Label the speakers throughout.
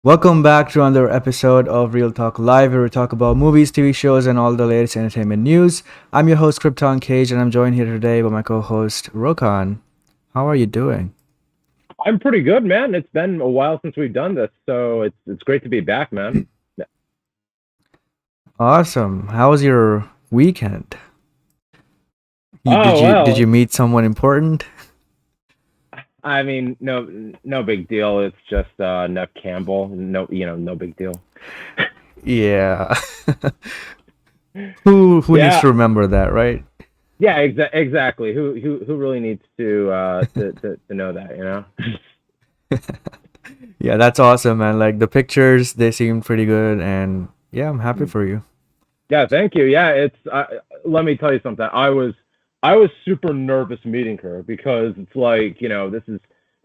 Speaker 1: Welcome back to another episode of Real Talk Live, where we talk about movies, TV shows, and all the latest entertainment news. I'm your host, Krypton Cage, and I'm joined here today by my co host, Rokan. How are you doing?
Speaker 2: I'm pretty good, man. It's been a while since we've done this, so it's great to be back, man.
Speaker 1: Awesome. How was your weekend? Did
Speaker 2: Oh
Speaker 1: you
Speaker 2: well,
Speaker 1: meet someone important?
Speaker 2: I mean, no big deal. It's just Nev Campbell. No big deal.
Speaker 1: Yeah. Who needs
Speaker 2: Yeah,
Speaker 1: to remember that, right?
Speaker 2: yeah, exactly. Who really needs to know that?
Speaker 1: Yeah, that's awesome, man. Like the pictures, they seemed pretty good, and yeah, I'm happy for you.
Speaker 2: Yeah, thank you. Yeah, it's. Let me tell you something. I was super nervous meeting her because it's like this is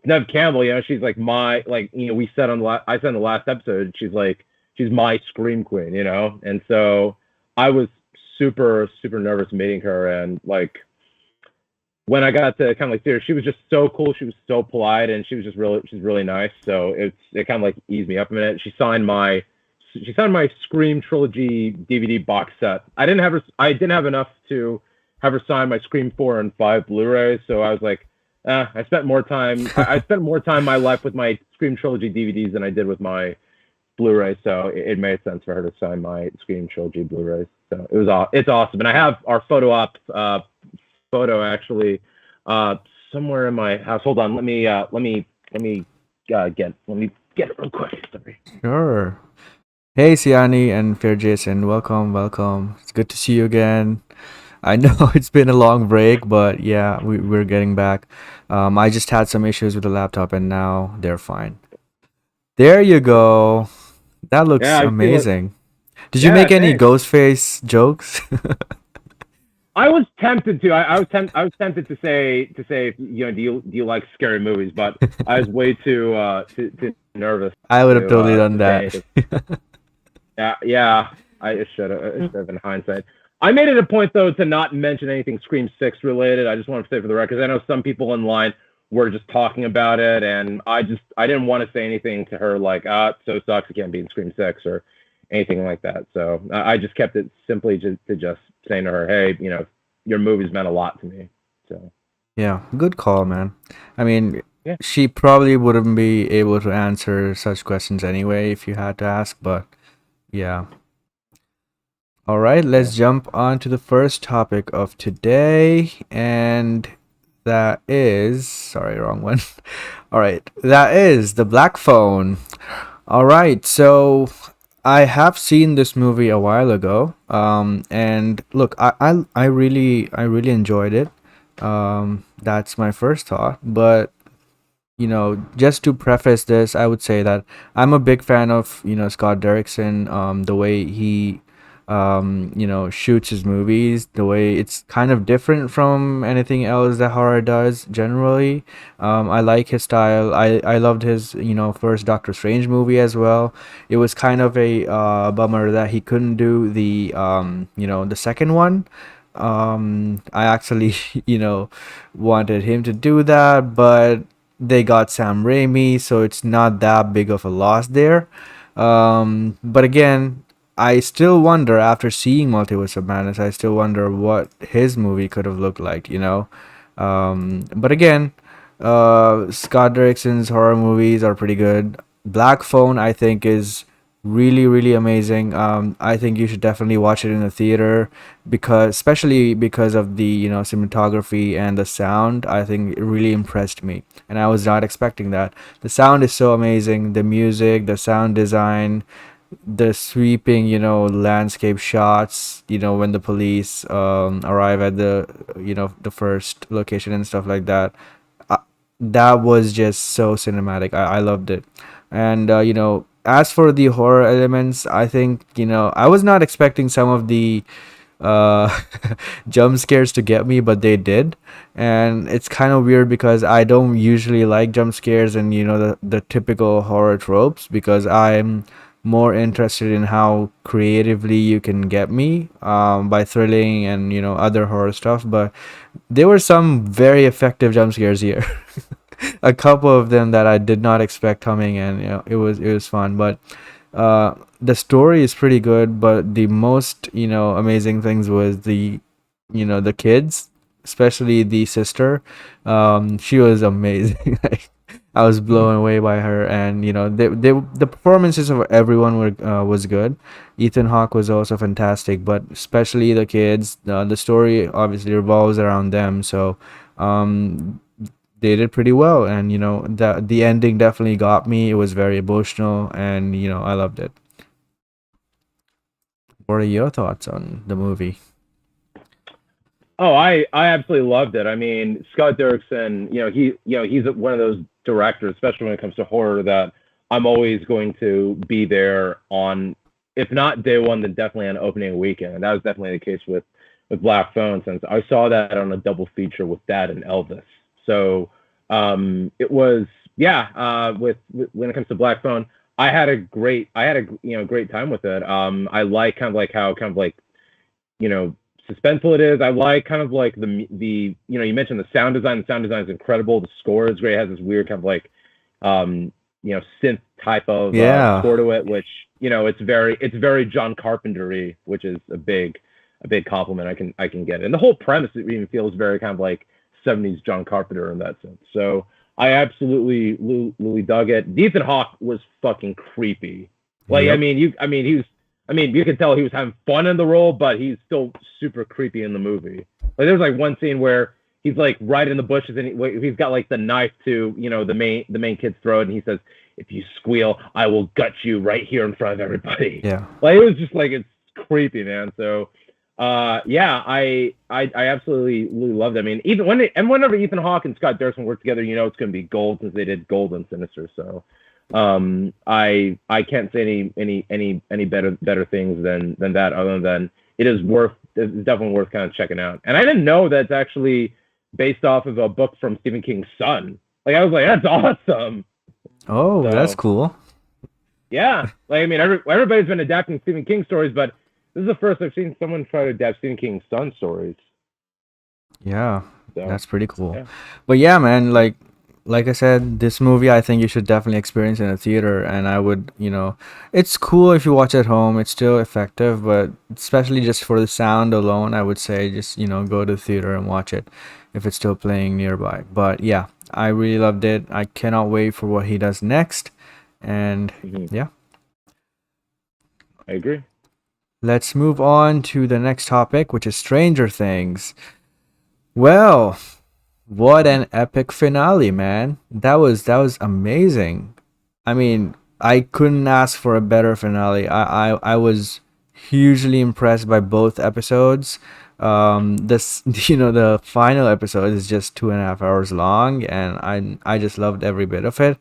Speaker 2: Nev Campbell. She's like we said I said in the last episode. She's my scream queen. And so I was super nervous meeting her, and like when I got to kind of like see her, she was just so cool. She was so polite, and she's really nice. So it kind of like eased me up a minute. She signed my Scream trilogy DVD box set. I didn't have enough to have her sign my Scream 4 and 5 Blu-rays, so I was like, I spent more time. I spent more time in my life with my Scream trilogy DVDs than I did with my Blu-rays. So it made sense for her to sign my Scream trilogy Blu-rays. So it's awesome, and I have our photo actually uh, somewhere in my house. Hold on, let me get it real quick. Sorry.
Speaker 1: Sure. Hey, Siani and Fair Jason, welcome, welcome. It's good to see you again. I know it's been a long break, but yeah, we're getting back. I just had some issues with the laptop and now they're fine. There you go. That
Speaker 2: Yeah,
Speaker 1: looks
Speaker 2: I've seen it.
Speaker 1: amazing. Did you
Speaker 2: Yeah,
Speaker 1: make any
Speaker 2: thanks.
Speaker 1: Ghostface jokes?
Speaker 2: I was tempted to. I was tempted to say, do you like scary movies? But I was way too nervous
Speaker 1: I would have totally done
Speaker 2: to say
Speaker 1: that.
Speaker 2: anything. Yeah, yeah. I should have in hindsight. I made it a point though to not mention anything Scream Six related. I just want to say for the record, 'cause I know some people online were just talking about it, and I didn't want to say anything to her like it so sucks it can't be in Scream Six or anything like that. So I just kept it simply to just saying to her, hey, your movies meant a lot to me. So
Speaker 1: Yeah, good call, man. I mean,
Speaker 2: yeah,
Speaker 1: she probably wouldn't be able to answer such questions anyway if you had to ask, but yeah. All right,
Speaker 2: yeah.
Speaker 1: let's jump on to the first topic of today, and that is sorry, wrong one. All right, that is the Black Phone. All right, so I have seen this movie a while ago, and look, I really enjoyed it. That's my first thought, but just to preface this, I would say that I'm a big fan of Scott Derrickson, the way he shoots his movies, the way it's kind of different from anything else that horror does generally. I like his style. I loved his first Doctor Strange movie as well. It was kind of a bummer that he couldn't do the second one. I actually wanted him to do that, but they got Sam Raimi, so it's not that big of a loss there. But again, I still wonder after seeing Multiverse of Madness, I still wonder what his movie could have looked like. But again, Scott Derrickson's horror movies are pretty good. Black Phone, I think, is really amazing. I think you should definitely watch it in the theater because, especially because of the cinematography and the sound. I think it really impressed me, and I was not expecting that. The sound is so amazing. The music, the sound design, the sweeping landscape shots, when the police arrive at the first location and stuff like that. uh, that was just so cinematic. I loved it. And as for the horror elements, I think I was not expecting some of the uh jump scares to get me, but they did. And it's kind of weird because I don't usually like jump scares and the typical horror tropes, because I'm more interested in how creatively you can get me by thrilling and other horror stuff. But there were some very effective jump scares here. a couple of them that I did not expect coming, and it was fun. But the story is pretty good. But the most amazing things was the kids, especially the sister. She was amazing. Like, I was blown away by her, and the performances of everyone was good. Ethan Hawke was also fantastic, but especially the kids. The story obviously revolves around them, so um, they did pretty well, and the ending definitely got me. It was very emotional, and I loved it. What are your thoughts on the movie?
Speaker 2: Oh, I absolutely loved it. I mean, Scott Derrickson, he's one of those directors, especially when it comes to horror, that I'm always going to be there on, if not day one, then definitely on opening weekend. And that was definitely the case with Black Phone, since I saw that on a double feature with that and Elvis. So it was, yeah. With when it comes to Black Phone, I had a great time with it. I like kind of like how kind of like you know suspenseful it is. I like kind of like you mentioned the sound design. The sound design is incredible. The score is great. It has this weird kind of like synth type of
Speaker 1: Yeah.
Speaker 2: score to it, which it's very John Carpenter-y, which is a big compliment I can get. And the whole premise even feels very kind of like 70s John Carpenter in that sense. So I absolutely dug it. Ethan Hawke was fucking creepy. Like
Speaker 1: Yep.
Speaker 2: you could tell he was having fun in the role, but he's still super creepy in the movie. Like there's like one scene where he's like right in the bushes and he's got like the knife to the main kid's throat, and he says, "If you squeal, I will gut you right here in front of everybody."
Speaker 1: Yeah.
Speaker 2: Like it was just like it's creepy, man. So yeah, I absolutely really loved it. I mean, even whenever Ethan Hawke and Scott Derrickson work together, it's going to be gold, since they did Gold and Sinister. So I can't say any better things than that, other than it's definitely worth kind of checking out. And I didn't know that's actually based off of a book from Stephen King's son. Like I was like, that's awesome.
Speaker 1: Oh, that's
Speaker 2: So
Speaker 1: cool.
Speaker 2: yeah, like I mean, everybody's been adapting Stephen King stories, but this is the first I've seen someone try to adapt Stephen King's son stories.
Speaker 1: Yeah,
Speaker 2: So
Speaker 1: that's pretty cool.
Speaker 2: yeah.
Speaker 1: But yeah, man, like I said, this movie I think you should definitely experience in a theater, and I would, it's cool if you watch at home. It's still effective, but especially just for the sound alone, I would say just, go to the theater and watch it if it's still playing nearby. But yeah, I really loved it. I cannot wait for what he does next. And
Speaker 2: Mhm.
Speaker 1: yeah,
Speaker 2: I agree.
Speaker 1: let's move on to the next topic, which is Stranger Things. Well, what an epic finale, man. That was amazing. I mean, I couldn't ask for a better finale. I was hugely impressed by both episodes. This the final episode is just 2.5 hours long, and I just loved every bit of it.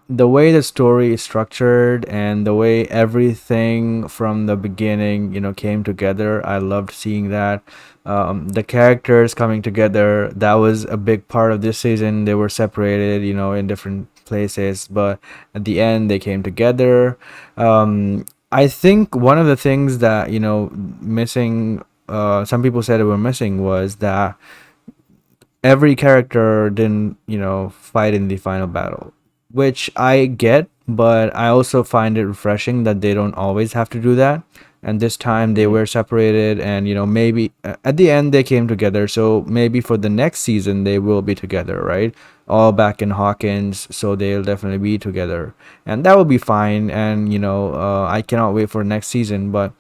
Speaker 1: The way the story is structured and the way everything from the beginning came together. I loved seeing that. The characters coming together, that was a big part of this season. They were separated in different places, but at the end they came together. I think one of the things that missing, some people said it were missing, was that every character didn't fight in the final battle, which I get, but I also find it refreshing that they don't always have to do that. And this time they
Speaker 2: Mhm.
Speaker 1: were separated, and maybe at the end they came together, so maybe for the next season they will be together, right? All back in Hawkins, so they'll definitely be together, and that will be fine. And I cannot wait for next season. But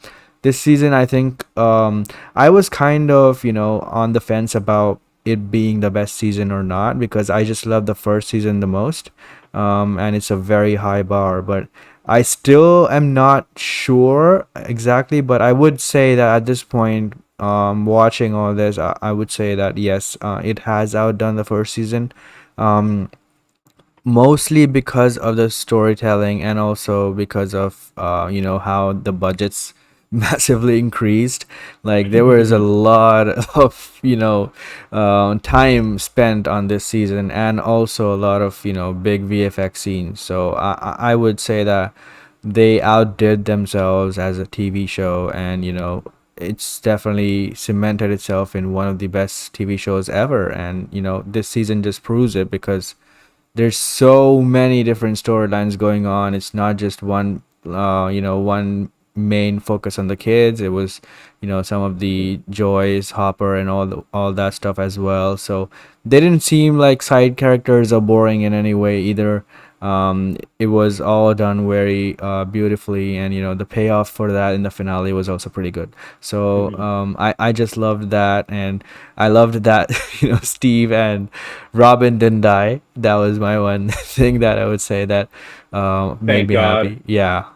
Speaker 1: this season, I think, I was kind of on the fence about it being the best season or not, because I just love the first season the most. And it's a very high bar, but I still am not sure exactly. But I would say that at this point, watching all this, I would say that yes, it has outdone the first season. Um, Mostly because of the storytelling, and also because of how the budgets massively increased. Like, there was a lot of time spent on this season, and also a lot of big VFX scenes. So I would say that they outdid themselves as a TV show. And it's definitely cemented itself in one of the best TV shows ever. And this season just proves it, because there's so many different storylines going on. It's not just one main focus on the kids. It was, some of the Joyce, Hopper, and all that stuff as well. So they didn't seem like side characters or boring in any way either. It was all done very beautifully, and the payoff for that in the finale was also pretty good. So I just loved that, and I loved that Steve and Robin didn't die. That was my one thing that I would say that made
Speaker 2: Thank
Speaker 1: me
Speaker 2: God.
Speaker 1: happy. Yeah,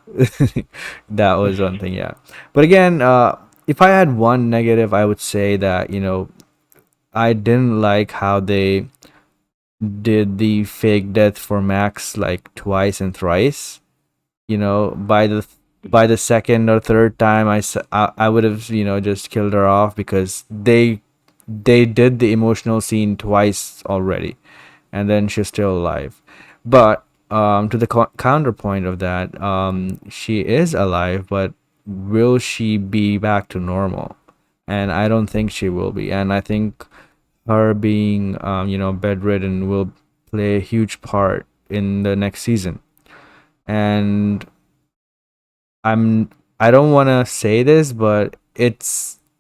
Speaker 1: that was one thing. Yeah, but again, if I had one negative, I would say that I didn't like how they did the fake death for Max like twice and thrice. By the second or third time, I would have just killed her off, because they did the emotional scene twice already, and then she's still alive. But to the counterpoint of that, she is alive, but will she be back to normal? And I don't think she will be. And I think her being bedridden will play a huge part in the next season. And I don't want to say this, but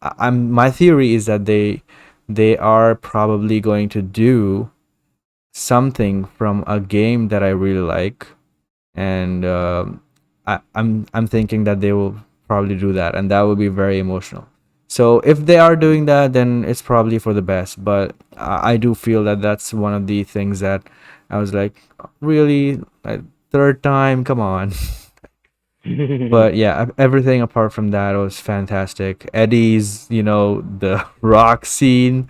Speaker 1: I'm my theory is that they are probably going to do something from a game that I really like. And I'm thinking that they will probably do that, and that would be very emotional. So if they are doing that, then it's probably for the best. But I do feel that that's one of the things that I was like, really, third time, come on. But yeah, everything apart from that was fantastic. Eddie's, the rock scene,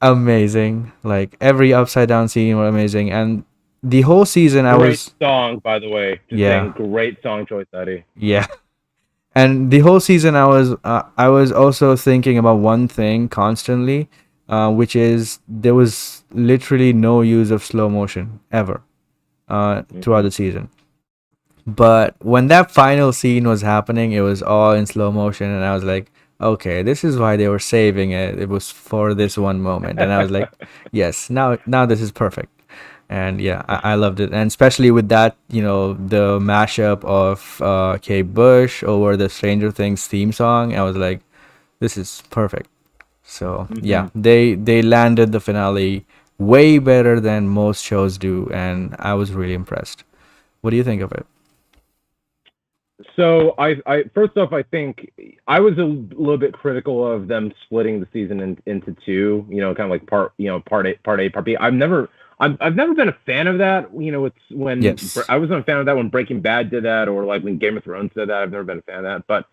Speaker 1: amazing. Like every upside down scene was amazing, and the whole season I
Speaker 2: Great
Speaker 1: was,
Speaker 2: song, by the way. Just saying,
Speaker 1: yeah,
Speaker 2: great song choice, Eddie.
Speaker 1: yeah. And the whole season I was also thinking about one thing constantly, which is there was literally no use of slow motion ever throughout the season. But when that final scene was happening, it was all in slow motion, and I was like, okay, this is why they were saving it. It was for this one moment, and I was like, yes, now this is perfect. And yeah, I loved it, and especially with that, the mashup of Kate Bush over the Stranger Things theme song, I was like, this is perfect. So yeah, they landed the finale way better than most shows do, and I was really impressed. What do you think of it?
Speaker 2: So I first off, I think I was a little bit critical of them splitting the season into two. Kind of like part A, part B. I've never been a fan of that. It's when
Speaker 1: Yes.
Speaker 2: I wasn't a fan of that when Breaking Bad did that, or like when Game of Thrones did that. I've never been a fan of that. But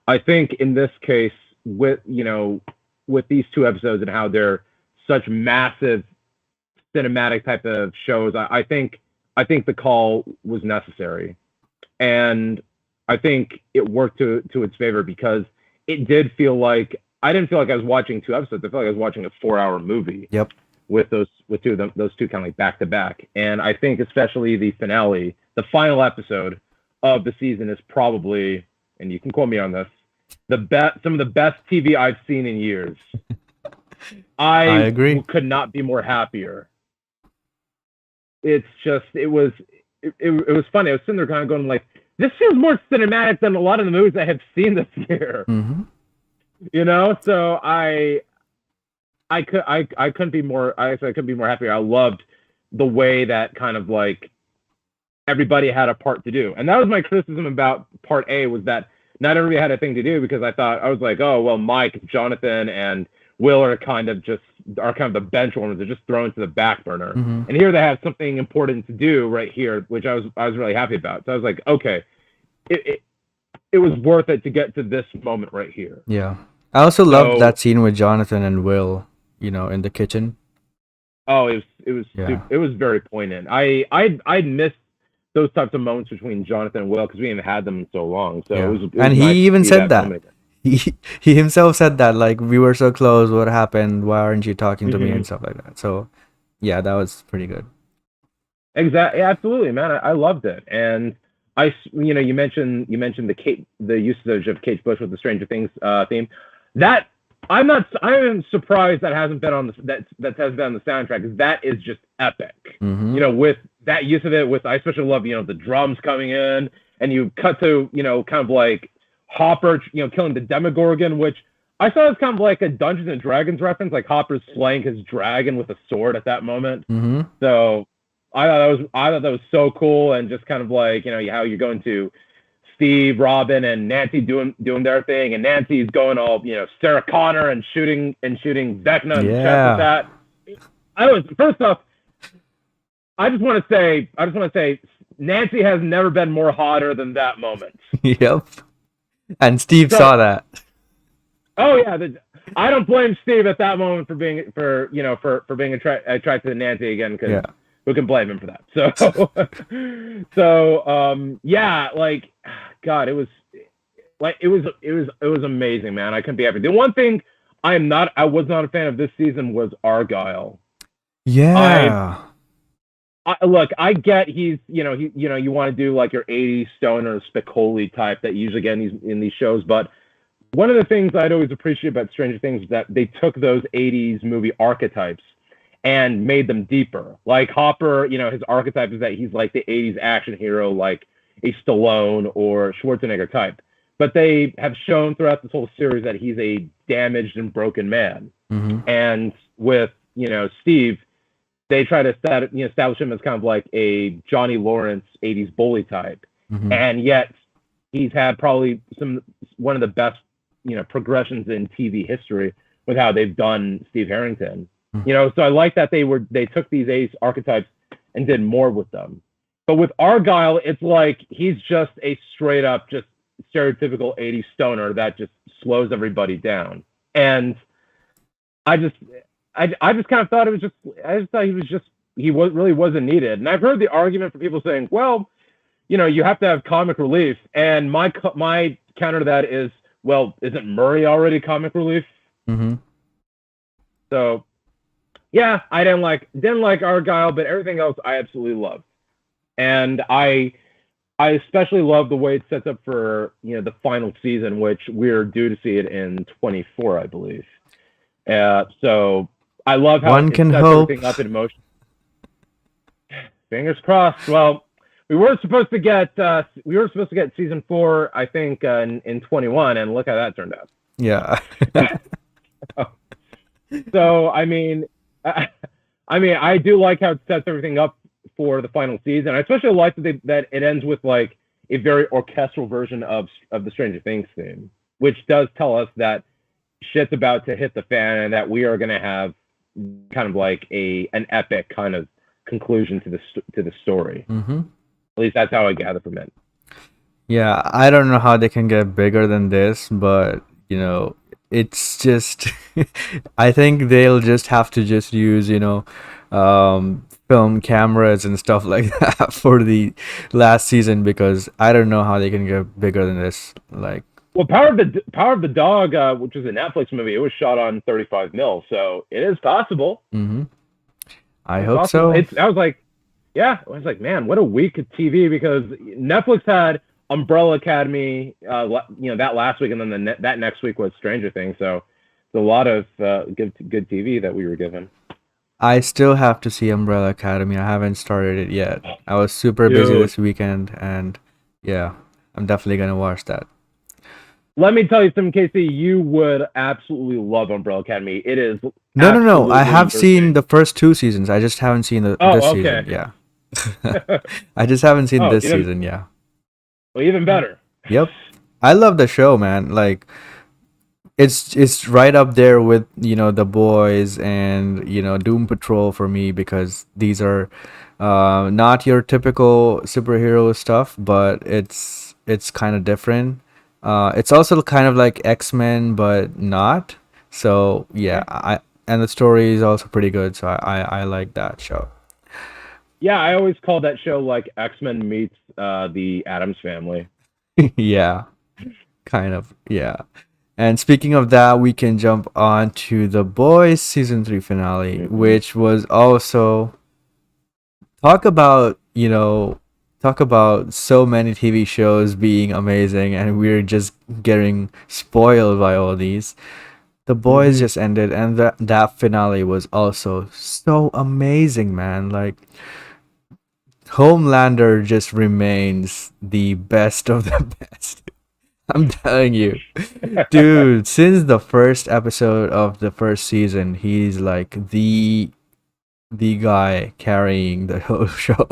Speaker 2: I think in this case, with these two episodes and how they're such massive cinematic type of shows, I think the call was necessary, and I think it worked to its favor, because it did feel like I didn't feel like I was watching two episodes. I felt like I was watching a 4-hour movie
Speaker 1: Yep.
Speaker 2: with those two kind of like back to back. And I think especially the finale, the final episode of the season is probably, and you can quote me on this, some of the best TV I've seen in years.
Speaker 1: I agree.
Speaker 2: could not be more happier. It's just it was funny. I was sitting there kind of going like, this feels more cinematic than a lot of the movies I have seen this year.
Speaker 1: Mm-hmm.
Speaker 2: So I couldn't be more. I couldn't be more happy. I loved the way that kind of like everybody had a part to do, and that was my criticism about part A, was that not everybody had a thing to do, because I was like, oh well, Mike, Jonathan, and Will are kind of the bench warmers. They're just thrown to the back burner,
Speaker 1: Mm-hmm.
Speaker 2: and here they have something important to do right here, which I was really happy about. So I was like, okay, it was worth it to get to this moment right here.
Speaker 1: Yeah. I also loved
Speaker 2: So
Speaker 1: that scene with Jonathan and Will, in the kitchen.
Speaker 2: oh, it was
Speaker 1: Yeah.
Speaker 2: it was very poignant. I missed those types of moments between Jonathan and Will, because we haven't had them in so long. So
Speaker 1: Yeah.
Speaker 2: it was
Speaker 1: And
Speaker 2: nice
Speaker 1: he
Speaker 2: to
Speaker 1: even
Speaker 2: see
Speaker 1: said that.
Speaker 2: moment again.
Speaker 1: He himself said that, like, we were so close, what happened? Why aren't you talking to me and stuff like that. So yeah, that was pretty good.
Speaker 2: Exactly, absolutely, man. I loved it, and you mentioned the usage of Kate Bush with the Stranger Things theme. That I am surprised that hasn't been on that has been on the soundtrack, because that is just epic. With that use of it, I especially love the drums coming in, and you cut to kind of like Hopper killing the Demogorgon, which I saw as kind of like a Dungeons and Dragons reference, like Hopper's slaying his dragon with a sword at that moment. So I thought that was so cool, and just kind of like how you're going to Steve, Robin, and Nancy doing their thing, and Nancy's going all Sarah Connor and shooting Vecna in the chest with that. First off, I just want to say Nancy has never been more hotter than that moment.
Speaker 1: Yep. And Steve saw that.
Speaker 2: Oh yeah, I don't blame Steve at that moment for being attracted to Nancy again, because who can blame him for that? Yeah, like, God, it was amazing, man. I couldn't be happy. The one thing I was not a fan of this season was Argyle.
Speaker 1: Yeah.
Speaker 2: Look, I get you want to do like your 80s stoner Spicoli type that you usually get in these shows, but one of the things I'd always appreciate about Stranger Things is that they took those 80s movie archetypes and made them deeper. Like Hopper, his archetype is that he's like the 80s action hero, like a Stallone or Schwarzenegger type. But they have shown throughout this whole series that he's a damaged and broken man. And with, Steve, they try to establish him as kind of like a Johnny Lawrence 80s bully type. And yet he's had probably one of the best progressions in TV history with how they've done Steve Harrington. So I like that they took these ace archetypes and did more with them. But with Argyle, it's like he's just a straight up just stereotypical 80s stoner that just slows everybody down. And I just kind of thought he really wasn't needed. And I've heard the argument for people saying, well, you have to have comic relief. And my counter to that is, well, isn't Murray already comic relief? So, yeah, I didn't like Argyle, but everything else I absolutely loved. And I especially love the way it sets up for the final season, which we're due to see it in 24, I believe. So I love how
Speaker 1: one can hope.
Speaker 2: Everything up in motion. Fingers crossed. Well, we were supposed to get season 4, I think, in 21, and look how that turned out.
Speaker 1: Yeah.
Speaker 2: So I mean, I do like how it sets everything up for the final season. I especially like that it ends with like a very orchestral version of the Stranger Things theme, which does tell us that shit's about to hit the fan, and that we are going to have kind of like an epic kind of conclusion to the story. At least that's how I gather from it.
Speaker 1: Yeah, I don't know how they can get bigger than this, but it's just I think they'll just have to just use film cameras and stuff like that for the last season, because I don't know how they can get bigger than this. Like,
Speaker 2: well, Power of the Dog, which is a Netflix movie, it was shot on 35 mil, so it is possible.
Speaker 1: I hope so.
Speaker 2: I was like, man, what a week of TV, because Netflix had Umbrella Academy, that last week, and then that next week was Stranger Things. So it's a lot of good TV that we were given.
Speaker 1: I still have to see Umbrella Academy. I haven't started it yet. I was super busy this weekend, and yeah, I'm definitely gonna watch that.
Speaker 2: Let me tell you something, Casey. You would absolutely love Umbrella Academy. It is.
Speaker 1: No. I have seen the first 2 seasons. I just haven't seen this season. Yeah. I just haven't seen this season. Yeah.
Speaker 2: Well, even better.
Speaker 1: Yep. I love the show, man. Like, it's right up there with The Boys and Doom Patrol for me, because these are not your typical superhero stuff, but it's kind of different. It's also kind of like X-Men, but not. So yeah, and the story is also pretty good. So I like that show.
Speaker 2: Yeah, I always call that show like X-Men meets the Addams Family.
Speaker 1: Yeah, kind of. Yeah. And speaking of that, we can jump on to The Boys season 3 finale, which was also talk about Talk about so many TV shows being amazing, and we're just getting spoiled by all these. The Boys
Speaker 2: Hmm.
Speaker 1: just ended, and that finale was also so amazing, man. Like, Homelander just remains the best of the best. I'm telling you. Dude, since the first episode of the first season, he's like the guy carrying the whole show.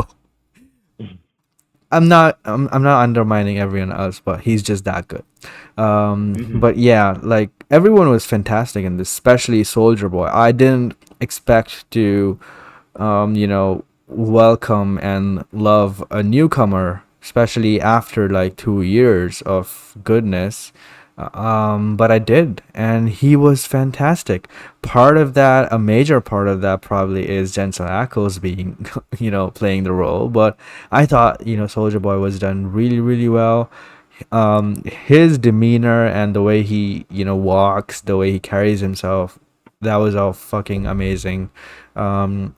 Speaker 1: I'm not undermining everyone else, but he's just that good.
Speaker 2: Hmm.
Speaker 1: But yeah, like everyone was fantastic in this, especially Soldier Boy. I didn't expect to welcome and love a newcomer, especially after like 2 years of goodness. But I did, and he was fantastic. Part of that, a major part of that, probably is Jensen Ackles being, playing the role. But I thought, Soldier Boy was done really, really well. His demeanor and the way he, walks, the way he carries himself, that was all fucking amazing. Um,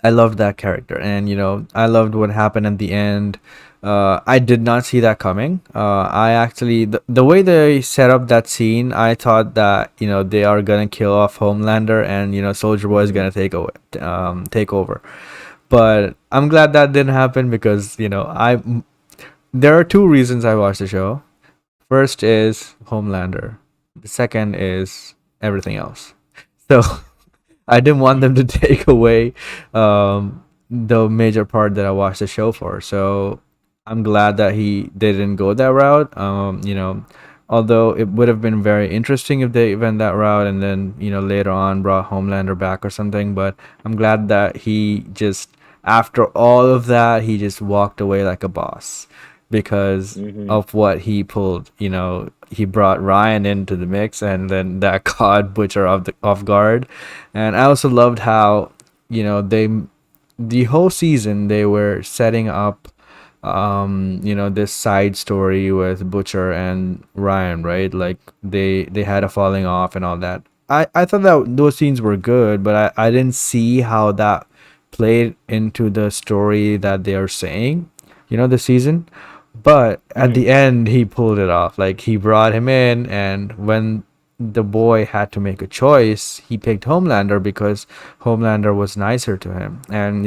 Speaker 1: I loved that character, and I loved what happened at the end. I did not see that coming. I actually, the way they set up that scene, I thought that they are gonna kill off Homelander, and Soldier Boy is
Speaker 2: Hmm.
Speaker 1: gonna take over. But I'm glad that didn't happen because there are two reasons I watched the show. First is Homelander. The second is everything else. So I didn't want them to take away the major part that I watched the show for. So I'm glad that he didn't go that route. Although it would have been very interesting if they went that route and then later on brought Homelander back or something. But I'm glad that he just after all of that he just walked away like a boss because
Speaker 2: Hmm.
Speaker 1: of what he pulled. He brought Ryan into the mix, and then that caught Butcher off guard. And I also loved how they the whole season they were setting up this side story with Butcher and Ryan, right? Like they had a falling off and all that. I thought that those scenes were good, but I didn't see how that played into the story that they are saying, the season. But at
Speaker 2: Hmm.
Speaker 1: the end, he pulled it off. Like he brought him in, and when the boy had to make a choice, he picked Homelander because Homelander was nicer to him. And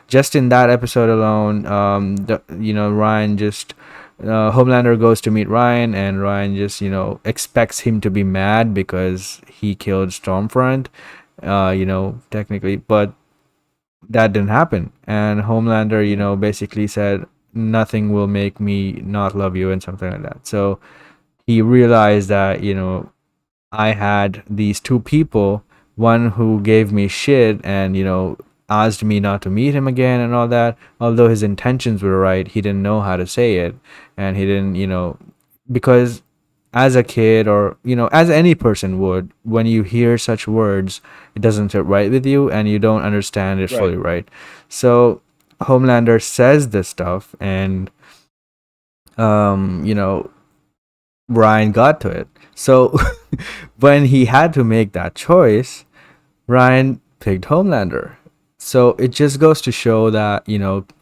Speaker 1: just in that episode alone, Ryan just Homelander goes to meet Ryan, and Ryan just expects him to be mad because he killed Stormfront. Technically, but that didn't happen. And Homelander, basically said nothing will make me not love you and something like that. So he realized that, I had these two people, one who gave me shit and, asked me not to meet him again and all that. Although his intentions were right, he didn't know how to say it. And he didn't, because as a kid or as any person would, when you hear such words, it doesn't sit right with you and you don't understand it
Speaker 2: Right.
Speaker 1: fully, right? So Homelander says this stuff, and um you know Ryan got to it. So when he had to make that choice, Ryan picked Homelander. So it just goes to show that,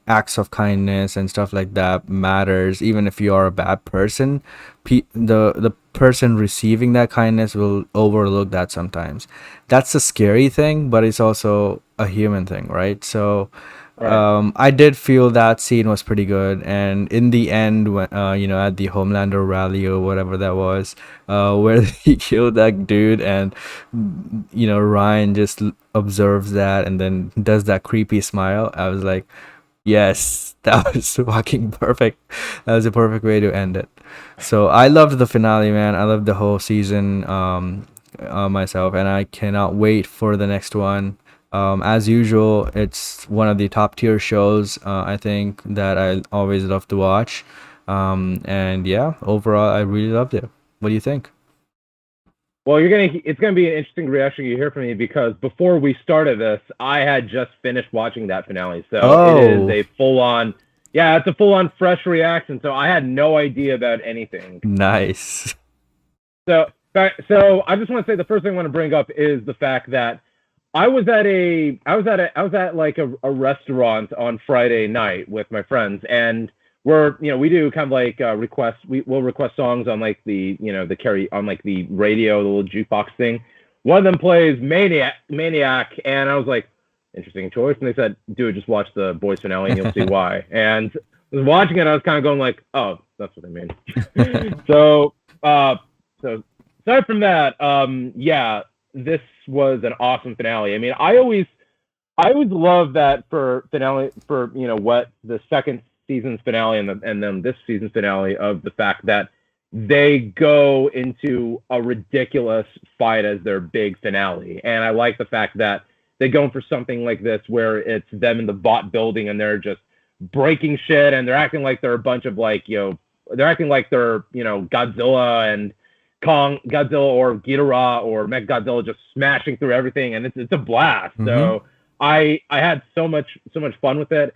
Speaker 1: acts of kindness and stuff like that matters. Even if you are a bad person, the person receiving that kindness will overlook that sometimes. That's a scary thing, but it's also a human thing, right? So
Speaker 2: Right.
Speaker 1: I did feel that scene was pretty good, and in the end, when at the Homelander rally or whatever that was, where he killed that dude, and Ryan just observes that and then does that creepy smile. I was like, yes, that was fucking perfect. That was a perfect way to end it. So I loved the finale, man. I loved the whole season myself, and I cannot wait for the next one. As usual, it's one of the top tier shows. I think that I always love to watch. And yeah, overall, I really loved it. What do you think?
Speaker 2: Well, it's gonna be an interesting reaction you hear from me because before we started this, I had just finished watching that finale. So it is
Speaker 1: Oh,
Speaker 2: a full on, yeah, it's a full on fresh reaction. So I had no idea about anything.
Speaker 1: nice.
Speaker 2: So, so I just want to say the first thing I want to bring up is the fact that I was at like a restaurant on Friday night with my friends, and we do kind of like request. We'll request songs on like the carry on like the radio, the little jukebox thing. One of them plays Maniac, and I was like, interesting choice. And they said, dude, just watch the boys finale and you'll see why. And I was watching it, I was kind of going like, oh, that's what they mean. So aside from that, yeah, this was an awesome finale. I mean, I always love that for finale for what the second season's finale and then this season's finale of the fact that they go into a ridiculous fight as their big finale. And I like the fact that they go for something like this where it's them in the bot building and they're just breaking shit and they're acting like they're a bunch of like, they're acting like they're, Godzilla and Godzilla or Ghidorah or Mechagodzilla just smashing through everything, and it's a blast. Mm-hmm. So I had so much fun with it.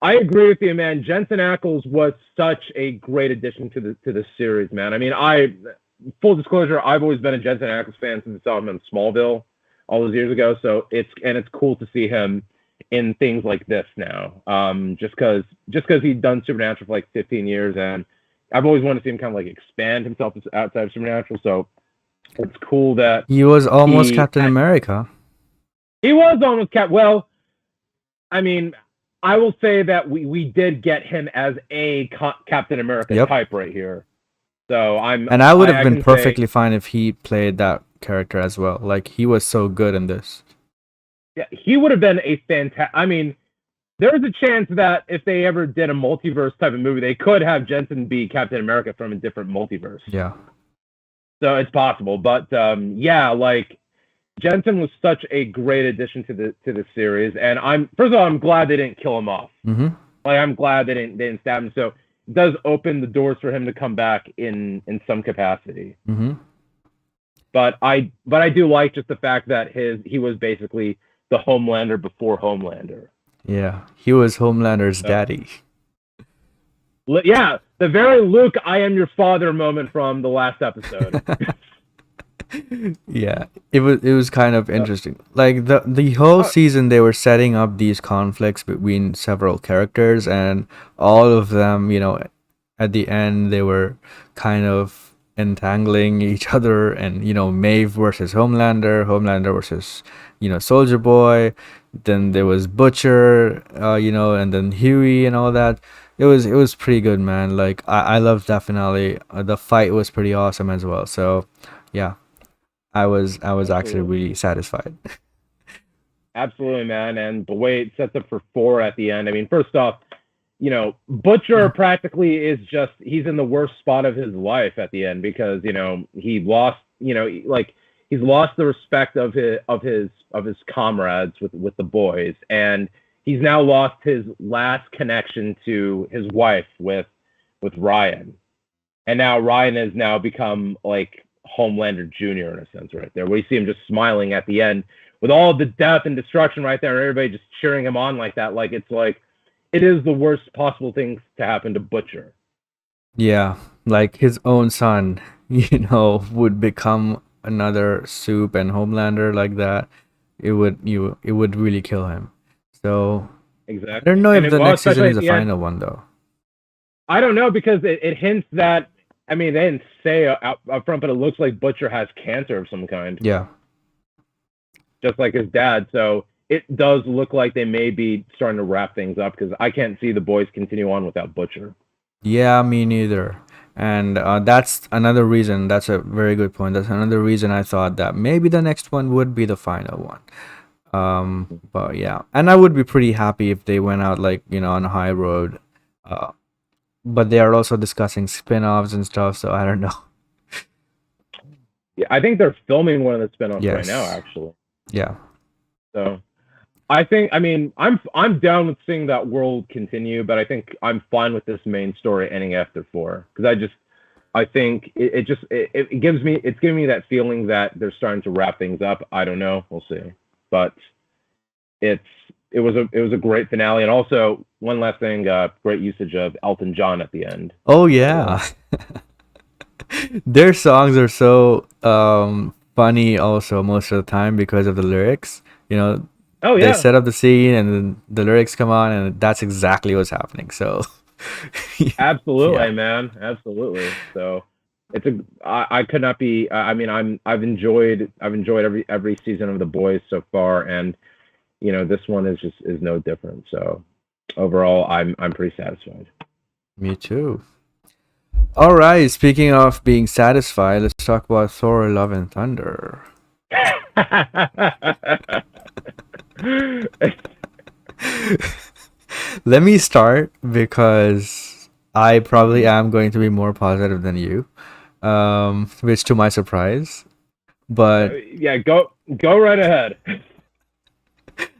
Speaker 2: I agree with you, man. Jensen Ackles was such a great addition to the series, man. I mean, full disclosure, I've always been a Jensen Ackles fan since I saw him in Smallville all those years ago. So it's cool to see him in things like this now. Just because he'd done Supernatural for like 15 years, and I've always wanted to see him kind of like expand himself outside of Supernatural. So it's cool that
Speaker 1: he was almost Captain America.
Speaker 2: He was almost Well, I mean, I will say that we did get him as a Captain America type right here. So
Speaker 1: I would have been perfectly fine if he played that character as well. Like, he was so good in this.
Speaker 2: Yeah, he would have been a fantastic. I mean, there's a chance that if they ever did a multiverse type of movie, they could have Jensen be Captain America from a different multiverse.
Speaker 1: Yeah.
Speaker 2: So it's possible, but yeah, like Jensen was such a great addition to the series, and first of all, I'm glad they didn't kill him off.
Speaker 1: Mm-hmm.
Speaker 2: Like, I'm glad they didn't stab him. So it does open the doors for him to come back in some capacity.
Speaker 1: Mm-hmm.
Speaker 2: But I do like just the fact that he was basically the Homelander before Homelander.
Speaker 1: Yeah, he was Homelander's daddy.
Speaker 2: Yeah, the very Luke, I am your father moment from the last episode.
Speaker 1: Yeah, it was kind of interesting. Like the whole season, they were setting up these conflicts between several characters, and all of them, at the end, they were kind of entangling each other, and Maeve versus Homelander versus Soldier Boy. Then there was Butcher, and then Huey and all that. It was pretty good, man. Like, I loved that finale. The fight was pretty awesome as well. So yeah, I was actually really satisfied.
Speaker 2: Absolutely, man. And the way it sets up for 4 at the end. I mean, first off, Butcher practically is he's in the worst spot of his life at the end because he lost he's lost the respect of his comrades with the boys, and he's now lost his last connection to his wife with Ryan, and now Ryan has now become like Homelander Jr. in a sense right there, where you see him just smiling at the end with all the death and destruction right there, and everybody just cheering him on like that. Like, it's like it is the worst possible thing to happen to Butcher.
Speaker 1: Yeah, like his own son, would become another Soup and Homelander like that. It would really kill him. So
Speaker 2: exactly.
Speaker 1: I don't know if the next season is the final one though.
Speaker 2: I don't know, because it hints that, I mean, they didn't say up front, but it looks like Butcher has cancer of some kind.
Speaker 1: Yeah.
Speaker 2: Just like his dad. So it does look like they may be starting to wrap things up, because I can't see the boys continue on without Butcher.
Speaker 1: Yeah, me neither. And that's another reason. That's a very good point. That's another reason I thought that maybe the next one would be the final one. But yeah, and I would be pretty happy if they went out like on a high road. But they are also discussing spin-offs and stuff, so I don't know.
Speaker 2: Yeah, I think they're filming one of the spin-offs right now, actually.
Speaker 1: Yeah. So
Speaker 2: I think, I mean, I'm down with seeing that world continue, but I think I'm fine with this main story ending after 4, because I think it's giving me that feeling that they're starting to wrap things up. I don't know, we'll see, but it was a great finale, and also one last thing, great usage of Elton John at the end.
Speaker 1: Oh yeah, their songs are so funny also most of the time because of the lyrics. You know,
Speaker 2: Oh
Speaker 1: they
Speaker 2: yeah,
Speaker 1: set up the scene and then the lyrics come on, and that's exactly what's happening. So, yeah,
Speaker 2: absolutely, man, absolutely. So it's a I could not be. I mean, I've enjoyed every season of The Boys so far, and this one is no different. So overall, I'm pretty satisfied.
Speaker 1: me too. All right, speaking of being satisfied, let's talk about Thor: Love and Thunder. Let me start because I probably
Speaker 2: Mhm.
Speaker 1: am going to be more positive than you, which to my surprise. But
Speaker 2: Yeah, go right ahead.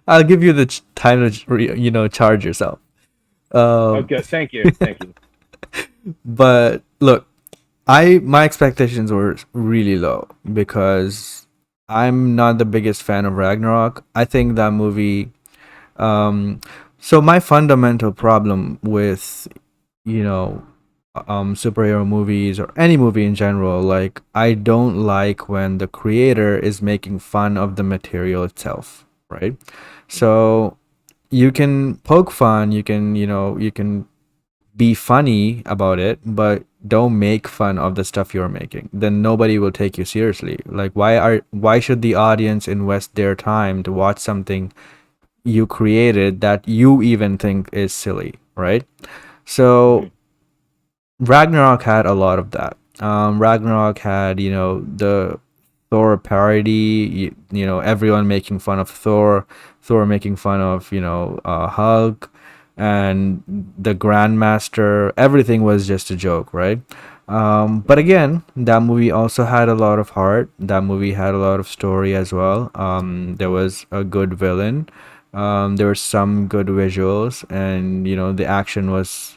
Speaker 1: I'll give you the time to charge yourself. Um,
Speaker 2: Okay, thank you, thank you.
Speaker 1: but look, I my expectations were really low because I'm not the biggest fan of Ragnarok. I think that movie. Um, so my fundamental problem with you know superhero movies or any movie in general, like I don't like when the creator is making fun of the material itself, right? So you can poke fun, you can be funny about it, but don't make fun of the stuff you're making. Then nobody will take you seriously. Like why should the audience invest their time to watch something you created that you even think is silly, right? So
Speaker 2: Mhm.
Speaker 1: Ragnarok had a lot of that. Ragnarok had, the Thor parody, everyone making fun of Thor, Thor making fun of, Hulk, and the Grandmaster. Everything was just a joke, right? But again, that movie also had a lot of heart. That movie had a lot of story as well. There was a good villain. There were some good visuals, and the action was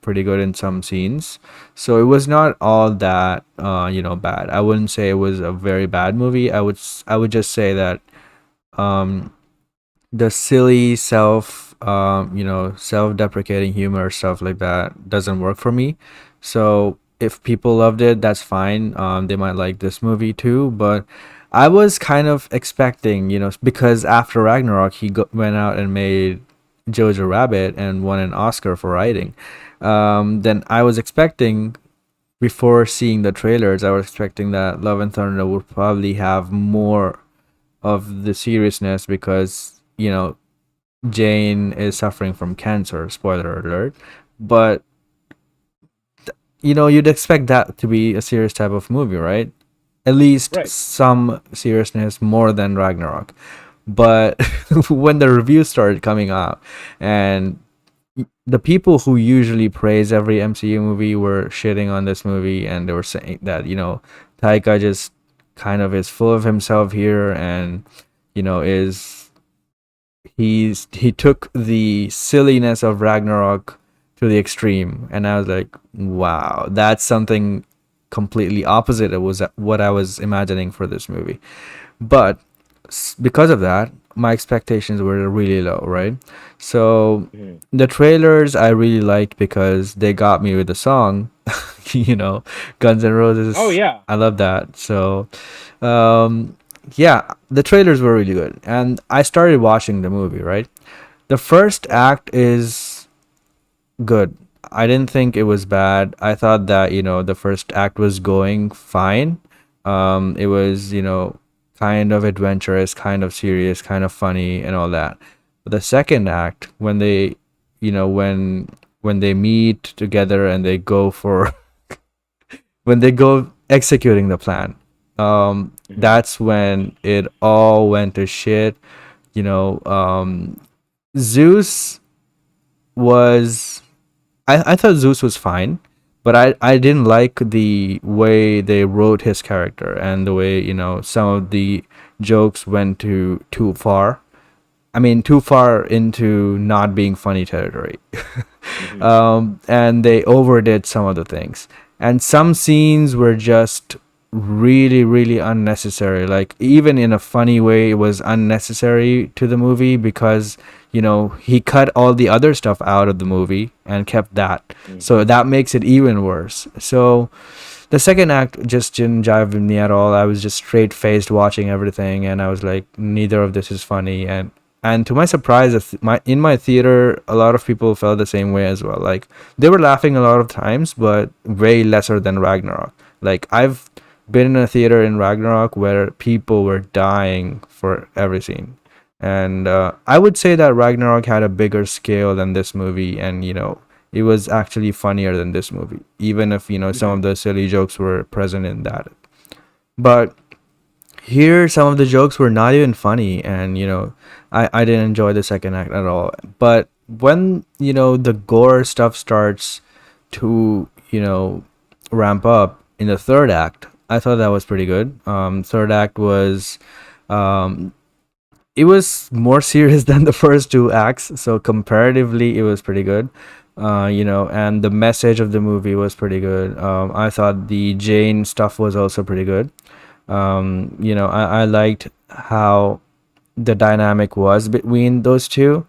Speaker 1: pretty good in some scenes. So it was not all that bad. I wouldn't say it was a very bad movie. I would just say that um the silly self-deprecating humor, stuff like that, doesn't work for me. So if people loved it, that's fine. They might like this movie too, but I was kind of expecting, because after Ragnarok went out and made Jojo Rabbit and won an Oscar for writing. Then I was expecting, before seeing the trailers, I was expecting that Love and Thunder would probably have more of the seriousness because Jane is suffering from cancer. Spoiler alert. But you'd expect that to be a serious type of movie, right? At least
Speaker 2: Right.
Speaker 1: some seriousness more than Ragnarok. But when the reviews started coming out, and the people who usually praise every MCU movie were shitting on this movie, and they were saying that Taika just kind of is full of himself here, and is he took the silliness of Ragnarok to the extreme, and I was like, wow, that's something completely opposite. It was what I was imagining for this movie, but because of that, my expectations were really low, right? So
Speaker 2: Mhm.
Speaker 1: the trailers I really liked because they got me with the song, you know, Guns N'
Speaker 2: Oh
Speaker 1: Roses.
Speaker 2: yeah.
Speaker 1: I love that. So, um, yeah, the trailers were really good, and I started watching the movie. Right, the first act is good. I didn't think it was bad. I thought that, the first act was going fine. It was, kind of adventurous, kind of serious, kind of funny and all that. But the second act, when they, when they meet together and they go for when they go executing the plan,
Speaker 2: Mhm.
Speaker 1: that's when it all went to shit. You know, Zeus was I thought Zeus was fine, but I didn't like the way they wrote his character and the way, some of the jokes went too far. I mean, too far into not being funny territory.
Speaker 2: Mhm.
Speaker 1: And they overdid some of the things. And some scenes were just really, really unnecessary. Like, even in a funny way, it was unnecessary to the movie because, he cut all the other stuff out of the movie and kept that.
Speaker 2: Mhm.
Speaker 1: So that makes it even worse. So, The second act just didn't jive with me at all. I was just straight faced watching everything, and I was like, neither of this is funny. And to my surprise, my in my theater, a lot of people felt the same way as well. Like they were laughing a lot of times, but way lesser than Ragnarok. Like I've been in a theater in Ragnarok where people were dying for every scene. And I would say that Ragnarok had a bigger scale than this movie, and it was actually funnier than this movie, even if some
Speaker 2: Hmm.
Speaker 1: of the silly jokes were present in that. But here, some of the jokes were not even funny, and I didn't enjoy the second act at all. But when the gore stuff starts to ramp up in the third act, I thought that was pretty good. Third act was um, it was more serious than the first two acts, so comparatively, it was pretty good. And the message of the movie was pretty good. I thought the Jane stuff was also pretty good. I liked how the dynamic was between those two,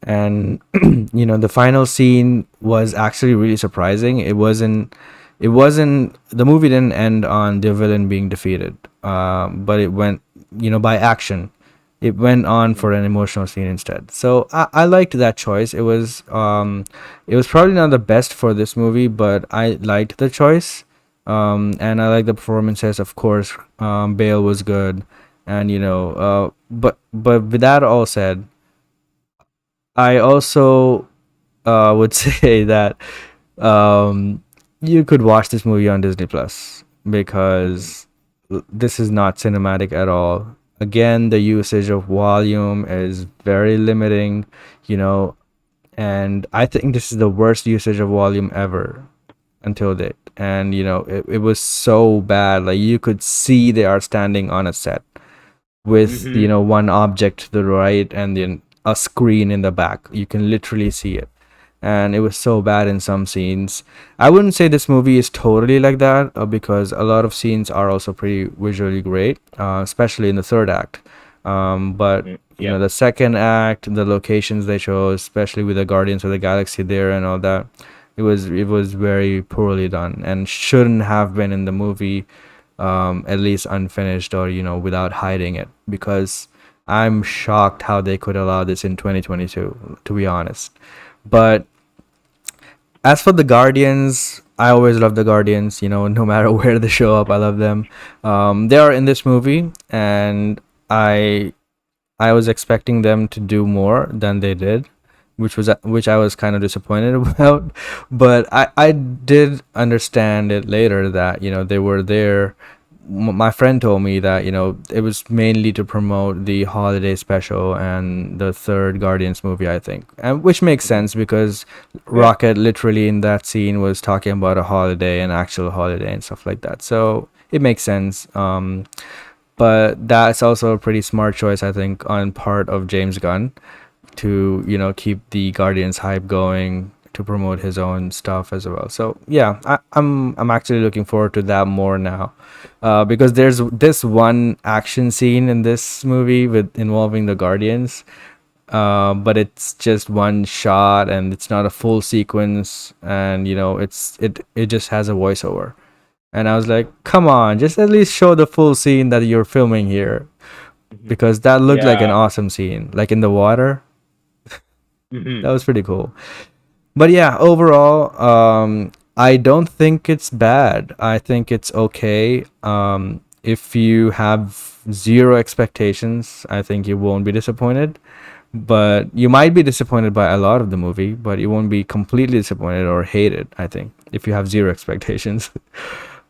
Speaker 1: and the final scene was actually really surprising. It wasn't the movie didn't end on the villain being defeated, but it went by action. It went on for an emotional scene instead. So I liked that choice. It was probably not the best for this movie, but I liked the choice. And I like the performances. Of course, Bale was good, and but with that all said, I also would say that you could watch this movie on Disney Plus, because this is not cinematic at all. Again, the usage of volume is very limiting, you know, and I think this is the worst usage of volume ever until date. And it was so bad. Like you could see they are standing on a set with
Speaker 2: Hmm.
Speaker 1: one object to the right and then a screen in the back. You can literally see it, and it was so bad in some scenes. I wouldn't say this movie is totally like that, because a lot of scenes are also pretty visually great, especially in the third act. But
Speaker 2: Yeah.
Speaker 1: the second act, the locations they chose, especially with the Guardians of the Galaxy there and all that, it was very poorly done and shouldn't have been in the movie, at least unfinished, or without hiding it, because I'm shocked how they could allow this in 2022, to be honest. But as for the Guardians, I always love the Guardians. No matter where they show up, I love them. They are in this movie, and I I was expecting them to do more than they did, which I was kind of disappointed about. But I did understand it later that they were there. My friend told me that it was mainly to promote the holiday special and the third Guardians movie, I think, and which makes sense because
Speaker 2: Yeah.
Speaker 1: Rocket literally in that scene was talking about a holiday, an actual holiday, and stuff like that. So it makes sense. But that's also a pretty smart choice, I think, on part of James Gunn to keep the Guardians hype going, to promote his own stuff as well. So yeah, I'm actually looking forward to that more now, because there's this one action scene in this movie with involving the Guardians, but it's just one shot and it's not a full sequence, and it just has a voiceover. And I was like, come on, just at least show the full scene that you're filming here,
Speaker 2: Mhm.
Speaker 1: because that looked like an
Speaker 2: Yeah.
Speaker 1: awesome scene, like in the water.
Speaker 2: Hmm.
Speaker 1: That was pretty cool. But yeah, overall, I don't think it's bad. I think it's okay. If you have zero expectations, I think you won't be disappointed. But you might be disappointed by a lot of the movie, but you won't be completely disappointed or hate it, I think, if you have zero expectations.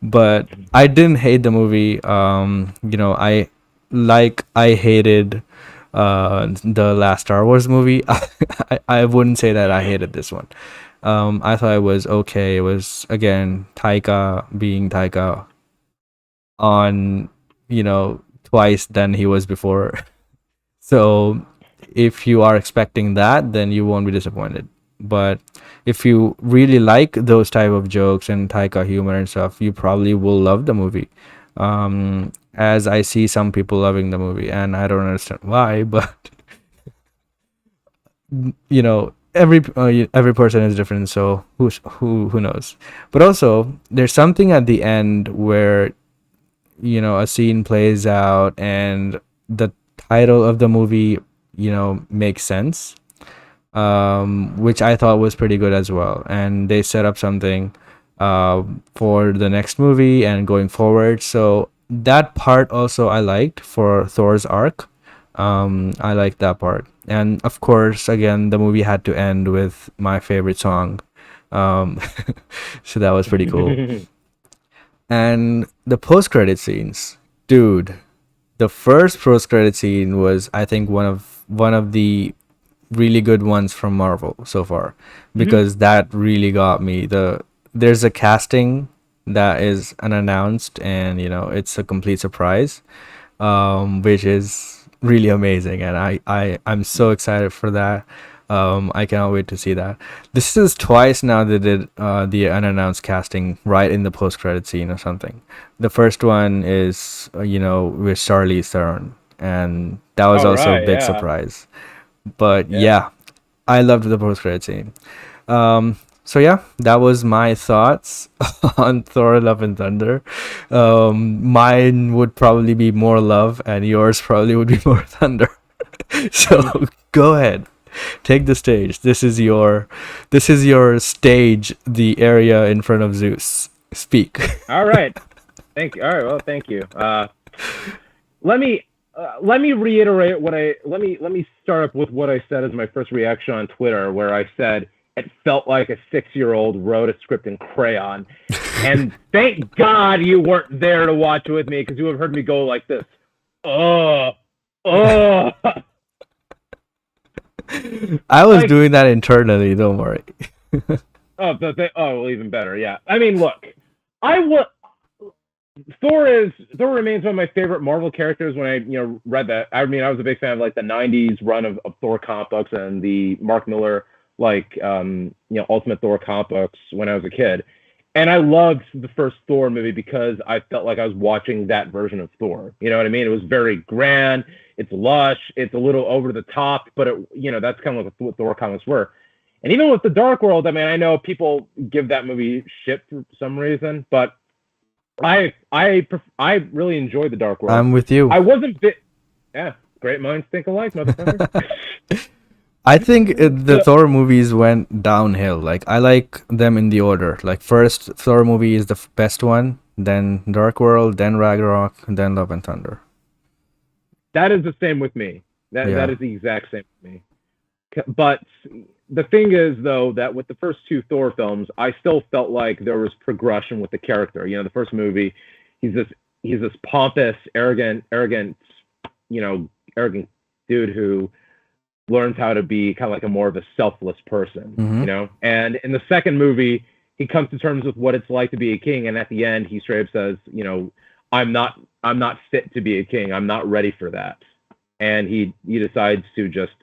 Speaker 1: But I didn't hate the movie. I hated the last Star Wars movie. I wouldn't say that I hated this one. I thought it was okay. It was again Taika being Taika on twice than he was before. So if you are expecting that, then you won't be disappointed. But if you really like those type of jokes and Taika humor and stuff, you probably will love the movie. As I see some people loving the movie, and I don't understand why, but every person is different, so who knows? But also, there's something at the end where a scene plays out and the title of the movie makes sense, which I thought was pretty good as well. And they set up something for the next movie and going forward. So that part also I liked for Thor's arc. I liked that part. And of course, again, the movie had to end with my favorite song. Um, so that was pretty cool. And the post-credit scenes, dude. The first post-credit scene was, I think, one of the really good ones from Marvel so far, because that really got me. There's a casting that is unannounced, and it's a complete surprise, which is really amazing, and I'm so excited for that. I cannot wait to see that. This is twice now they did the unannounced casting right in the post-credit scene or something. The first one is with Charlize Theron, and that was
Speaker 2: All
Speaker 1: also a
Speaker 2: right,
Speaker 1: big
Speaker 2: yeah,
Speaker 1: surprise. But
Speaker 2: yeah.
Speaker 1: yeah, I loved the post-credit scene. So yeah, that was my thoughts on Thor: Love and Thunder. Mine would probably be more love, and yours probably would be more thunder. So go ahead, take the stage. This is your stage, the area in front of Zeus. Speak.
Speaker 2: All right. Thank you. All right. Well, thank you. Let me reiterate let me start up with what I said as my first reaction on Twitter, where I said it felt like a 6-year-old wrote a script in crayon, and thank God you weren't there to watch it with me, because you would have heard me go like this. Oh.
Speaker 1: I was doing that internally. Don't worry.
Speaker 2: Well, even better. Yeah. I mean, look, Thor remains one of my favorite Marvel characters. When I read that, I mean, I was a big fan of like the '90s run of Thor comic books and the Mark Miller Ultimate Thor comic books when I was a kid, and I loved the first Thor movie because I felt like I was watching that version of Thor. You know what I mean? It was very grand. It's lush. It's a little over the top, but that's kind of like what Thor comics were. And even with the Dark World, I mean, I know people give that movie shit for some reason, but I really enjoyed the Dark World.
Speaker 1: I'm with you.
Speaker 2: I wasn't yeah, great minds think alike, motherfucker.
Speaker 1: I think the Thor movies went downhill. Like, I like them in the order. Like, first Thor movie is the best one, then Dark World, then Ragnarok, then Love and Thunder.
Speaker 2: That is the same with me.
Speaker 1: Yeah.
Speaker 2: That is the exact same with me. But the thing is, though, that with the first two Thor films, I still felt like there was progression with the character. The first movie, he's this pompous, arrogant, arrogant dude who learns how to be kind of like a more of a selfless person, And in the second movie, he comes to terms with what it's like to be a king, and at the end, he straight up says, I'm not fit to be a king. I'm not ready for that, and he decides to just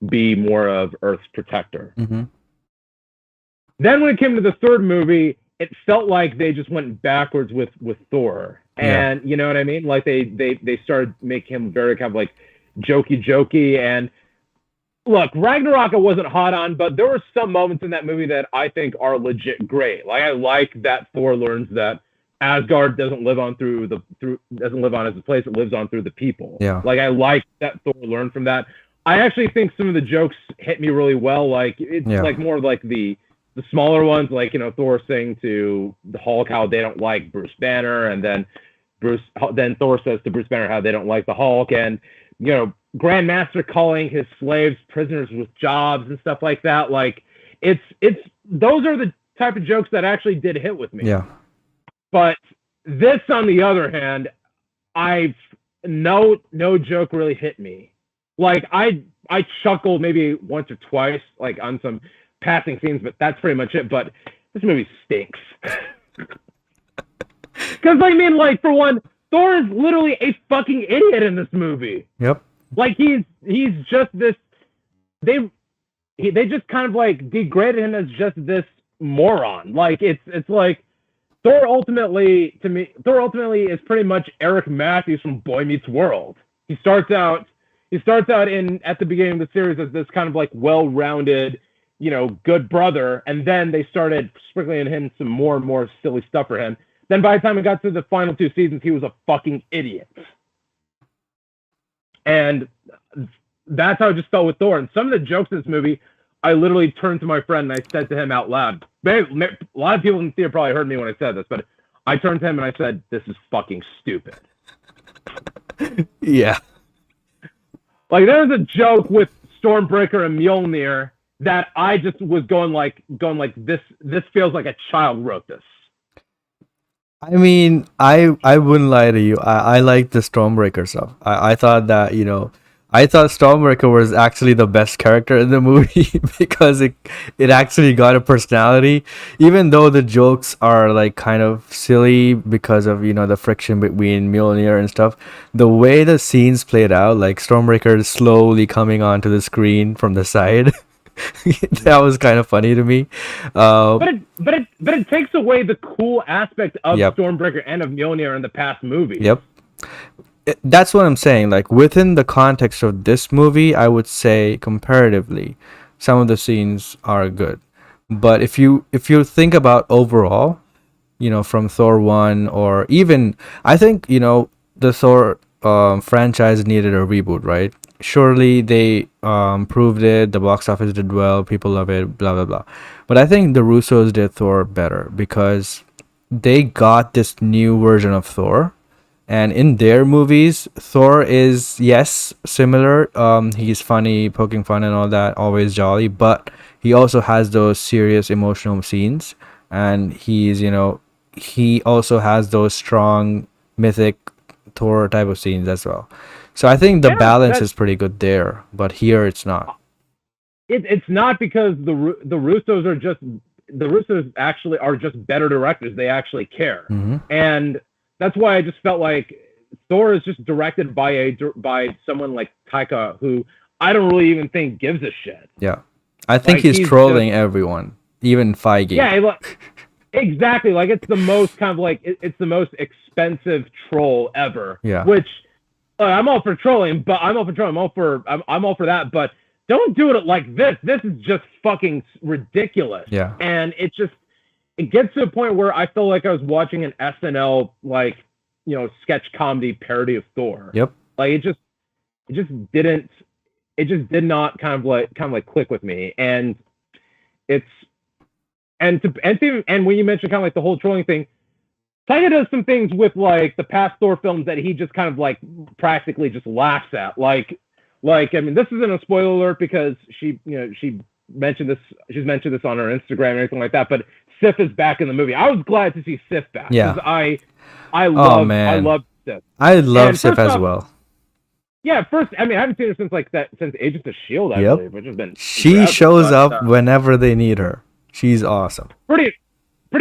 Speaker 2: be more of Earth's protector.
Speaker 1: Mm-hmm.
Speaker 2: Then when it came to the third movie, it felt like they just went backwards with Thor, and you know what I mean? Like they started making him very kind of like jokey, and look, Ragnarok I wasn't hot on, but there were some moments in that movie that I think are legit great. Like, I like that Thor learns that Asgard doesn't live on as a place; it lives on through the people.
Speaker 1: Yeah.
Speaker 2: Like, I like that Thor learned from that. I actually think some of the jokes hit me really well. Like, it's like more like the smaller ones, like Thor saying to the Hulk how they don't like Bruce Banner, and then Thor says to Bruce Banner how they don't like the Hulk, and Grandmaster calling his slaves prisoners with jobs and stuff like that. Like, it's those are the type of jokes that actually did hit with me.
Speaker 1: Yeah.
Speaker 2: But this, on the other hand, no joke really hit me. Like, I chuckled maybe once or twice, like on some passing scenes, but that's pretty much it. But this movie stinks. Because I mean, like, for one, Thor is literally a fucking idiot in this movie.
Speaker 1: Yep.
Speaker 2: Like, he's just this. They just kind of like degraded him as just this moron. Like, it's like Thor ultimately is pretty much Eric Matthews from Boy Meets World. He starts out at the beginning of the series as this kind of like well-rounded, good brother, and then they started sprinkling in him some more and more silly stuff for him. Then by the time it got to the final 2 seasons, he was a fucking idiot. And that's how I just felt with Thor. And some of the jokes in this movie, I literally turned to my friend and I said to him out loud. A lot of people in the theater probably heard me when I said this, but I turned to him and I said, "This is fucking stupid."
Speaker 1: Yeah.
Speaker 2: Like, there's a joke with Stormbreaker and Mjolnir that I just was going like this feels like a child wrote this.
Speaker 1: I mean, I wouldn't lie to you. I like the Stormbreaker stuff. I thought that, I thought Stormbreaker was actually the best character in the movie because it actually got a personality, even though the jokes are like kind of silly because of, the friction between Mjolnir and stuff. The way the scenes played out, like Stormbreaker is slowly coming onto the screen from the side. That was kind of funny to me.
Speaker 2: But it takes away the cool aspect of
Speaker 1: Yep.
Speaker 2: Stormbreaker and of Mjolnir in the past movies.
Speaker 1: Yep. That's what I'm saying. Like, within the context of this movie, I would say comparatively, some of the scenes are good. But if you think about overall, from Thor 1, or even, I think, the Thor franchise needed a reboot, right? Surely they proved it, the box office did well, people love it, blah blah blah. But I think the Russos did Thor better because they got this new version of Thor, and in their movies Thor is, yes, similar. He's funny, poking fun and all that, always jolly, but he also has those serious emotional scenes, and he also has those strong mythic Thor type of scenes as well. So I think the balance is pretty good there, but here it's not.
Speaker 2: It's not because the Russos actually are just better directors. They actually care, and that's why I just felt like Thor is just directed by someone like Taika, who I don't really even think gives a shit.
Speaker 1: Yeah, I think he's trolling everyone, even Feige.
Speaker 2: Yeah, exactly. Like, it's the most kind of like it's the most expensive troll ever.
Speaker 1: Yeah.
Speaker 2: Which I'm all for trolling, but I'm all for that. But don't do it like this. This is just fucking ridiculous.
Speaker 1: Yeah.
Speaker 2: And it gets to a point where I feel like I was watching an SNL sketch comedy parody of Thor.
Speaker 1: Yep.
Speaker 2: Like, it just did not kind of like click with me. And it's and when you mentioned kind of like the whole trolling thing, Taika does some things with like the past Thor films that he just kind of like practically just laughs at. Like I mean, this isn't a spoiler alert because she mentioned this. She's mentioned this on her Instagram and everything like that. But Sif is back in the movie. I was glad to see Sif back.
Speaker 1: Yeah.
Speaker 2: I love Sif.
Speaker 1: I love Sif as well.
Speaker 2: Yeah, I haven't seen her since Agents of S.H.I.E.L.D., I believe, which has been...
Speaker 1: She shows up whenever they need her. She's awesome.
Speaker 2: Pretty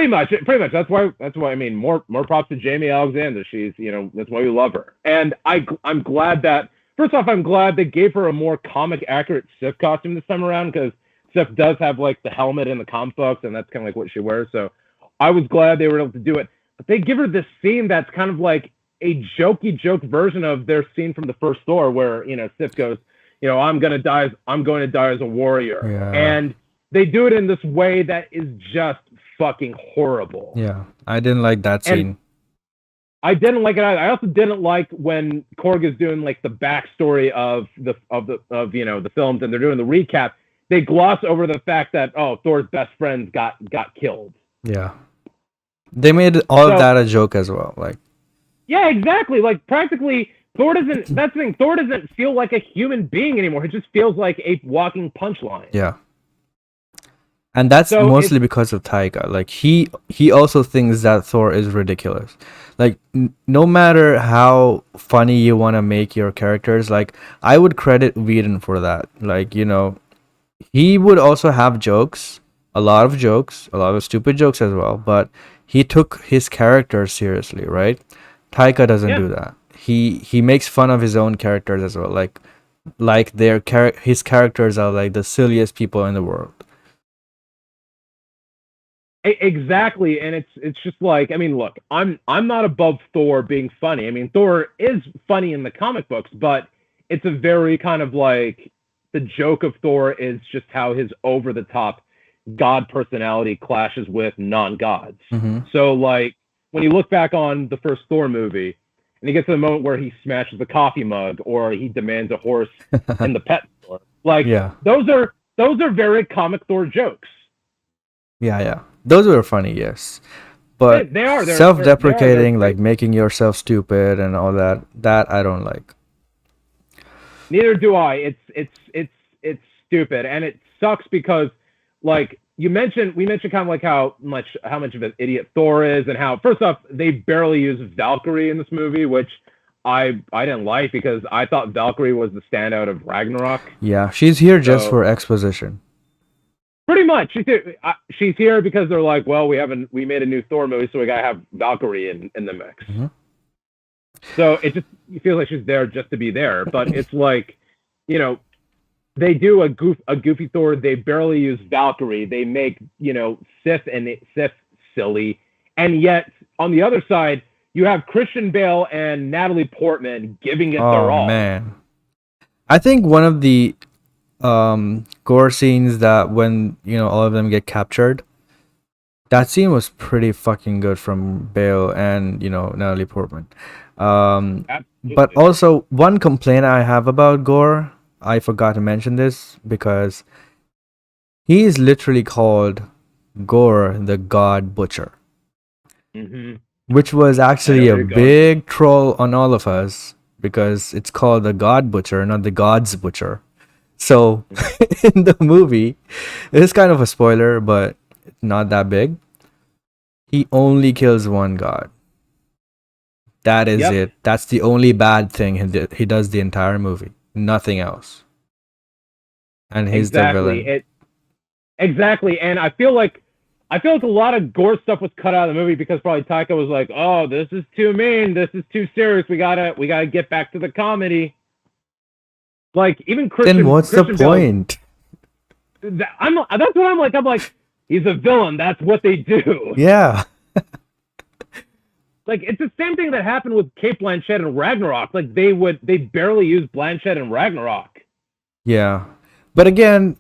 Speaker 2: much. That's why I mean, more props to Jamie Alexander. She's, that's why we love her. And I'm glad that, first off, I'm glad they gave her a more comic accurate Sif costume this time around, because Sif does have like the helmet in the comic books, and that's kind of like what she wears. So I was glad they were able to do it. But they give her this scene that's kind of like a joke version of their scene from the first Thor, where Sif goes, I'm going to die as a warrior.
Speaker 1: Yeah.
Speaker 2: And they do it in this way that is just fucking horrible.
Speaker 1: Yeah, I didn't like that scene.
Speaker 2: And I didn't like it either. I also didn't like when Korg is doing like the backstory of the films, and they're doing the recap. They gloss over the fact that Thor's best friends got killed.
Speaker 1: Yeah, they made all of that a joke as well. Like,
Speaker 2: yeah, exactly. Like, practically, Thor doesn't. That's the thing. Thor doesn't feel like a human being anymore. It just feels like a walking punchline.
Speaker 1: Yeah. And that's mostly because of Taika. Like, he also thinks that Thor is ridiculous. Like, no matter how funny you want to make your characters, like, I would credit Whedon for that. Like, he would also have jokes, a lot of stupid jokes as well, but he took his character seriously, right? Taika doesn't do that. He makes fun of his own characters as well. Like his characters are like the silliest people in the world.
Speaker 2: Exactly, and it's just like, I mean, look, I'm not above Thor being funny. I mean, Thor is funny in the comic books, but it's a very kind of like the joke of Thor is just how his over the top god personality clashes with non-gods.
Speaker 1: Mm-hmm.
Speaker 2: So like when you look back on the first Thor movie and he gets to the moment where he smashes the coffee mug or he demands a horse in the pet store, like
Speaker 1: Yeah.
Speaker 2: those are very comic Thor jokes.
Speaker 1: Yeah. Those were funny, yes. But
Speaker 2: They are.
Speaker 1: self-deprecating, like making yourself stupid and all that I don't like.
Speaker 2: Neither do I. It's stupid, and it sucks because, like we mentioned kind of like how much of an idiot Thor is, and how first off they barely use Valkyrie in this movie, which I didn't like because I thought Valkyrie was the standout of Ragnarok.
Speaker 1: Yeah, she's here just for exposition.
Speaker 2: Pretty much, she's here because they're like, well, we made a new Thor movie, so we gotta have Valkyrie in the mix.
Speaker 1: Mm-hmm.
Speaker 2: So it feels like she's there just to be there, but it's like, you know, they do a goofy Thor. They barely use Valkyrie. They make Sif silly, and yet on the other side you have Christian Bale and Natalie Portman giving it their all.
Speaker 1: Oh man, I think one of the gore scenes that when all of them get captured, that scene was pretty fucking good from Bale and Natalie Portman. But also one complaint I have about Gore, I forgot to mention this because he is literally called Gore the God Butcher, which was actually a big troll on all of us because it's called the God Butcher, not the God's Butcher. So in the movie, it's kind of a spoiler, but it's not that big. He only kills one god. That is it. That's the only bad thing he does the entire movie. Nothing else. And he's the villain.
Speaker 2: Exactly. And I feel like a lot of gore stuff was cut out of the movie because probably Taika was like, "Oh, this is too mean. This is too serious. We gotta get back to the comedy." Like even Christian.
Speaker 1: Then what's the point?
Speaker 2: That's what I'm like. I'm like, he's a villain. That's what they do.
Speaker 1: Yeah.
Speaker 2: Like it's the same thing that happened with Kate Blanchett and Ragnarok. Like they barely use Blanchett in Ragnarok.
Speaker 1: Yeah, but again,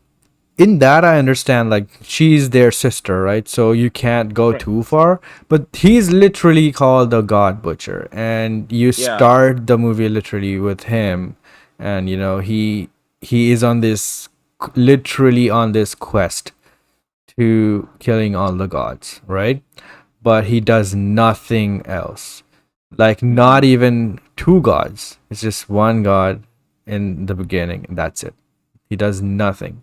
Speaker 1: in that I understand. Like she's their sister, right? So you can't go too far. But he's literally called the God Butcher, and you start the movie literally with him, and he is literally on this quest to killing all the gods, right? But he does nothing else. Like not even two gods. It's just one god in the beginning, and that's it. He does nothing.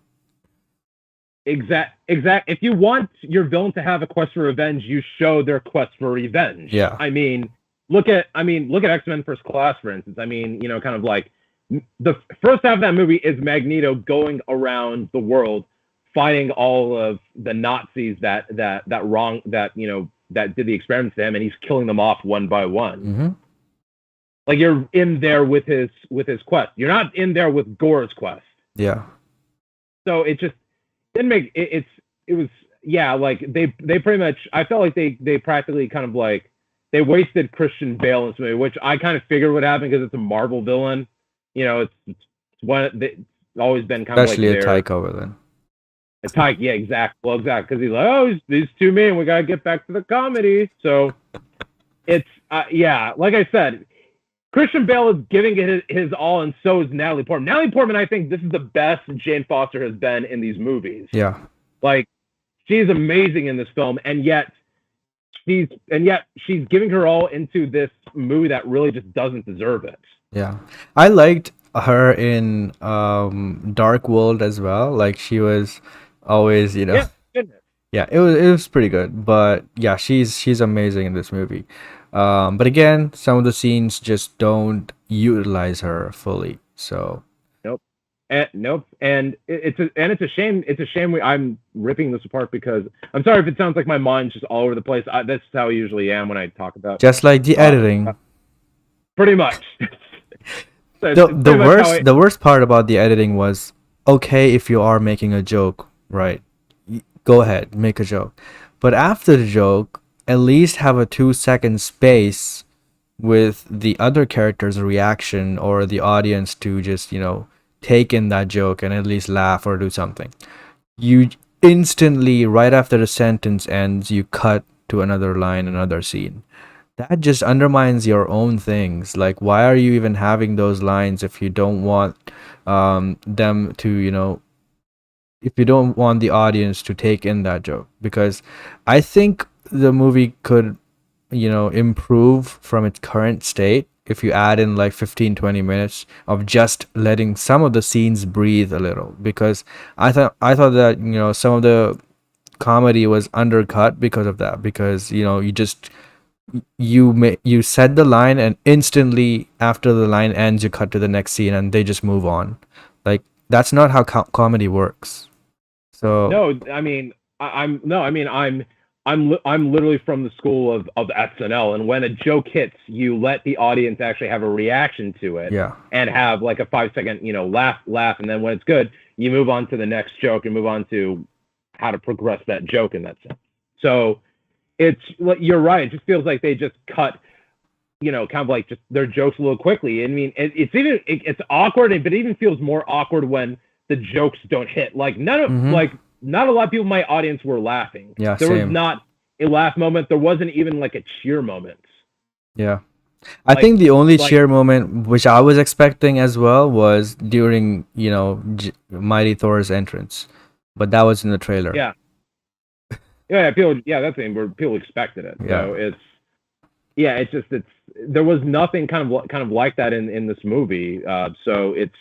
Speaker 2: Exact. If you want your villain to have a quest for revenge, you show their quest for revenge.
Speaker 1: Yeah.
Speaker 2: I mean, look at X-Men First Class, for instance. I mean, kind of like the first half of that movie is Magneto going around the world fighting all of the Nazis that did the experiments to him, and he's killing them off one by one.
Speaker 1: Mm-hmm.
Speaker 2: Like you're in there with his quest. You're not in there with Gore's quest.
Speaker 1: Yeah.
Speaker 2: So it just didn't make it. It was like they pretty much. I felt like they practically kind of like they wasted Christian Bale in this movie, which I kind of figured would happen because it's a Marvel villain. It's one. It's always been kind
Speaker 1: especially
Speaker 2: of like
Speaker 1: a Taika villain.
Speaker 2: A Taika, yeah, exactly. Well, exactly, because he's like, oh, he's too mean. We gotta get back to the comedy. So it's like I said, Christian Bale is giving it his all, and so is Natalie Portman. Natalie Portman, I think this is the best Jane Foster has been in these movies.
Speaker 1: Yeah,
Speaker 2: like she's amazing in this film, and yet she's giving her all into this movie that really just doesn't deserve it.
Speaker 1: Yeah, I liked her in Dark World as well. Like she was always, yeah, it was pretty good. But yeah, she's amazing in this movie. But again, some of the scenes just don't utilize her fully. So
Speaker 2: nope. And it's a shame. It's a shame I'm ripping this apart because I'm sorry if it sounds like my mind's just all over the place. That's how I usually am when I talk about
Speaker 1: just like the editing.
Speaker 2: Pretty much.
Speaker 1: The worst part about the editing was, okay, if you are making a joke, right, go ahead, make a joke, but after the joke, at least have a 2-second space with the other character's reaction or the audience to just take in that joke and at least laugh or do something. You instantly, right after the sentence ends, you cut to another line, another scene. That just undermines your own things. Like, why are you even having those lines if you don't want them to, if you don't want the audience to take in that joke? Because I think the movie could, improve from its current state if you add in like 15-20 minutes of just letting some of the scenes breathe a little. Because I thought that, some of the comedy was undercut because of that, because you said the line and instantly after the line ends you cut to the next scene and they just move on. Like, that's not how comedy works. So
Speaker 2: No, I mean, I'm no, I mean, I'm literally from the school of SNL, and when a joke hits, you let the audience actually have a reaction to it,
Speaker 1: yeah,
Speaker 2: and have like a 5 second, laugh, and then when it's good, you move on to the next joke and move on to how to progress that joke in that sense. So it's you're right. It just feels like they just cut, kind of like just their jokes a little quickly. I mean, it's awkward, but it even feels more awkward when the jokes don't hit. Like not a lot of people in my audience were laughing.
Speaker 1: yeah,
Speaker 2: There was
Speaker 1: same.
Speaker 2: not a laugh moment. There wasn't even like a cheer moment.
Speaker 1: Yeah. I
Speaker 2: Like
Speaker 1: think the only
Speaker 2: like
Speaker 1: cheer moment which I was expecting as well was during, Mighty Thor's entrance. But that was in the trailer.
Speaker 2: yeah. Yeah, people that's the thing where people expected it.
Speaker 1: Yeah.
Speaker 2: So it's there was nothing kind of like that in this movie. So it's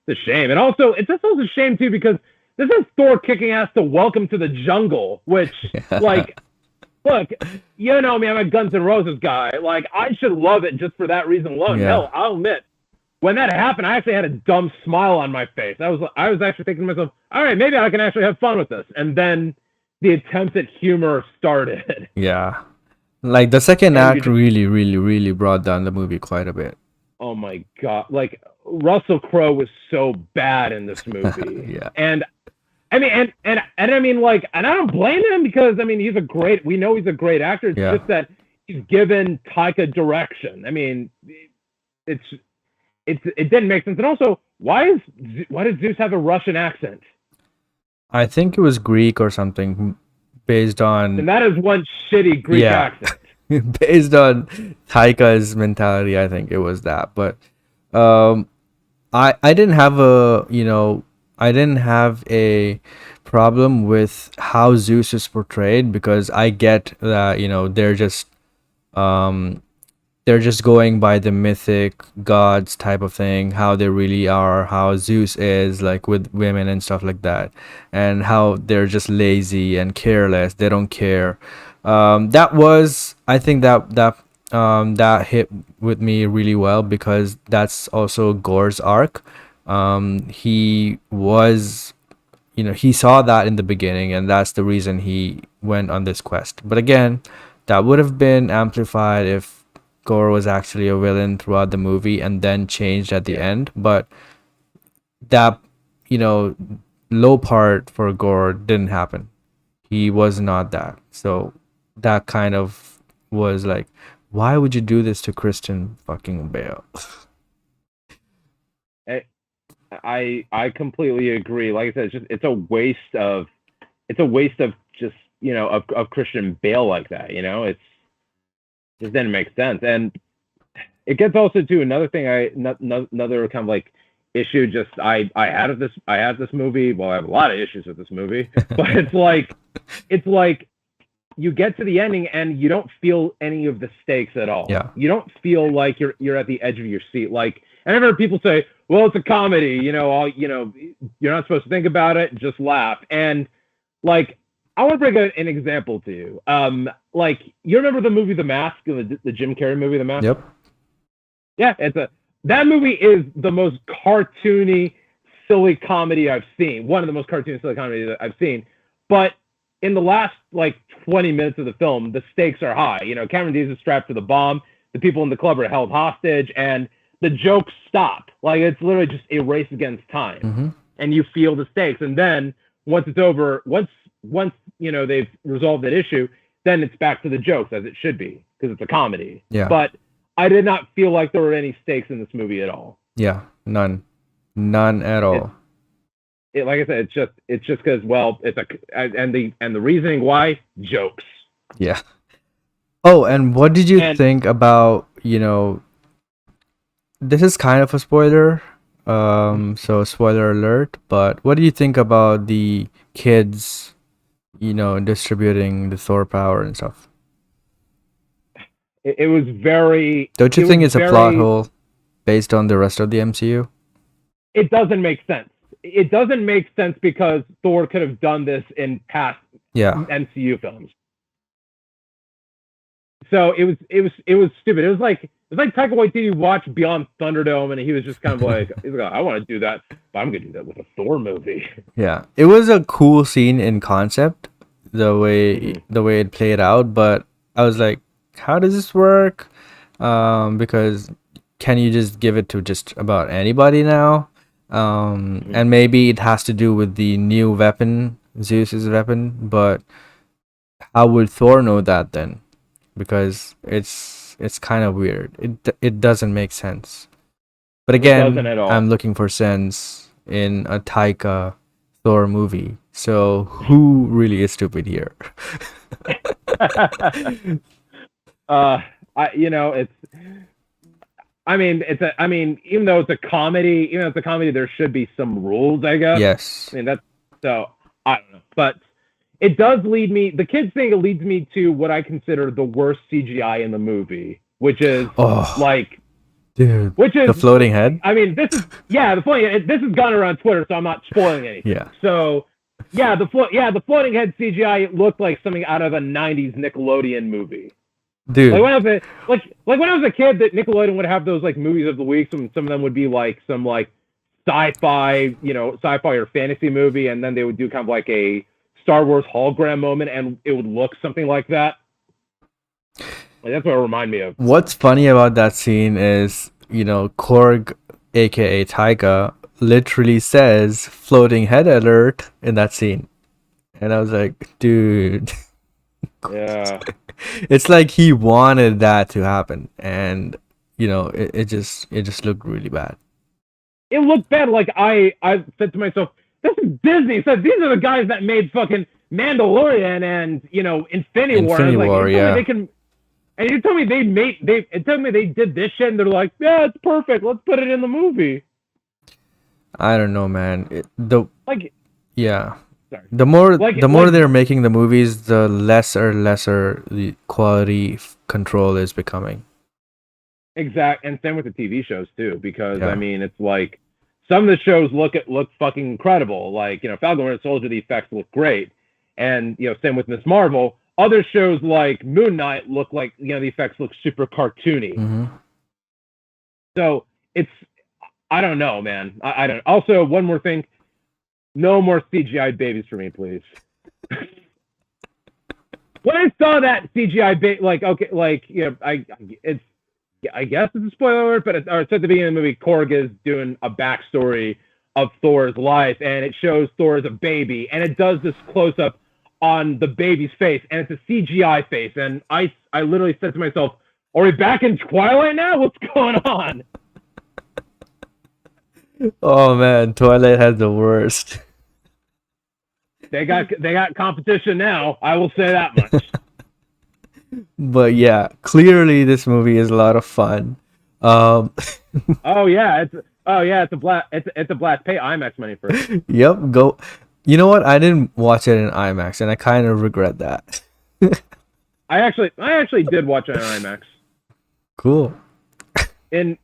Speaker 2: a shame. And also it's also a shame too because this is Thor kicking ass to Welcome to the Jungle, which like look, you know me, I'm a Guns N' Roses guy. Like, I should love it just for that reason alone.
Speaker 1: Yeah.
Speaker 2: Hell, I'll admit, when that happened, I actually had a dumb smile on my face. I was actually thinking to myself, all right, maybe I can actually have fun with this. And then the attempts at humor started.
Speaker 1: Yeah. Like the second
Speaker 2: And
Speaker 1: act really, really, really brought down the movie quite a bit.
Speaker 2: oh my God. Like, Russell Crowe was so bad in this movie.
Speaker 1: Yeah.
Speaker 2: And I mean, and I mean, like, and I don't blame him because I mean, we know he's a great actor. It's
Speaker 1: Yeah.
Speaker 2: just that he's given Taika direction. I mean, it didn't make sense. And also, why does Zeus have a Russian accent?
Speaker 1: I think it was Greek or something based on
Speaker 2: And that is one shitty Greek
Speaker 1: Yeah.
Speaker 2: accent.
Speaker 1: based on Taika's mentality. I think it was that. But I didn't have I didn't have a problem with how Zeus is portrayed, because I get that, um they're just going by the mythic gods type of thing, how they really are, how Zeus is like with women and stuff like that, and how they're just lazy and careless. They don't care. That was, I think that hit with me really well, because that's also Gore's arc. He was, he saw that in the beginning, and that's the reason he went on this quest. But again, that would have been amplified if Gore was actually a villain throughout the movie and then changed at the end. But that, low part for Gore didn't happen. He was not that. So that kind of was like, why would you do this to Christian fucking Bale?
Speaker 2: I completely agree. Like I said, it's a waste of just of Christian Bale like that. It just didn't make sense. And it gets also to another thing. Another kind of like issue. Just I had this movie. Well, I have a lot of issues with this movie, but it's like you get to the ending and you don't feel any of the stakes at all.
Speaker 1: Yeah.
Speaker 2: You don't feel like you're at the edge of your seat. Like, and I've heard people say, well, it's a comedy, you're not supposed to think about it, just laugh. And like, I want to bring an example to you. Like, you remember the movie The Mask, the Jim Carrey movie, The Mask?
Speaker 1: Yep.
Speaker 2: Yeah, that movie is the most cartoony, silly comedy I've seen. One of the most cartoony, silly comedies that I've seen. But in the last like 20 minutes of the film, the stakes are high. Cameron Diaz is strapped to the bomb. The people in the club are held hostage, and the jokes stop. Like, it's literally just a race against time.
Speaker 1: Mm-hmm.
Speaker 2: And you feel the stakes. And then once it's over, once they've resolved that issue, then it's back to the jokes, as it should be, because it's a comedy.
Speaker 1: Yeah.
Speaker 2: But I did not feel like there were any stakes in this movie at all.
Speaker 1: Yeah, none. None at all.
Speaker 2: Like I said, it's just because and the reasoning why jokes.
Speaker 1: Yeah. Oh, and what did you
Speaker 2: And
Speaker 1: think about, this is kind of a spoiler, so spoiler alert, but what do you think about the kids, distributing the Thor power and stuff?
Speaker 2: it was very.
Speaker 1: Don't you
Speaker 2: It was
Speaker 1: think it's a plot
Speaker 2: very.
Speaker 1: hole based on the rest of the MCU?
Speaker 2: It doesn't make sense. It doesn't make sense because Thor could have done this in past
Speaker 1: Yeah.
Speaker 2: MCU films. So it was stupid. It was like Taika Waititi watched Beyond Thunderdome and he was just kind of like, I want to do that, but I'm gonna do that with a Thor movie.
Speaker 1: Yeah. It was a cool scene in concept, the way it played out, but I was like, how does this work? Because can you just give it to just about anybody now? And maybe it has to do with the new weapon, Zeus's weapon, but how would Thor know that then? Because it's kind of weird. It doesn't make sense. But
Speaker 2: It doesn't
Speaker 1: again,
Speaker 2: at all.
Speaker 1: I'm looking for sense in a Taika Thor movie. So who really is stupid here?
Speaker 2: It's. I mean, even though it's a comedy, there should be some rules, I guess.
Speaker 1: Yes.
Speaker 2: I mean, that's so. I don't know, but it does lead me. The kids thing, it leads me to what I consider the worst CGI in the movie, which is
Speaker 1: dude,
Speaker 2: which is
Speaker 1: the floating head.
Speaker 2: I mean, this is the floating. This has gone around Twitter, so I'm not spoiling anything.
Speaker 1: Yeah.
Speaker 2: So, the floating head CGI, it looked like something out of a '90s Nickelodeon movie.
Speaker 1: Dude,
Speaker 2: like when I was a kid, that Nickelodeon would have those like movies of the week. Some of them would be like some like sci-fi or fantasy movie, and then they would do kind of like a Star Wars hologram moment, and it would look something like that. Like, that's what it reminded me of.
Speaker 1: what's funny about that scene is, Korg, aka Taika, literally says "floating head alert" in that scene, and I was like, dude.
Speaker 2: Yeah.
Speaker 1: It's like he wanted that to happen, and it just looked really bad.
Speaker 2: It looked bad. Like I said to myself, this is Disney. So these are the guys that made fucking Mandalorian and Infinity War.
Speaker 1: Infinity War, yeah.
Speaker 2: And you told me they did this shit, and they're like, yeah, it's perfect. Let's put it in the movie.
Speaker 1: I don't know, man. Yeah.
Speaker 2: Sorry.
Speaker 1: The more they're making the movies, the lesser the quality control is becoming.
Speaker 2: Exact, and same with the TV shows too, because I mean, it's like some of the shows look fucking incredible. Like Falcon and Soldier, the effects look great, and same with Miss Marvel. Other shows like Moon Knight look like the effects look super cartoony.
Speaker 1: Mm-hmm.
Speaker 2: So I don't know, man. I don't. Also, one more thing. No more CGI babies for me, please. When I saw that CGI I guess it's a spoiler alert, but it's at the beginning of the movie, Korg is doing a backstory of Thor's life, and it shows Thor as a baby, and it does this close up on the baby's face, and it's a CGI face, and I literally said to myself, "Are we back in Twilight now? What's going on?"
Speaker 1: Oh man, Twilight had the worst.
Speaker 2: They got competition now. I will say that much.
Speaker 1: But yeah, clearly this movie is a lot of fun.
Speaker 2: Oh yeah, it's a blast. It's a blast. Pay IMAX money for it.
Speaker 1: Yep, go. You know what? I didn't watch it in IMAX, and I kind of regret that.
Speaker 2: I actually did watch it in IMAX.
Speaker 1: Cool.
Speaker 2: To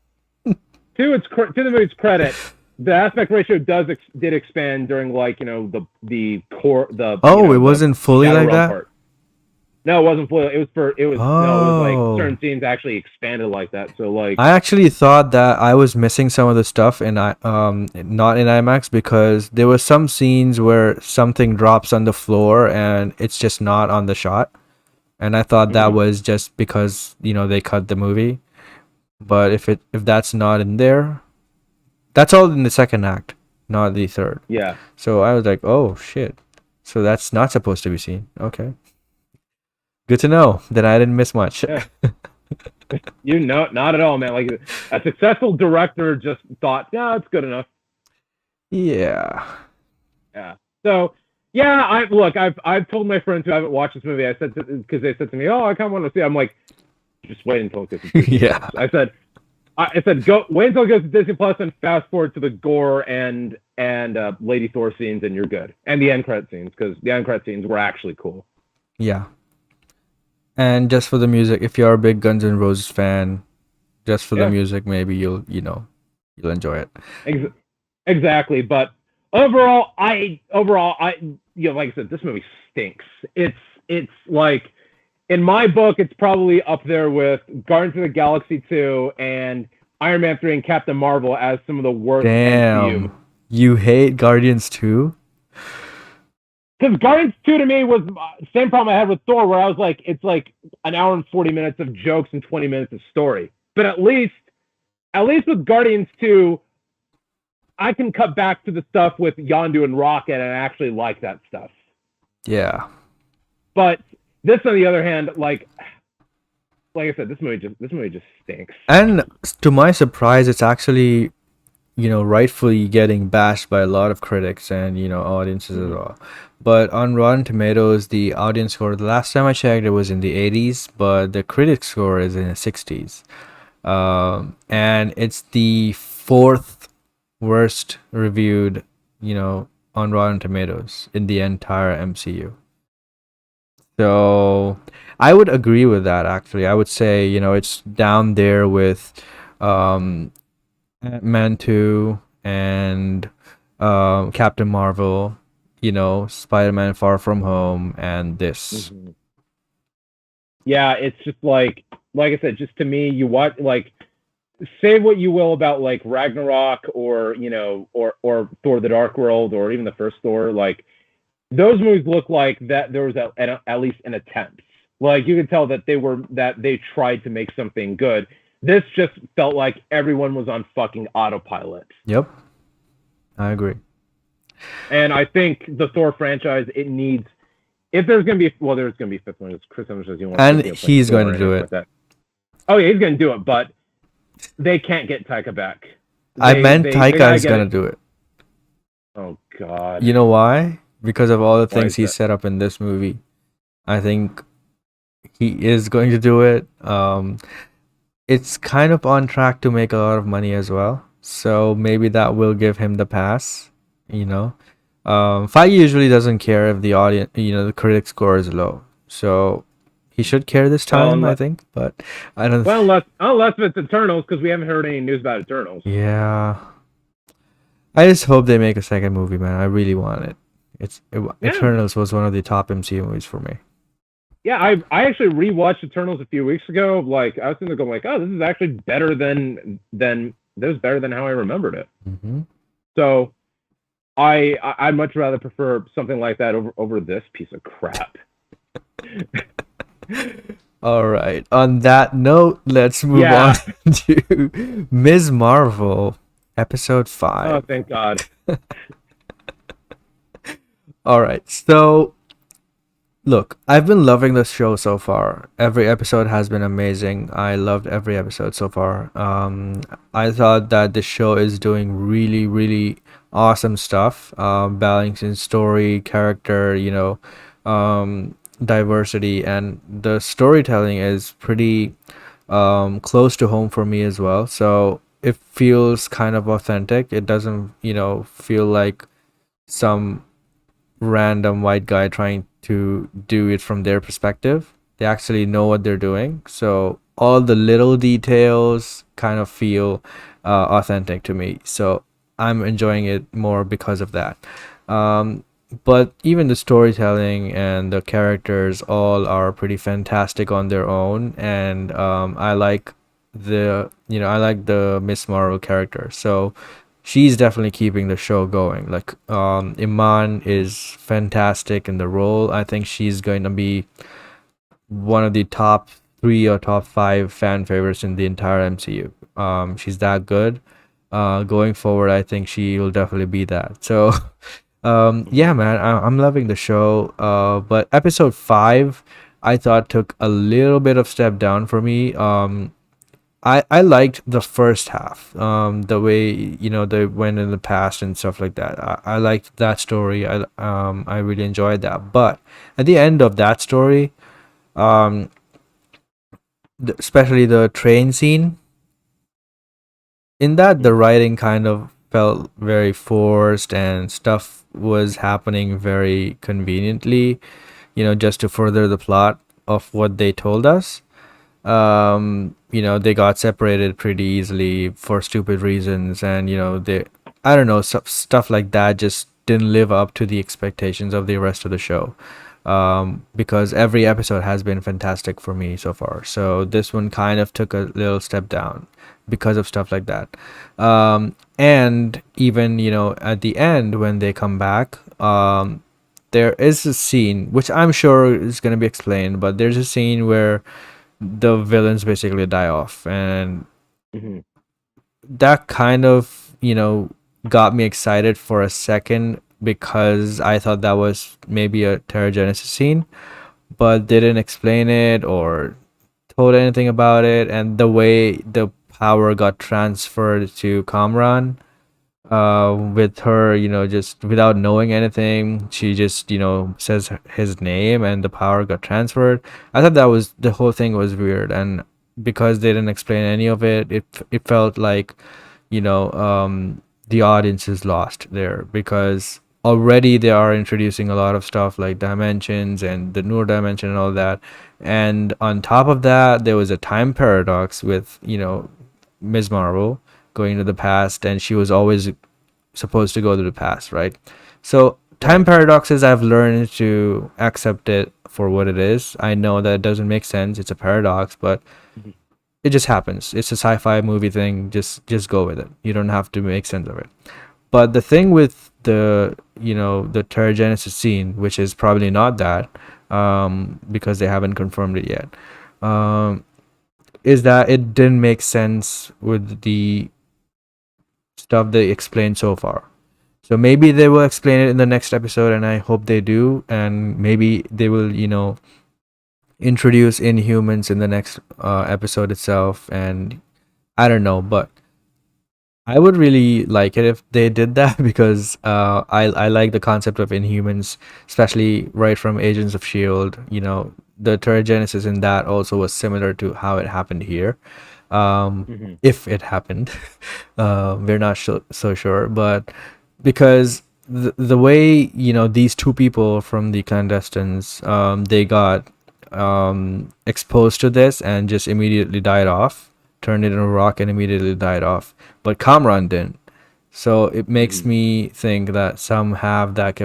Speaker 2: the movie's credit, the aspect ratio did expand during the core
Speaker 1: it wasn't fully like that.
Speaker 2: Part. No, it wasn't fully. It was like certain scenes actually expanded like that. So like
Speaker 1: I actually thought that I was missing some of the stuff not in IMAX, because there were some scenes where something drops on the floor and it's just not on the shot, and I thought that was just because they cut the movie. But if that's not in there, that's all in the second act, not the third.
Speaker 2: Yeah. So
Speaker 1: I was like, oh shit. So that's not supposed to be seen. Okay. Good to know that I didn't miss much.
Speaker 2: Yeah. Not at all, man. Like a successful director just thought, yeah, it's good enough.
Speaker 1: Yeah.
Speaker 2: Yeah. So yeah, I've told my friends who haven't watched this movie. I said because they said to me, "Oh, I kind of want to see." I'm like, just wait until it gets to Disney Plus.
Speaker 1: Yeah.
Speaker 2: I said go wait until it goes to Disney Plus and fast forward to the gore and Lady Thor scenes, and you're good. And the end credit scenes, because the end credit scenes were actually cool.
Speaker 1: Yeah. And just for the music, if you're a big Guns N' Roses fan, just for the
Speaker 2: Yeah,
Speaker 1: music, maybe you'll enjoy it.
Speaker 2: ex- exactly. But overall, like I said, this movie stinks. It's like in my book, it's probably up there with Guardians of the Galaxy 2 and Iron Man 3 and Captain Marvel as some of the worst MCU movies.
Speaker 1: Damn. You hate Guardians too?
Speaker 2: Because Guardians 2 to me was same problem I had with Thor, where I was like, it's like an hour and 40 minutes of jokes and 20 minutes of story. But at least with Guardians 2, I can cut back to the stuff with Yondu and Rocket and I actually like that stuff.
Speaker 1: Yeah.
Speaker 2: But this, on the other hand, like I said, this movie just stinks.
Speaker 1: And to my surprise, it's actually, rightfully getting bashed by a lot of critics and, audiences as
Speaker 2: Mm-hmm.
Speaker 1: well. But on Rotten Tomatoes, the audience score, the last time I checked, it was in the 80s, but the critic score is in the 60s. And it's the fourth worst reviewed, on Rotten Tomatoes in the entire MCU. So I would agree with that actually. I would say, it's down there with um Ant-Man 2 and Captain Marvel, Spider-Man Far From Home and this.
Speaker 2: Mm-hmm. Yeah, it's just like I said, just to me, you watch like say what you will about like Ragnarok or or Thor: The Dark World or even the first Thor, like those movies look like that there was at least an attempt. Like you could tell that they tried to make something good. This just felt like everyone was on fucking autopilot.
Speaker 1: Yep, I agree.
Speaker 2: And I think the Thor franchise, it needs, if there's gonna be, well, there's gonna be a fifth one. Because Chris Evans says he wants to
Speaker 1: And
Speaker 2: see him play
Speaker 1: he's going
Speaker 2: Thor
Speaker 1: to
Speaker 2: and
Speaker 1: do
Speaker 2: everything
Speaker 1: it.
Speaker 2: like that. Oh yeah, he's gonna do it, but they can't get Taika back.
Speaker 1: I
Speaker 2: They
Speaker 1: meant
Speaker 2: they they
Speaker 1: Taika
Speaker 2: gotta
Speaker 1: is
Speaker 2: get
Speaker 1: going
Speaker 2: it.
Speaker 1: to do it.
Speaker 2: Oh God,
Speaker 1: You know why? Because of all the
Speaker 2: why
Speaker 1: things
Speaker 2: is
Speaker 1: he
Speaker 2: that?
Speaker 1: set up in this movie. I think he is going to do it. It's kind of on track to make a lot of money as well. So maybe that will give him the pass, you know. Feige usually doesn't care if the audience, the critic score is low. So he should care this
Speaker 2: Well,
Speaker 1: time, I think. But I don't.
Speaker 2: unless it's Eternals, because we haven't heard any news about Eternals.
Speaker 1: Yeah, I just hope they make a second movie, man. I really want it.
Speaker 2: Yeah,
Speaker 1: Eternals was one of the top MCU movies for me.
Speaker 2: yeah. I actually rewatched Eternals a few weeks ago. Like I was sitting there going like, oh, this is actually better than this is better than how I remembered it.
Speaker 1: Hmm.
Speaker 2: So I'd much rather prefer something like that over this piece of crap.
Speaker 1: All right. On that note, let's move on
Speaker 2: Yeah.
Speaker 1: to Ms. Marvel, episode
Speaker 2: Oh,
Speaker 1: 5.
Speaker 2: thank God.
Speaker 1: All right. So, look, I've been loving this show so far. Every episode has been amazing. I loved every episode so far. I thought that this show is doing really, really awesome stuff. Balancing story, character, diversity, and the storytelling is pretty close to home for me as well. So it feels kind of authentic. It doesn't, feel like some random white guy trying to do it from their perspective. They actually know what they're doing. So all the little details kind of feel authentic to me. So I'm enjoying it more because of that. Um, but even the storytelling and the characters all are pretty fantastic on their own. And I like the Miss Marvel character. So she's definitely keeping the show going. Like Iman is fantastic in the role. I think she's going to be one of the top 3 or top 5 fan favorites in the entire MCU. She's that good. Going forward, I think she will definitely be that. So yeah, man, I'm loving the show. But episode 5, I thought took a little bit of step down for me. I liked the first half. The way they went in the past and stuff like that. I liked that story. I really enjoyed that. But at the end of that story, um, especially the train scene, in that the writing kind of felt very forced and stuff was happening very conveniently. Just to further the plot of what they told us. They got separated pretty easily for stupid reasons, and they, I don't know, stuff like that just didn't live up to the expectations of the rest of the show. Because every episode has been fantastic for me so far. So this one kind of took a little step down because of stuff like that. And even, at the end when they come back, there is a scene which I'm sure is going to be explained, but there's a scene where the villains basically die off, and
Speaker 2: Mm-hmm.
Speaker 1: that kind of got me excited for a second because I thought that was maybe a Terragenesis scene, but they didn't explain it or told anything about it, and the way the power got transferred to Kamran, with her, just without knowing anything, she just, says his name and the power got transferred. I thought that was the whole thing was weird, and because they didn't explain any of it, it felt like, the audience is lost there because already they are introducing a lot of stuff like dimensions and the Noor dimension and all that. And on top of that, there was a time paradox with, Ms. Marvel going to the past, and she was always supposed to go to the past, right? So time
Speaker 2: Right.
Speaker 1: paradoxes, I've learned to accept it for what it is. I know that it doesn't make sense. It's a paradox, but
Speaker 2: Mhm.
Speaker 1: it just happens. It's a sci-fi movie thing. Just go with it. You don't have to make sense of it. But the thing with the Terragenesis scene, which is probably not that, because they haven't confirmed it yet, um, is that it didn't make sense with the stuff they explained so far. So maybe they will explain it in the next episode, and I hope they do. And maybe they will, introduce Inhumans in the next episode itself. And I don't know, but I would really like it if they did that because I like the concept of Inhumans, especially right from Agents of Shield. The Terrigenesis in that also was similar to how it happened here.
Speaker 2: Mhm.
Speaker 1: If it happened, we're not so sure, but because the way these two people from the clandestines, they got exposed to this and just immediately died off, turned it into a rock and immediately died off, but Kamran didn't. So it makes
Speaker 2: Mhm.
Speaker 1: me think that some have that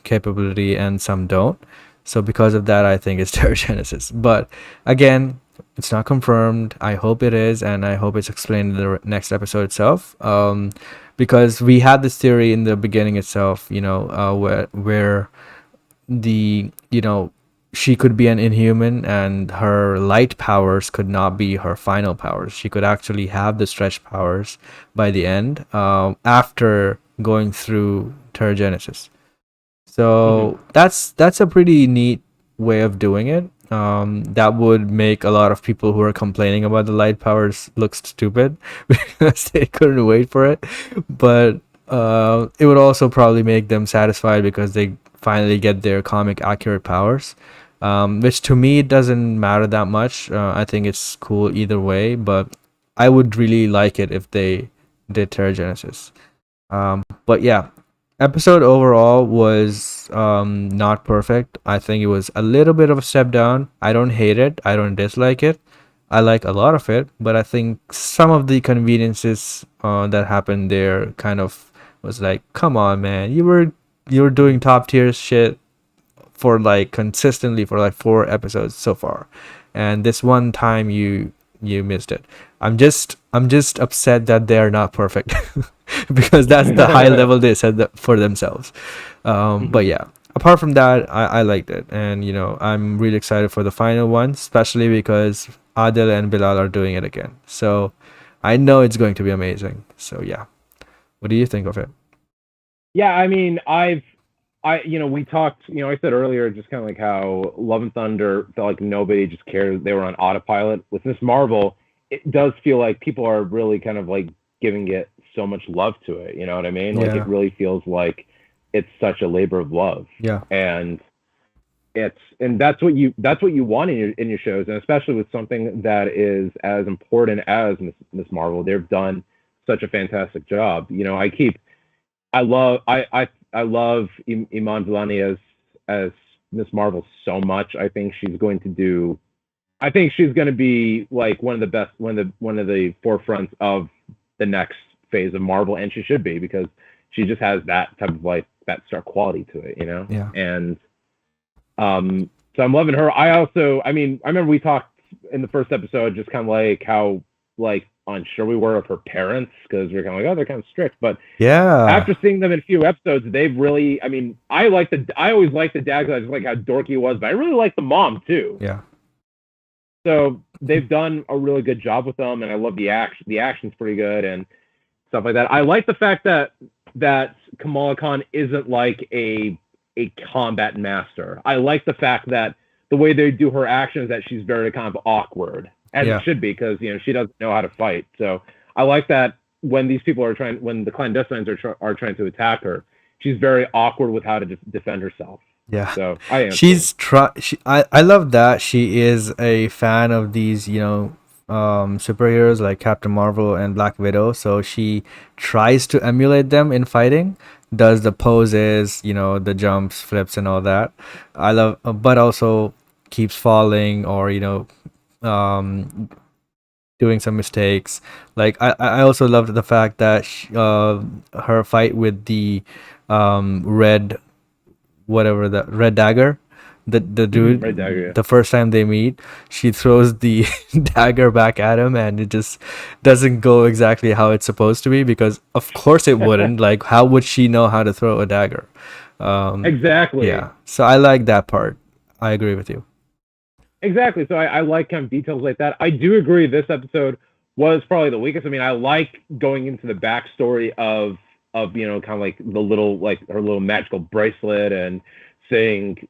Speaker 1: capability and some don't. So because of that, I think it's Terrigenesis. But again, it's not confirmed. I hope it is, and I hope it's explained in the next episode itself. Because we had this theory in the beginning itself, where the she could be an inhuman and her light powers could not be her final powers. She could actually have the stretch powers by the end, after going through Terrigenesis.
Speaker 2: Mhm.
Speaker 1: So that's a pretty neat way of doing it. That would make a lot of people who are complaining about the light powers look stupid because they couldn't wait for it. But it would also probably make them satisfied because they finally get their comic accurate powers. Which to me doesn't matter that much. I think it's cool either way, but I would really like it if they did Terrigenesis. But yeah, episode overall was not perfect. I think it was a little bit of a step down. I don't hate it. I don't dislike it. I like a lot of it, but I think some of the conveniences that happened there kind of was like, come on, man, you were doing top tier shit for like consistently for like 4 episodes so far, and this one time you missed it. I'm just upset that they are not perfect because that's the high level they set for themselves. But
Speaker 2: Mhm.
Speaker 1: yeah, apart from that, I liked it, and I'm really excited for the final one, especially because Adil and Bilal are doing it again. So I know it's going to be amazing. So yeah, what do you think of it?
Speaker 2: Yeah, I mean, we talked, I said earlier just kind of like how Love and Thunder felt like nobody just cared. They were on autopilot. With Miss Marvel, it does feel like people are really kind of like giving it so much love to it. You know what I mean? Like
Speaker 1: Yeah.
Speaker 2: it really feels like it's such a labor of love,
Speaker 1: Yeah.
Speaker 2: and that's what you want in your shows, and especially with something that is as important as Miss Marvel. They've done such a fantastic job. You know, I love Iman Vellani as Miss Marvel so much. I think she's going to be like one of the best, one of the forefronts of the next phase of Marvel, and she should be, because she just has that type of like that star quality to it, you know.
Speaker 1: Yeah.
Speaker 2: And so I'm loving her. I mean, I remember we talked in the first episode just kind of like how like unsure we were of her parents, because we were kind of like, oh, they're kind of strict, but
Speaker 1: Yeah.
Speaker 2: after seeing them in a few episodes, they've really. I mean, I always liked the dad because I just like how dorky he was, but I really like the mom too.
Speaker 1: Yeah.
Speaker 2: So they've done a really good job with them, and I love the action. The action's pretty good and stuff like that. I like the fact that Kamala Khan isn't like a combat master. I like the fact that the way they do her actions, that she's very kind of awkward, as
Speaker 1: Yeah.
Speaker 2: it should be, because she doesn't know how to fight. So I like that when these people when the clandestines are trying to attack her, she's very awkward with how to defend herself.
Speaker 1: Yeah.
Speaker 2: So I am.
Speaker 1: I love that she is a fan of these, superheroes like Captain Marvel and Black Widow. So she tries to emulate them in fighting, does the poses, the jumps, flips, and all that. I love, but also keeps falling, or um, doing some mistakes. Like I also loved the fact that her fight with the red, whatever, the red dagger, the dude,
Speaker 2: Red Dagger, yeah.
Speaker 1: the first time they meet, she throws the dagger back at him, and it just doesn't go exactly how it's supposed to be, because of course it wouldn't. Like, how would she know how to throw a dagger?
Speaker 2: Exactly.
Speaker 1: Yeah, so I like that part. I agree with you.
Speaker 2: Exactly. So I like kind of details like that. I do agree this episode was probably the weakest. I mean, I like going into the backstory of kind of like the little, like her little magical bracelet, and saying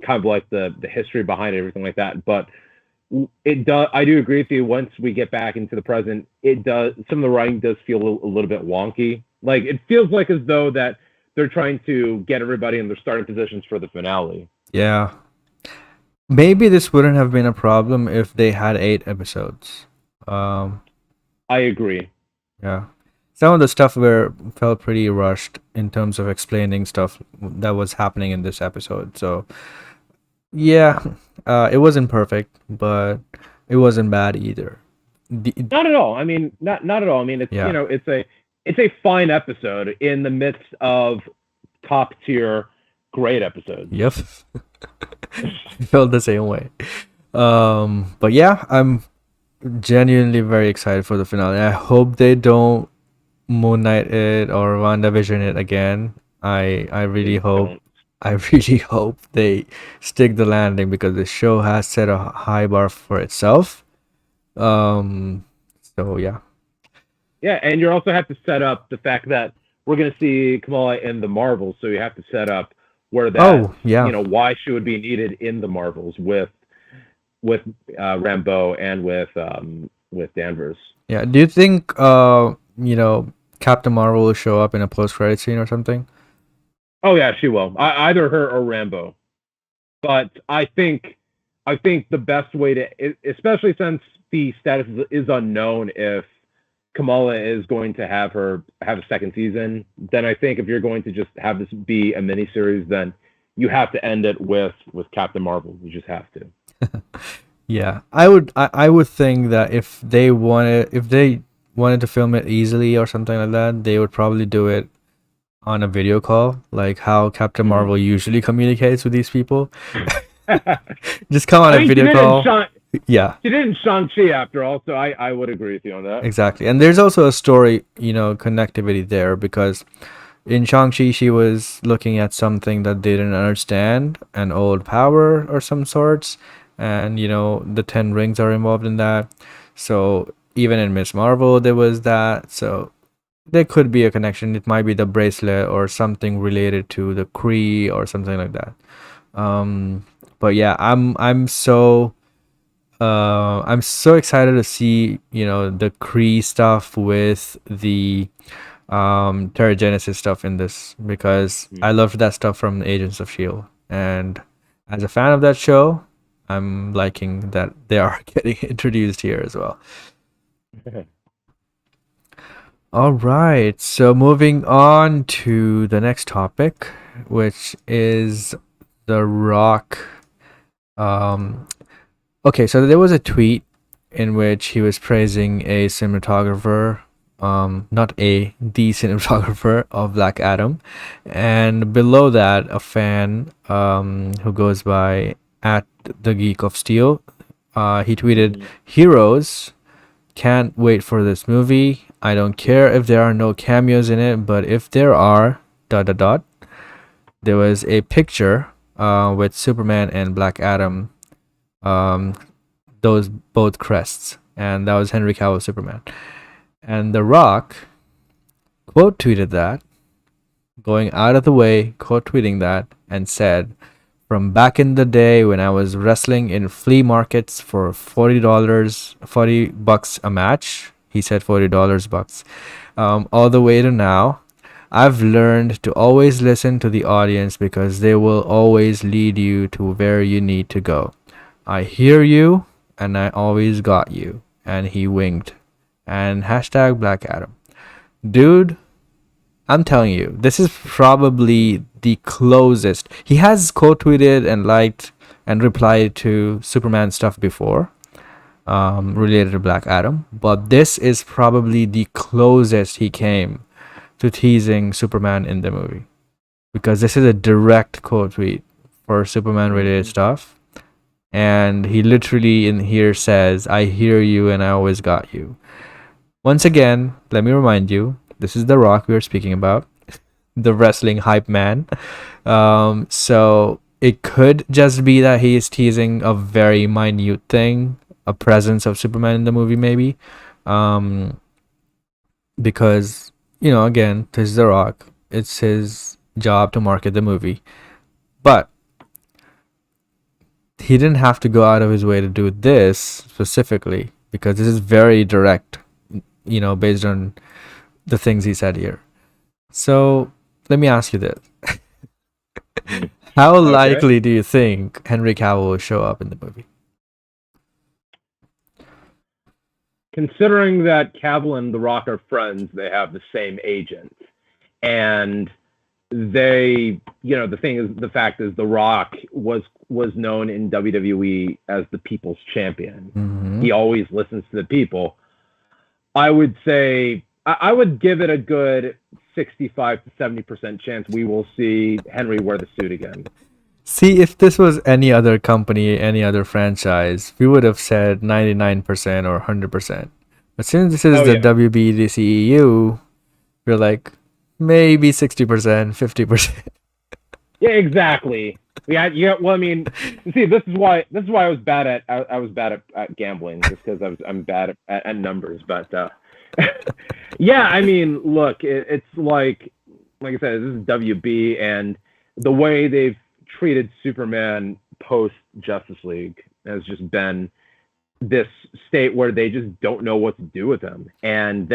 Speaker 2: kind of like the history behind it, everything like that. But it does. I do agree with you. Once we get back into the present, it does. Some of the writing does feel a little bit wonky. Like it feels like as though that they're trying to get everybody in their starting positions for the finale.
Speaker 1: Yeah, maybe this wouldn't have been a problem if they had 8 episodes. Um,
Speaker 2: I agree.
Speaker 1: yeah, some of the stuff felt pretty rushed in terms of explaining stuff that was happening in this episode. So yeah, it wasn't perfect, but it wasn't bad either.
Speaker 2: Not at all. I mean, not at all. I mean, it's
Speaker 1: Yeah.
Speaker 2: it's a fine episode in the midst of top tier great episodes.
Speaker 1: Yep. I felt the same way. But yeah, I'm genuinely very excited for the finale. I hope they don't Moon Knight it or WandaVision it again. I really hope.
Speaker 2: Don't.
Speaker 1: I really hope they stick the landing, because the show has set a high bar for itself. So yeah.
Speaker 2: Yeah, and you also have to set up the fact that we're going to see Kamala in the Marvels, so you have to set up where that,
Speaker 1: Oh yeah.
Speaker 2: why she would be needed in the Marvels with Rambeau and with Danvers.
Speaker 1: Yeah. Do you think Captain Marvel will show up in a post-credit scene or something?
Speaker 2: Oh yeah, she will. Either her or Rambeau. But I think the best way to, especially since the status is unknown if Kamala is going to have a second season, then I think if you're going to just have this be a miniseries, then you have to end it with Captain Marvel. You just have to.
Speaker 1: Yeah, I would think that if they wanted to film it easily or something like that, they would probably do it on a video call, like how Captain Marvel usually communicates with these people. Just come on a video call. Yeah,
Speaker 2: She did in Shang-Chi after all, so I would agree with you on that.
Speaker 1: exactly. And there's also a story, connectivity there, because in Shang-Chi she was looking at something that they didn't understand, an old power or some sorts, and the 10 rings are involved in that. So even in Miss Marvel there was that. So there could be a connection. It might be the bracelet or something related to the Kree or something like that. But yeah, I'm so I'm so excited to see, the Kree stuff with the Terrigenesis stuff in this, because I loved that stuff from Agents of Shield, and as a fan of that show, I'm liking that they are getting introduced here as well. All right, so moving on to the next topic, which is The Rock. Um, okay, so there was a tweet in which he was praising a cinematographer, not the cinematographer of Black Adam, and below that, a fan who goes by at the Geek of Steel, he tweeted, "Heroes, can't wait for this movie. I don't care if there are no cameos in it, but if there are, dot dot dot." There was a picture with Superman and Black Adam, um, those both crests, and that was Henry Cavill Superman. And The Rock quote tweeted that, going out of the way, quote tweeting that, and said, "From back in the day when I was wrestling in flea markets for $40, $40 a match," he said $40 bucks, all the way to now, I've learned to always listen to the audience because they will always lead you to where you need to go. I hear you, and I always got you." And he winked. And hashtag Black Adam. Dude, I'm telling you, this is probably the closest. He has quote tweeted and liked and replied to Superman stuff before, related to Black Adam, but this is probably the closest he came to teasing Superman in the movie, because this is a direct quote tweet for Superman related stuff. And he literally in here says, "I hear you and I always got you." Once again, let me remind you, this is The Rock we are speaking about, the wrestling hype man. So it could just be that he is teasing a very minute thing, a presence of Superman in the movie, maybe. Because, again, this is The Rock. It's his job to market the movie. But he didn't have to go out of his way to do this specifically, because this is very direct, based on the things he said here. So let me ask you this. How likely do you think Henry Cavill will show up in the movie?
Speaker 2: Considering that Cavill and The Rock are friends, they have the same agent. And they, the fact is The Rock was known in WWE as the people's champion.
Speaker 1: Mm-hmm.
Speaker 2: He always listens to the people. I would say, I would give it a good 65 to 70% chance we will see Henry wear the suit again.
Speaker 1: See, if this was any other company, any other franchise, we would have said 99% or 100%. But since this is the WBDCEU, we're like, maybe 60%, 50%.
Speaker 2: Yeah, exactly. Yeah. Well, I mean, see, this is why I was bad at gambling, just because I'm bad at numbers. But yeah, I mean, look, it's like I said, this is WB, and the way they've treated Superman post Justice League has just been this state where they just don't know what to do with him, and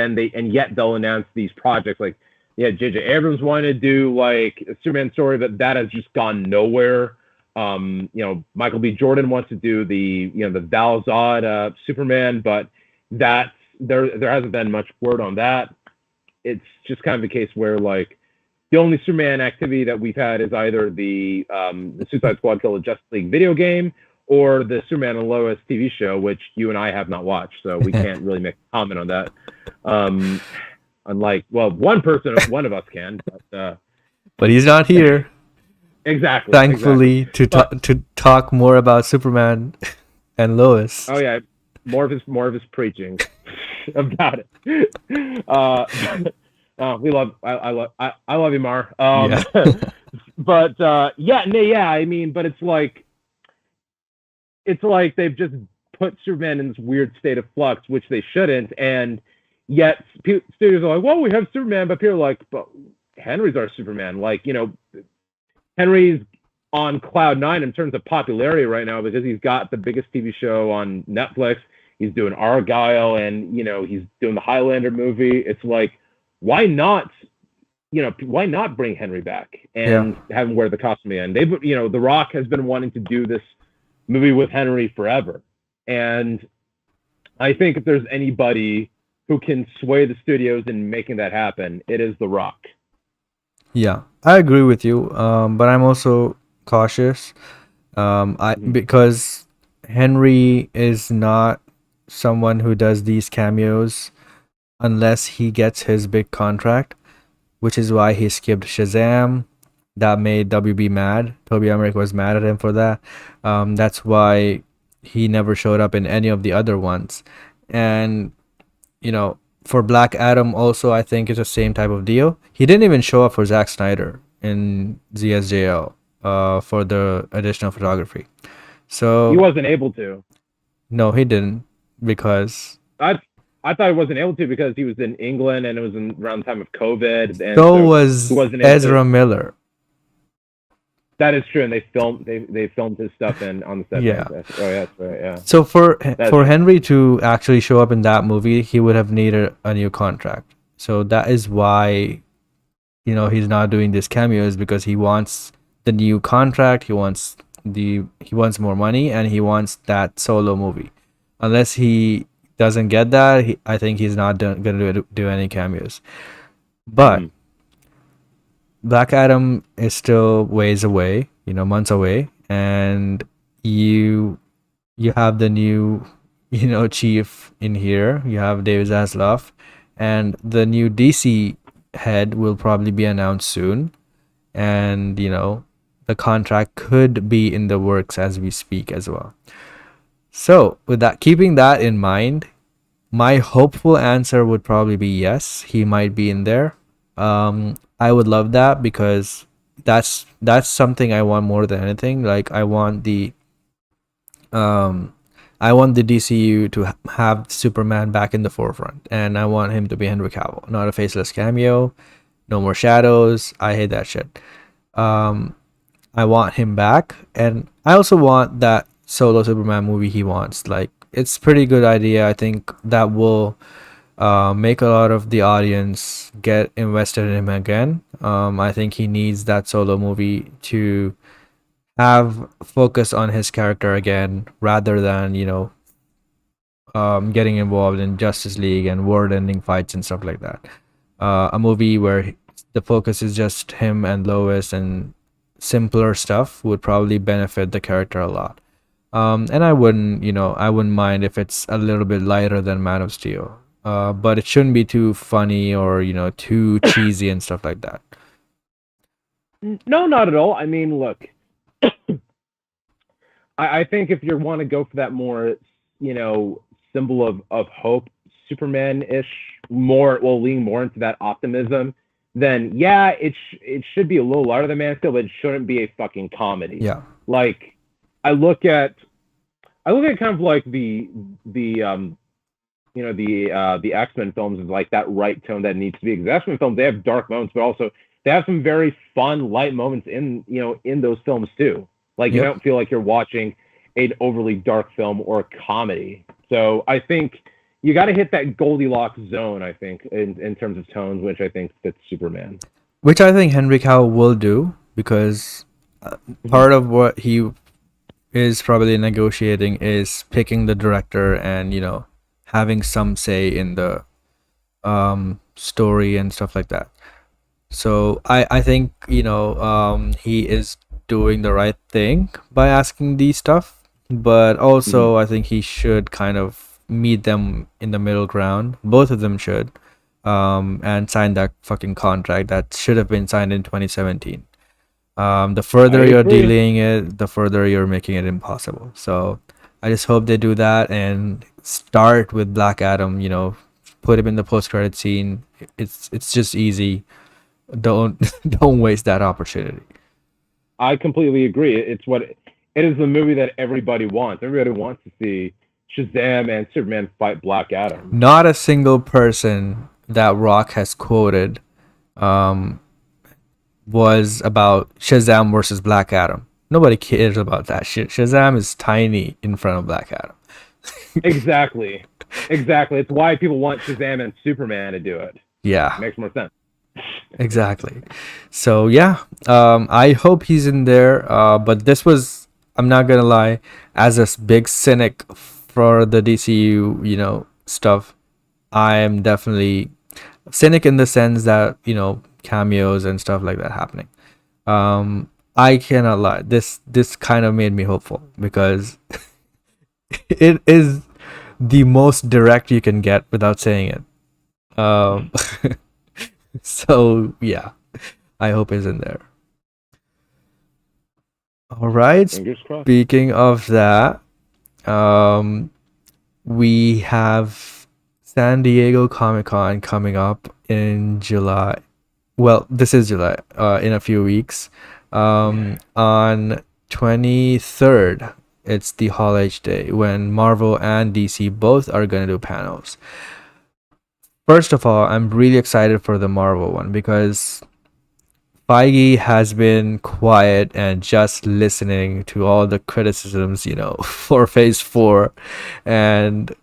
Speaker 2: yet they'll announce these projects like, yeah, J.J. Abrams wanted to do like a Superman story, but that has just gone nowhere. Michael B. Jordan wants to do the Val Zod Superman, but there hasn't been much word on that. It's just kind of a case where like the only Superman activity that we've had is either the Suicide Squad Kill the Justice League video game or the Superman and Lois TV show, which you and I have not watched, so we can't really make a comment on that. Unlike, well, one of us can,
Speaker 1: but he's not here.
Speaker 2: Exactly.
Speaker 1: Thankfully, to talk more about Superman and Lois.
Speaker 2: Oh yeah, more of his preaching about it. I love you, Maher.
Speaker 1: Yeah.
Speaker 2: But I mean, but it's like they've just put Superman in this weird state of flux, which they shouldn't, and yet studios are like, well, we have Superman, but people are like, but Henry's our Superman. Like, Henry's on cloud nine in terms of popularity right now because he's got the biggest TV show on Netflix. He's doing Argyle, and he's doing the Highlander movie. It's like, why not? Why not bring Henry back
Speaker 1: Yeah.
Speaker 2: and have him wear the costume again? The Rock has been wanting to do this movie with Henry forever, and I think if there's anybody who can sway the studios in making that happen, it is The Rock.
Speaker 1: Yeah, I agree with you. But I'm also cautious. Because Henry is not someone who does these cameos unless he gets his big contract, which is why he skipped Shazam. That made WB mad. Toby Emmerich was mad at him for that. That's why he never showed up in any of the other ones. And for Black Adam also, I think it's the same type of deal. He didn't even show up for Zack Snyder in ZSJL for the additional photography. So
Speaker 2: He wasn't able to.
Speaker 1: no, he didn't, because
Speaker 2: I thought he wasn't able to because he was in England and it was around the time of COVID. And
Speaker 1: so was
Speaker 2: he wasn't able
Speaker 1: Ezra
Speaker 2: to.
Speaker 1: Miller.
Speaker 2: That is true, and they filmed his stuff on the set.
Speaker 1: Yeah.
Speaker 2: Oh, yeah, that's right. Yeah.
Speaker 1: So for Henry to actually show up in that movie, he would have needed a new contract. So that is why he's not doing these cameos, because he wants the new contract, he wants more money, and he wants that solo movie. Unless he doesn't get that, I think he's not gonna do any cameos. But Black Adam is still ways away, months away, and you have the new chief in here. You have David Zaslav, and the new DC head will probably be announced soon, and the contract could be in the works as we speak as well. So with that, keeping that in mind, my hopeful answer would probably be yes, he might be in there. I would love that, because that's something I want more than anything. Like, I want the DCU to have Superman back in the forefront, and I want him to be Henry Cavill, not a faceless cameo. No more shadows. I hate that shit. I want him back, and I also want that solo Superman movie he wants. Like, it's pretty good idea. I think that will make a lot of the audience get invested in him again. I think he needs that solo movie to have focus on his character again, rather than getting involved in Justice League and world-ending fights and stuff like that. A movie where the focus is just him and Lois and simpler stuff would probably benefit the character a lot. And I wouldn't mind if it's a little bit lighter than Man of Steel. But it shouldn't be too funny or too cheesy and stuff like that.
Speaker 2: No, not at all. I mean, look, I think if you want to go for that more, symbol of hope, Superman-ish, lean more into that optimism, then yeah, it should be a little lighter than Man of Steel, but it shouldn't be a fucking comedy.
Speaker 1: Yeah.
Speaker 2: Like, I look at kind of like the X-Men films is like that right tone that needs to be. Because X-Men films, they have dark moments, but also they have some very fun, light moments in those films too. Like, you don't feel like you're watching an overly dark film or a comedy. So I think you got to hit that Goldilocks zone, I think, in terms of tones, which I think fits Superman.
Speaker 1: Which I think Henry Cavill will do, because part of what he is probably negotiating is picking the director and, having some say in the story and stuff like that. So I think he is doing the right thing by asking these stuff, but also I think he should kind of meet them in the middle ground. Both of them should, and sign that fucking contract that should have been signed in 2017. The further you're delaying it, the further you're making it impossible. So I just hope they do that and start with Black Adam. Put him in the post-credit scene. It's just easy. Don't waste that opportunity.
Speaker 2: I completely agree. It is the movie that everybody wants. Everybody wants to see Shazam and Superman fight Black Adam.
Speaker 1: Not a single person that Rock has quoted was about Shazam versus Black Adam. Nobody cares about that shit. Shazam is tiny in front of Black Adam.
Speaker 2: Exactly. Exactly. It's why people want Shazam and Superman to do it.
Speaker 1: Yeah,
Speaker 2: Makes more sense.
Speaker 1: exactly. So yeah, I hope he's in there. But this was, I'm not gonna lie, as a big cynic for the DCU, stuff. I am definitely cynic in the sense that cameos and stuff like that happening. I cannot lie. This kind of made me hopeful because it is the most direct you can get without saying it. So yeah, I hope it's in there. All right.
Speaker 2: Fingers crossed.
Speaker 1: Speaking of that, um, we have San Diego Comic Con coming up in July. Well, this is July. In a few weeks. On 23rd, it's the Hall H Day when Marvel and DC both are gonna do panels. First of all, I'm really excited for the Marvel one because Feige has been quiet and just listening to all the criticisms, for Phase 4. And,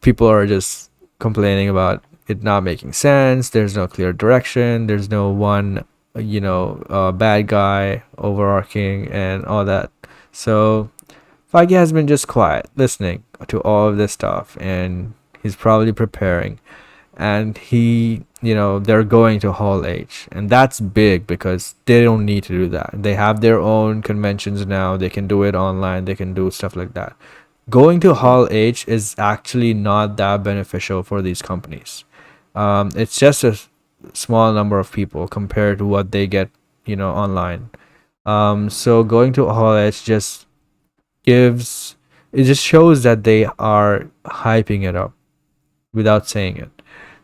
Speaker 1: people are just complaining about it not making sense. There's no clear direction. There's no one, bad guy overarching and all that. So Feige has been just quiet, listening to all of this stuff. And he's probably preparing, and they're going to Hall H, and that's big because they don't need to do that. They have their own conventions now. They can do it online. They can do stuff like that. Going to Hall H is actually not that beneficial for these companies. It's just a small number of people compared to what they get online. So going to Hall H just shows that they are hyping it up without saying it.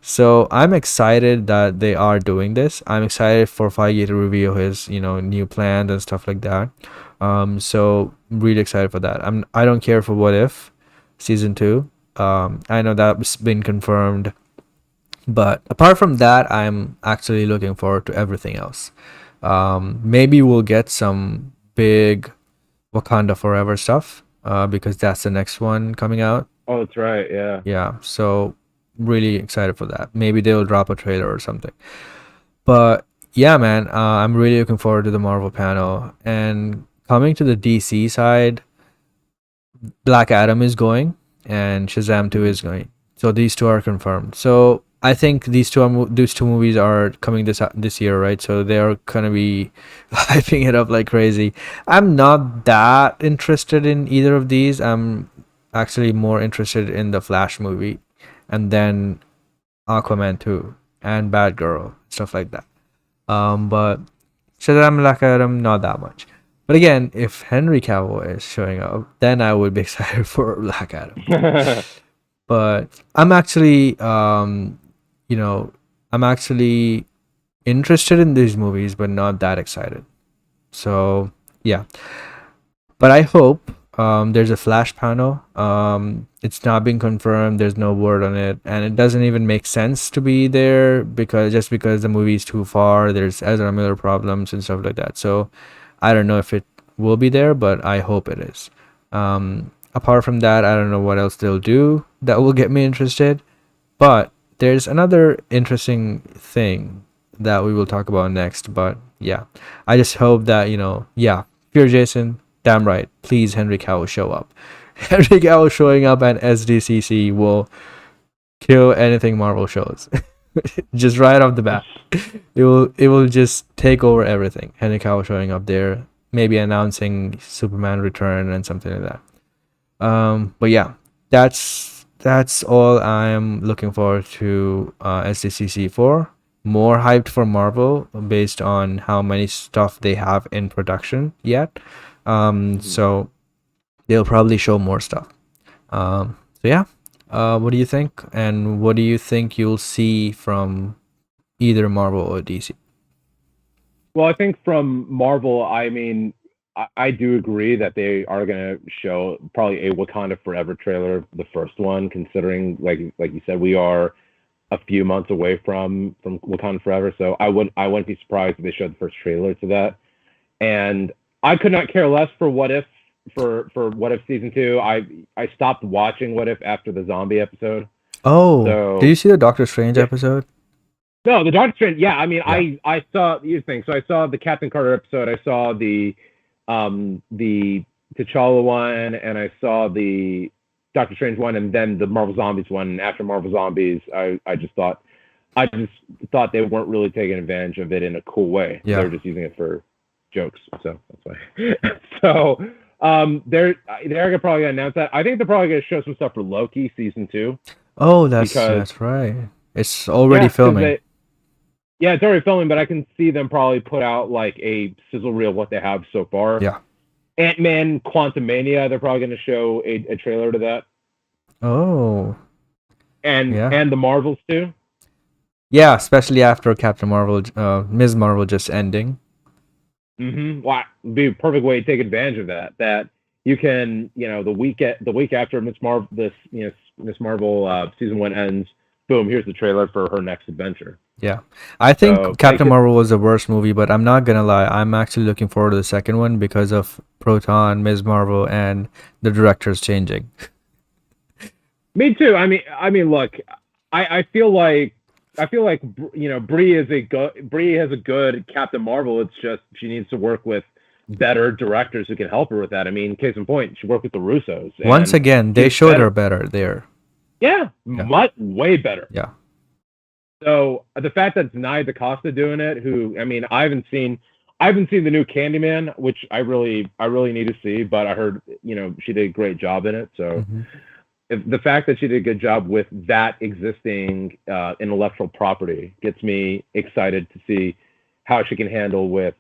Speaker 1: So I'm excited that they are doing this. I'm excited for Feige to reveal his, new plans and stuff like that. So really excited for that. I don't care for What If season 2. I know that's been confirmed, but apart from that, I'm actually looking forward to everything else. Maybe we'll get some big Wakanda Forever stuff, because that's the next one coming out.
Speaker 2: Oh, that's right. Yeah.
Speaker 1: Yeah, so really excited for that. Maybe they'll drop a trailer or something. But yeah, man, I'm really looking forward to the Marvel panel. And coming to the DC side, Black Adam is going, and Shazam 2 is going. So these two are confirmed. So I think these two movies are coming this year, right? So they are gonna be hyping it up like crazy. I'm not that interested in either of these. I'm actually more interested in the Flash movie, and then Aquaman 2 and Batgirl, stuff like that. But Shazam Black Adam, not that much. But again, if Henry Cavill is showing up, then I would be excited for Black Adam. But I'm actually, you know, I'm actually interested in these movies, but not that excited. So yeah, but I hope there's a Flash panel. It's not been confirmed. There's no word on it, and it doesn't even make sense to be there because the movie is too far. There's Ezra Miller problems and stuff like that. So I don't know if it will be there, but I hope it is. Apart from that, I don't know what else they'll do that will get me interested. But there's another interesting thing that we will talk about next. But yeah, I just hope that, yeah, Pure Jason, damn right, please Henry Cavill show up. Henry Cavill showing up at SDCC will kill anything Marvel shows. Just right off the bat, it will just take over everything. Henry Cavill showing up there, maybe announcing Superman return and something like that. But yeah, that's all I'm looking forward to SDCC for. More hyped for Marvel based on how many stuff they have in production yet. So they'll probably show more stuff. So yeah, what do you think? And what do you think you'll see from either Marvel or DC?
Speaker 2: Well, I think from Marvel, I mean, I do agree that they are going to show probably a Wakanda Forever trailer, the first one, considering like you said, we are a few months away from Wakanda Forever. So I wouldn't be surprised if they showed the first trailer to that. And I could not care less for What If for What If season 2. I stopped watching What If after the zombie episode.
Speaker 1: Oh, did
Speaker 2: So
Speaker 1: you see the Doctor Strange
Speaker 2: yeah.
Speaker 1: episode?
Speaker 2: No, the Doctor Strange. Yeah, I mean,
Speaker 1: Yeah.
Speaker 2: I saw you think so. I saw the Captain Carter episode. I saw the T'Challa one, and I saw the Doctor Strange one, and then the Marvel Zombies one. And after Marvel Zombies, I just thought they weren't really taking advantage of it in a cool way.
Speaker 1: Yeah.
Speaker 2: They were just using it for jokes. So that's why. So they're probably gonna announce that. I think they're probably gonna show some stuff for Loki season 2.
Speaker 1: Oh,
Speaker 2: Because
Speaker 1: that's right. It's already
Speaker 2: yeah,
Speaker 1: filming.
Speaker 2: yeah, it's already filming, but I can see them probably put out like a sizzle reel of what they have so far.
Speaker 1: Yeah.
Speaker 2: Ant-Man Quantumania, they're probably going to show a trailer to that.
Speaker 1: Oh.
Speaker 2: And
Speaker 1: Yeah.
Speaker 2: and the Marvels too.
Speaker 1: Yeah, especially after Captain Marvel, Ms. Marvel just ending.
Speaker 2: Well, it'd be a perfect way to take advantage of that. That you can, the week after Miss Marvel season 1 ends, boom, here's the trailer for her next adventure.
Speaker 1: Yeah. I think
Speaker 2: So,
Speaker 1: Captain Marvel was the worst movie, but I'm not gonna lie, I'm actually looking forward to the second one because of Proton, Ms. Marvel, and the directors changing.
Speaker 2: Me too. I mean, look, I feel like Brie has a good Captain Marvel. It's just she needs to work with better directors who can help her with that. I mean, case in point, she worked with the Russos.
Speaker 1: Once again, they showed her better there.
Speaker 2: Yeah, much way better.
Speaker 1: Yeah.
Speaker 2: So the fact that it's Nia DaCosta doing it, who, I mean, I haven't seen the new Candyman, which I really need to see, but I heard, she did a great job in it. So if the fact that she did a good job with that existing intellectual property gets me excited to see how she can handle with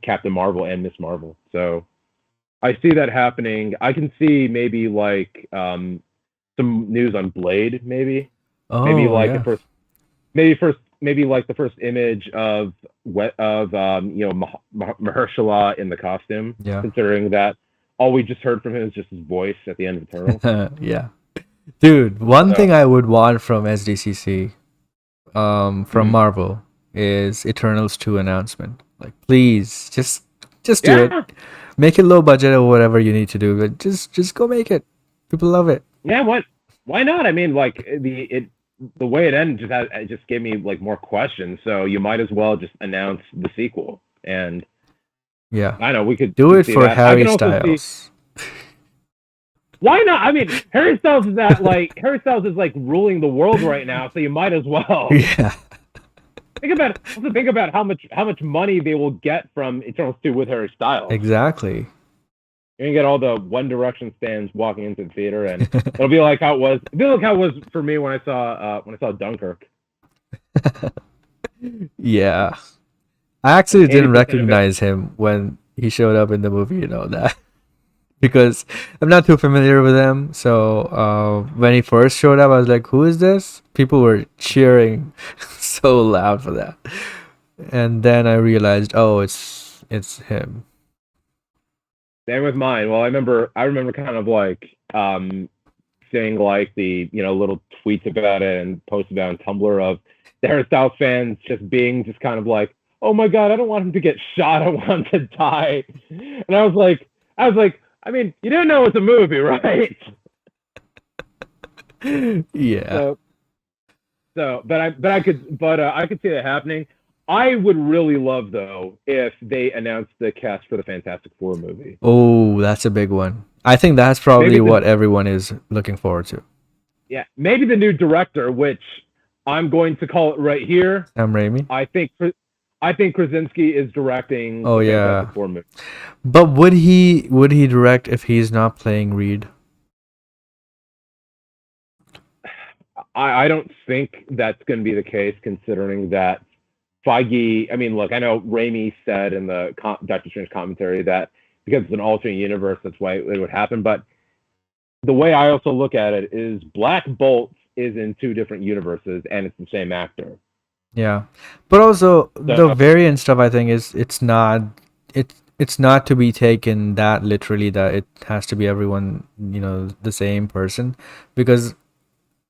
Speaker 2: Captain Marvel and Miss Marvel. So I see that happening. I can see maybe like some news on Blade, maybe.
Speaker 1: Oh,
Speaker 2: maybe like
Speaker 1: yeah.
Speaker 2: the first image of Mahershala in the costume.
Speaker 1: Yeah.
Speaker 2: Considering that all we just heard from him is just his voice at the end of Eternal.
Speaker 1: Yeah. Dude, one thing I would want from SDCC, from Marvel, is Eternals 2 announcement. Like, please, just do it. Make it low budget or whatever you need to do, but just go make it. People love it.
Speaker 2: Yeah, why not? I mean, like the way it ended just gave me like more questions. So you might as well just announce the sequel. And
Speaker 1: yeah,
Speaker 2: I know we could
Speaker 1: do it
Speaker 2: see
Speaker 1: for
Speaker 2: that.
Speaker 1: Harry Styles.
Speaker 2: Why not? I mean, Harry Styles is like ruling the world right now, so you might as well.
Speaker 1: Yeah.
Speaker 2: Think about how much money they will get from Eternals 2 with Harry Styles.
Speaker 1: Exactly.
Speaker 2: You're gonna get all the One Direction fans walking into the theater, and it'll be like how it was. It'll be like how it was for me when I saw Dunkirk.
Speaker 1: Yeah, I actually didn't recognize him when he showed up in the movie. You know that because I'm not too familiar with him. So when he first showed up, I was like, "Who is this?" People were cheering so loud for that, and then I realized, oh, it's him.
Speaker 2: Same with mine. Well, I remember kind of like seeing like the little tweets about it and posts about it on Tumblr of the Harry Styles fans just being just kind of like, oh my god, I don't want him to get shot, I want him to die. And I was like, I mean, you didn't know it's a movie, right?
Speaker 1: Yeah.
Speaker 2: But I could see that happening. I would really love, though, if they announced the cast for the Fantastic Four movie.
Speaker 1: Oh, that's a big one. I think that's probably what everyone is looking forward to.
Speaker 2: Yeah, maybe the new director, which I'm going to call it right here.
Speaker 1: Sam Raimi.
Speaker 2: I think Krasinski is directing.
Speaker 1: Oh
Speaker 2: the
Speaker 1: yeah.
Speaker 2: Fantastic Four movie.
Speaker 1: But would he direct if he's not playing Reed?
Speaker 2: I don't think that's going to be the case, considering that Feige. I mean, look, I know Raimi said in the Doctor Strange commentary that because it's an alternate universe, that's why it would happen. But the way I also look at it is Black Bolt is in 2 different universes, and it's the same actor.
Speaker 1: Yeah, but also the variant stuff, I think it's not to be taken that literally that it has to be everyone, the same person, because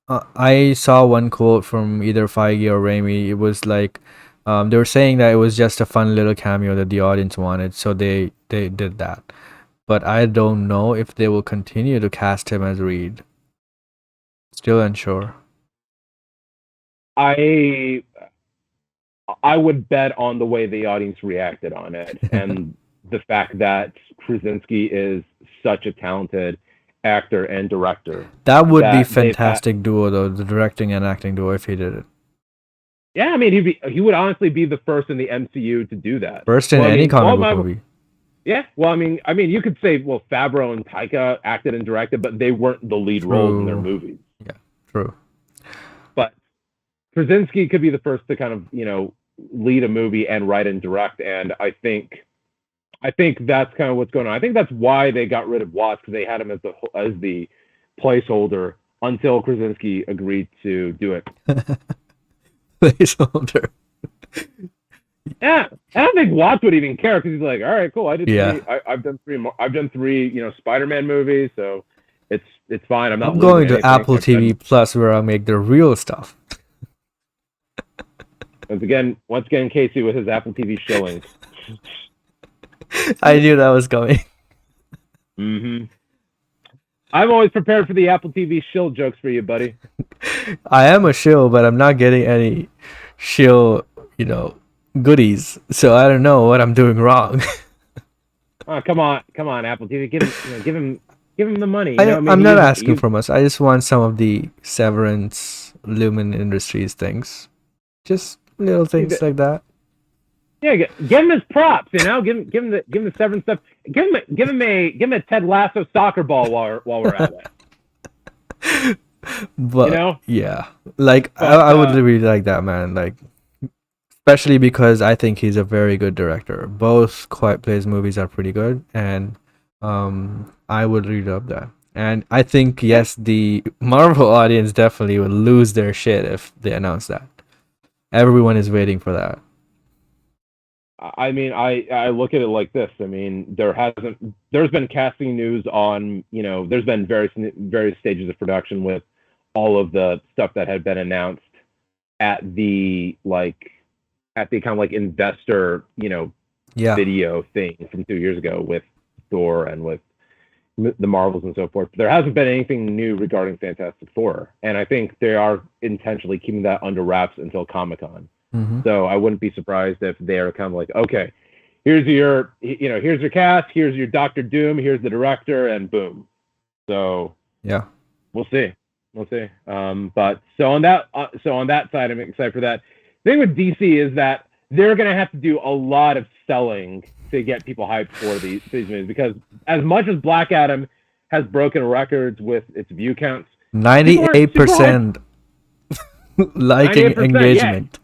Speaker 1: I saw one quote from either Feige or Raimi. It was like They were saying that it was just a fun little cameo that the audience wanted, so they did that. But I don't know if they will continue to cast him as Reed. Still unsure.
Speaker 2: I would bet on the way the audience reacted on it, and the fact that Krasinski is such a talented actor and director.
Speaker 1: That would be
Speaker 2: that
Speaker 1: fantastic duo though, the directing and acting duo if he did it.
Speaker 2: Yeah, I mean, he would honestly be the first in the MCU to do that.
Speaker 1: First in any comic book movie.
Speaker 2: Yeah, well, I mean, you could say, well, Favreau and Taika acted and directed, but they weren't the lead roles in their movies.
Speaker 1: Yeah, true.
Speaker 2: But Krasinski could be the first to kind of, lead a movie and write and direct, and I think that's kind of what's going on. I think that's why they got rid of Watts, because they had him as the placeholder until Krasinski agreed to do it.
Speaker 1: Placeholder.
Speaker 2: Yeah, I don't think Watts would even care, because he's like, all right, cool. I've done three, Spider-Man movies, so it's fine. I'm
Speaker 1: going to Apple TV Plus where I'll make the real stuff.
Speaker 2: Once again, Casey with his Apple TV shillings.
Speaker 1: I knew that was coming.
Speaker 2: Mm-hmm. I'm always prepared for the Apple TV shill jokes for you, buddy.
Speaker 1: I am a shill, but I'm not getting any shill, goodies. So I don't know what I'm doing wrong.
Speaker 2: Oh, come on, Apple TV, give him the money.
Speaker 1: I'm not asking for much. I just want some of the Severance, Lumen Industries things. Just little things like that.
Speaker 2: Yeah, give him his props. Give him the Severance stuff. Give him a Ted Lasso soccer ball while we're at it.
Speaker 1: But yeah, I would really like that, man. Like, especially because I think he's a very good director. Both Quiet Place movies are pretty good, and I would really love that. And I think yes, the Marvel audience definitely would lose their shit if they announce that. Everyone is waiting for that.
Speaker 2: I mean, I look at it like this. I mean, there's been casting news on, there's been various stages of production with all of the stuff that had been announced at the kind of like investor, video thing from 2 years ago with Thor and with the Marvels and so forth. There hasn't been anything new regarding Fantastic Four, and I think they are intentionally keeping that under wraps until Comic-Con.
Speaker 1: Mm-hmm.
Speaker 2: So I wouldn't be surprised if they're kind of like, okay, here's your cast, here's your Doctor Doom, here's the director, and boom. So
Speaker 1: yeah,
Speaker 2: we'll see. But so on that side, I'm excited for that. The thing with DC is that they're gonna have to do a lot of selling to get people hyped for these movies, because as much as Black Adam has broken records with its view counts,
Speaker 1: 98% liking 98%, engagement.
Speaker 2: Yeah.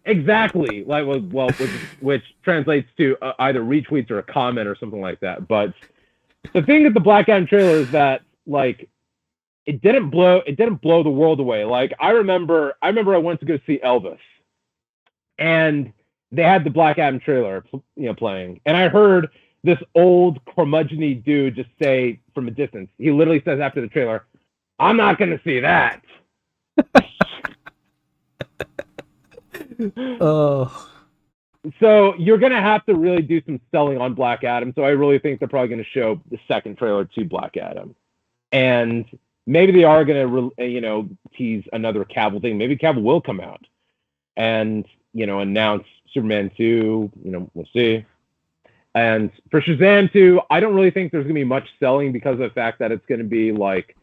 Speaker 2: Exactly, which translates to either retweets or a comment or something like that. But the thing with the Black Adam trailer is that it didn't blow the world away. Like I remember I went to go see Elvis, and they had the Black Adam trailer, playing, and I heard this old curmudgeon-y dude just say from a distance. He literally says after the trailer, "I'm not going to see that."
Speaker 1: Oh.
Speaker 2: So you're going to have to really do some selling on Black Adam. So I really think they're probably going to show the second trailer to Black Adam. And maybe they are going to, tease another Cavill thing. Maybe Cavill will come out and, announce Superman 2. We'll see. And for Shazam 2, I don't really think there's going to be much selling because of the fact that it's going to be like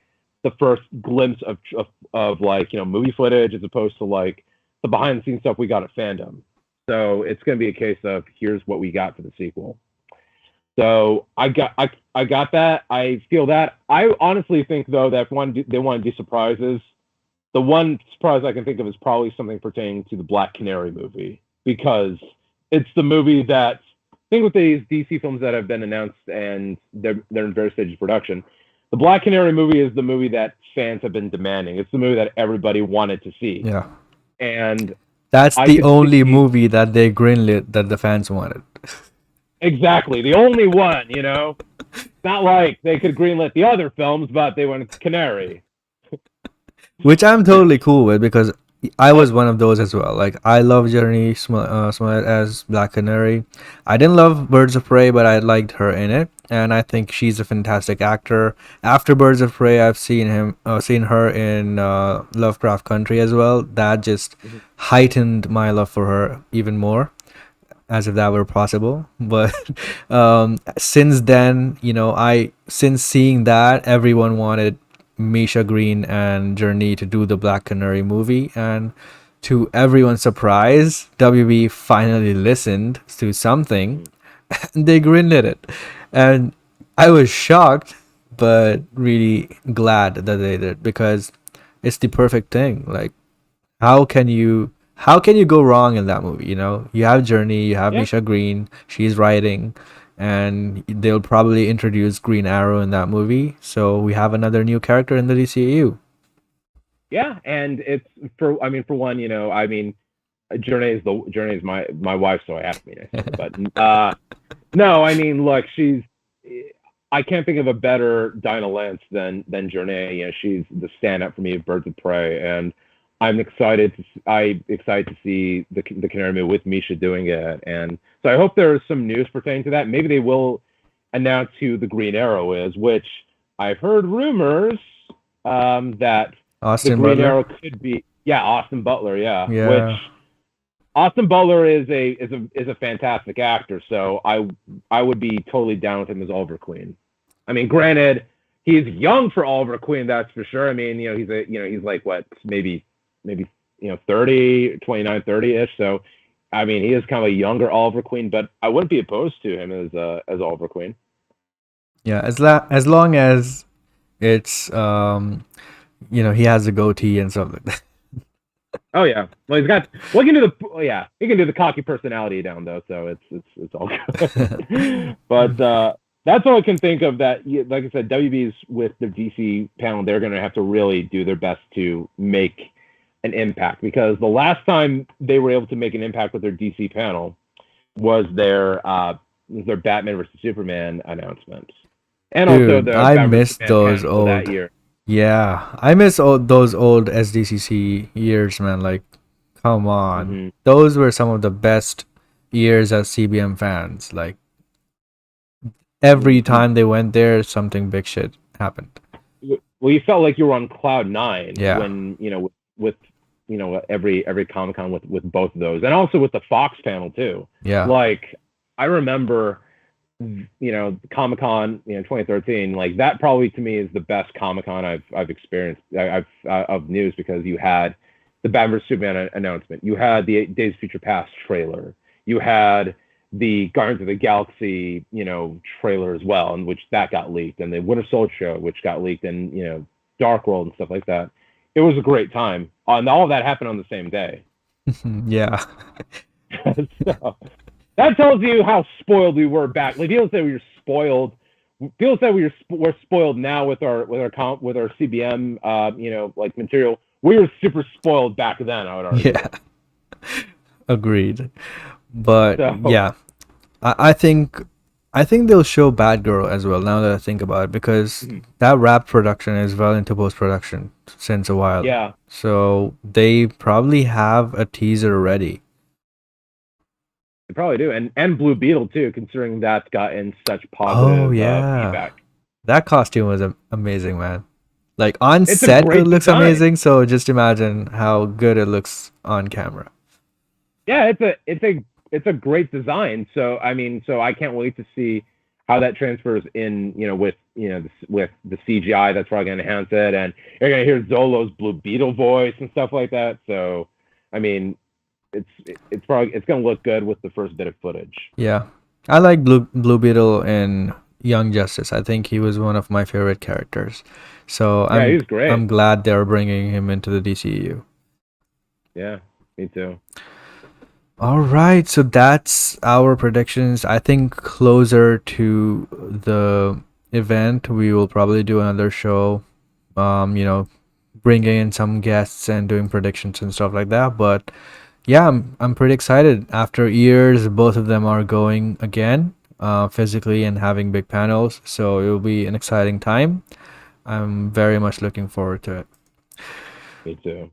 Speaker 2: the first glimpse of movie footage as opposed to like the behind the scenes stuff we got at Fandom. So it's going to be a case of here's what we got for the sequel. So I got that. I feel that. I honestly think though that if they want to do surprises, the one surprise I can think of is probably something pertaining to the Black Canary movie, because it's the movie that I think with these DC films that have been announced and they're in various stages of production. The Black Canary movie is the movie that fans have been demanding. It's the movie that everybody wanted to see.
Speaker 1: Yeah.
Speaker 2: And
Speaker 1: that's the only movie that they greenlit that the fans wanted.
Speaker 2: Exactly. The only one, It's not like they could greenlit the other films, but they went Canary.
Speaker 1: Which I'm totally cool with, because I was one of those as well. Like I love Journey Smollett as Black Canary. I didn't love Birds of Prey, but I liked her in it, and I think she's a fantastic actor. After Birds of Prey, I've seen her in Lovecraft Country as well. That just
Speaker 2: Mhm.
Speaker 1: heightened my love for her even more, as if that were possible. But since then, since seeing that, everyone wanted Misha Green and Journey to do the Black Canary movie, and to everyone's surprise, WB finally listened to something
Speaker 2: Mhm.
Speaker 1: and they greenlit it. And I was shocked, but really glad that they did, because it's the perfect thing. Like how can you go wrong in that movie? You have Journey, you have
Speaker 2: Yeah,
Speaker 1: Misha Green, she's writing, and they'll probably introduce Green Arrow in that movie. So we have another new character in the DCU.
Speaker 2: yeah, and it's for. I mean, for one, Journey is my wife, so I have to be nice to her. But no, I mean, look, she's. I can't think of a better Dinah Lance than Journey. She's the stand up for me of Birds of Prey, and I'm excited to see the Canary movie with Misha doing it, and so I hope there's some news pertaining to that. Maybe they will announce who the Green Arrow is, which I've heard rumors that the
Speaker 1: Austin
Speaker 2: Green
Speaker 1: Butler.
Speaker 2: Arrow could be, yeah, Austin Butler, yeah, which
Speaker 1: Yeah.
Speaker 2: Austin Butler is a fantastic actor, so I would be totally down with him as Oliver Queen. I mean, granted, he's young for Oliver Queen, that's for sure. I mean, he's like what, maybe 30, 29, 30-ish. So, I mean, he is kind of a younger Oliver Queen, but I wouldn't be opposed to him as Oliver Queen.
Speaker 1: Yeah, as long as it's he has a goatee and stuff like that.
Speaker 2: Oh yeah, well he can do he can do the cocky personality down though, so it's all good. But that's all I can think of. That, like I said, WB's with the DC panel, they're going to have to really do their best to make an impact, because the last time they were able to make an impact with their DC panel was their Batman versus Superman announcement, and also
Speaker 1: Dude,
Speaker 2: the
Speaker 1: I
Speaker 2: Batman versus
Speaker 1: miss
Speaker 2: Superman
Speaker 1: those
Speaker 2: panel that
Speaker 1: old.
Speaker 2: year.
Speaker 1: Yeah, I miss those old SDCC years, man. Like, come on.
Speaker 2: Hmm.
Speaker 1: Those were some of the best years as CBM fans. Like, every time they went there, something big shit happened.
Speaker 2: Well, you felt like you were on cloud nine
Speaker 1: Yeah,
Speaker 2: when with every Comic Con with both of those, and also with the Fox panel too.
Speaker 1: yeah.
Speaker 2: Like, I remember, Comic Con 2013, like that probably to me is the best Comic Con I've experienced. I've of news, because you had the Batman vs Superman announcement, you had the Days of Future Past trailer, you had the Guardians of the Galaxy, trailer as well, and which that got leaked, and the Winter Soldier show, which got leaked, and Dark World and stuff like that. It was a great time, and all of that happened on the same day.
Speaker 1: Yeah.
Speaker 2: So that tells you how spoiled we were back. Like, people say we were spoiled. People say we're spoiled now with our CBM, like material. We were super spoiled back then, I would argue.
Speaker 1: Yeah. Agreed. But
Speaker 2: So
Speaker 1: yeah, I think they'll show Batgirl as well, now that I think about it, because that rap production is well into post production since a while.
Speaker 2: yeah,
Speaker 1: So they probably have a teaser ready.
Speaker 2: they probably do, and Blue Beetle too, considering that's gotten such
Speaker 1: Oh
Speaker 2: positive
Speaker 1: yeah.
Speaker 2: feedback.
Speaker 1: That costume was amazing, man. Like on
Speaker 2: It's a
Speaker 1: set it
Speaker 2: great
Speaker 1: looks
Speaker 2: design.
Speaker 1: amazing, so just imagine how good it looks on camera.
Speaker 2: Yeah, it's a great design. So I mean, I can't wait to see how that transfers in, with the CGI that's probably going to enhance it, and you're going to hear Zolo's Blue Beetle voice and stuff like that. So, I mean, it's it's going to look good with the first bit of footage.
Speaker 1: Yeah. I like Blue Beetle in Young Justice. I think he was one of my favorite characters. So
Speaker 2: Yeah,
Speaker 1: I'm
Speaker 2: he's great.
Speaker 1: I'm glad they're bringing him into the DCU.
Speaker 2: Yeah, me too.
Speaker 1: All right, so that's our predictions. I think closer to the event, we will probably do another show, um, you know, bringing in some guests and doing predictions and stuff like that. But yeah, I'm pretty excited. After years, both of them are going again, physically and having big panels. So it will be an exciting time. I'm very much looking forward to it.
Speaker 2: Me too.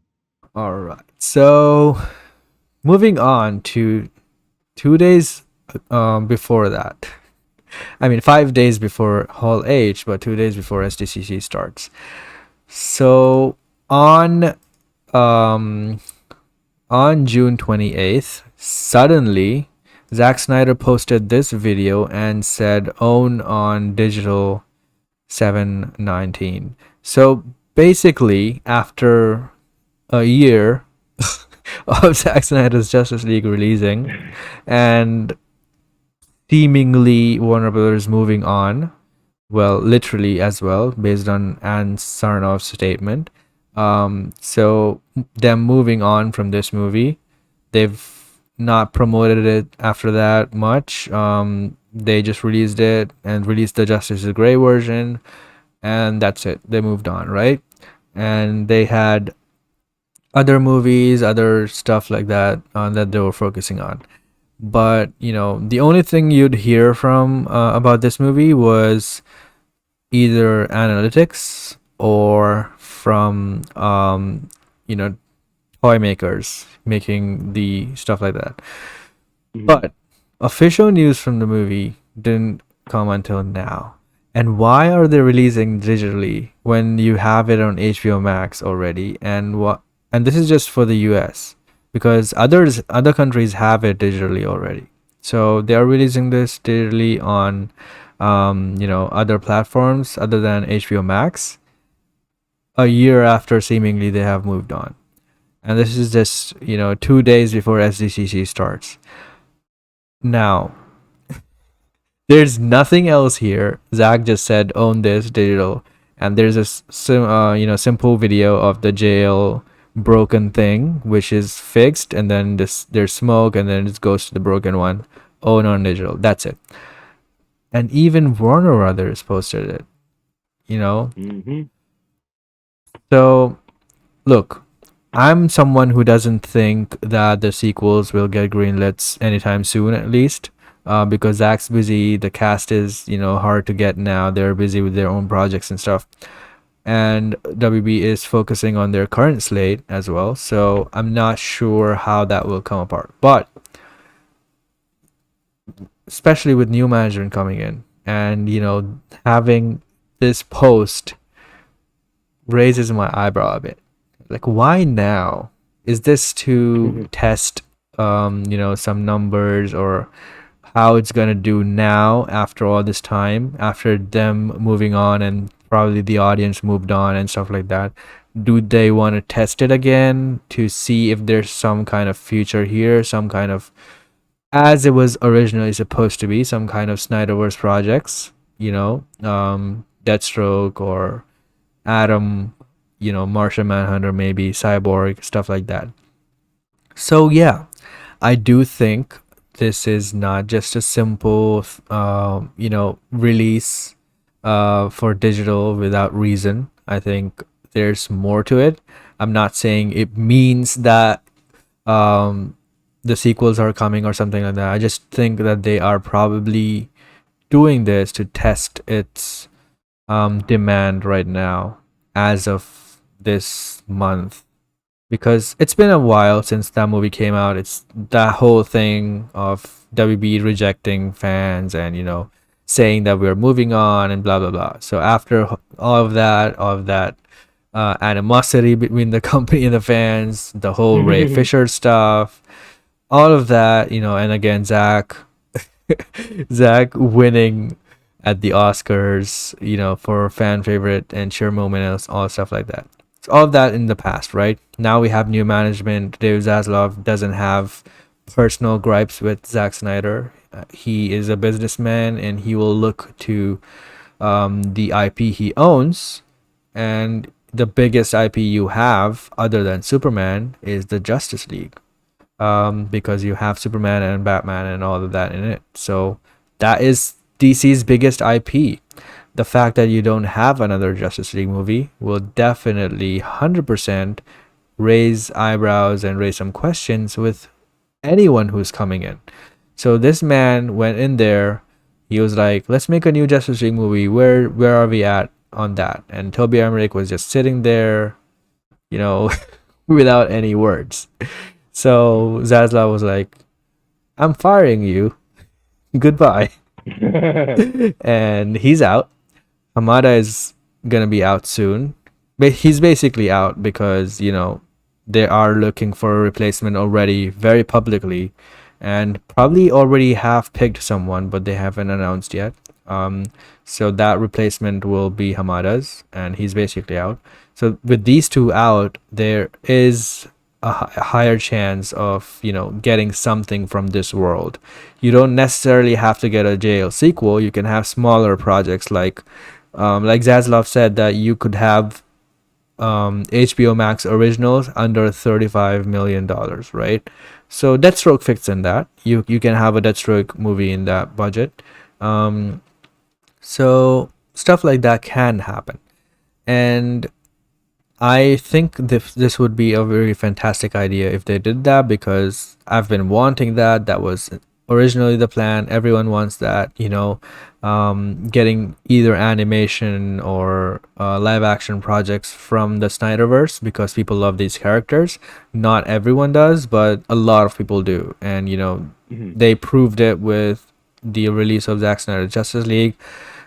Speaker 1: All right. So moving on to 2 days before that. I mean, 5 days before Hall H, but 2 days before SDCC starts. So on um on June 28th, suddenly Zack Snyder posted this video and said own on digital 7/19. So basically, after a year of Zack Snyder's Justice League releasing and seemingly Warner Brothers moving on, well, literally as well, based on Ann Sarnoff's statement. So them moving on from this movie, they've not promoted it after that much. They just released it and released the Justice League Gray version, and that's it. They moved on, right? And they had other movies, other stuff like that that they were focusing on. But the only thing you'd hear from about this movie was either analytics or from toy makers making the stuff like that.
Speaker 2: Mhm.
Speaker 1: But official news from the movie didn't come until now. And why are they releasing digitally when you have it on HBO Max already? And this is just for the US because other countries have it digitally already. So they are releasing this digitally on other platforms other than HBO Max a year after seemingly they have moved on. And this is just 2 days before SDCC starts. Now, there's nothing else here. Zack just said own this digital, and there's a simple video of the jail broken thing, which is fixed, and then there's smoke, and then it goes to the broken one. Own on digital. That's it. And even Warner Brothers posted it. You know,
Speaker 2: Mhm.
Speaker 1: so look, I'm someone who doesn't think that the sequels will get greenlit anytime soon, at least, because Zach's busy. The cast is, hard to get now. They're busy with their own projects and stuff, and WB is focusing on their current slate as well. So I'm not sure how that will come apart. But especially with new management coming in, and having this post raises my eyebrow a bit. Like, why now? Is this to test some numbers, or how it's gonna do now after all this time, after them moving on and probably the audience moved on and stuff like that? Do they want to test it again to see if there's some kind of future here, some kind of, as it was originally supposed to be, some kind of Snyderverse projects, Deathstroke or Atom, Martian Manhunter, maybe Cyborg, stuff like that. So yeah, I do think this is not just a simple, release for digital without reason. I think there's more to it. I'm not saying it means that um, the sequels are coming or something like that. I just think that they are probably doing this to test its demand right now as of this month, because it's been a while since that movie came out. It's that whole thing of WB rejecting fans and saying that we're moving on and blah blah blah. So after all of that animosity between the company and the fans, the whole Ray Fisher stuff, all of that, and again Zach winning at the Oscars, for fan favorite and cheer moment and all stuff like that. So all of that in the past, right? Now we have new management. David Zaslav doesn't have personal gripes with Zack Snyder. He is a businessman, and he will look to the IP he owns. And the biggest IP you have, other than Superman, is the Justice League, because you have Superman and Batman and all of that in it. So that is DC's biggest IP. The fact that you don't have another Justice League movie will definitely 100% raise eyebrows and raise some questions with anyone who's coming in. So this man went in there. He was like, "Let's make a new Justice League movie. Where are we at on that?" And Toby Emmerich was just sitting there, you know, without any words. So Zaslav was like, I'm firing you. Goodbye. And he's out. Hamada is gonna be out soon. But he's basically out because, they are looking for a replacement already very publicly and probably already have picked someone, but they haven't announced yet. Um, so that replacement will be Hamada's, and he's basically out. So with these two out, there is a higher chance of getting something from this world. You don't necessarily have to get a jail sequel. You can have smaller projects like Zaslav said, that you could have HBO Max originals under $35 million, right? So Deathstroke fits in that. You can have a Deathstroke movie in that budget. So stuff like that can happen, and I think this would be a very fantastic idea if they did that, because I've been wanting that. That was originally the plan. Everyone wants that, getting either animation or live action projects from the Snyderverse, because people love these characters. Not everyone does, but a lot of people do. And, they proved it with the release of Zack Snyder's Justice League.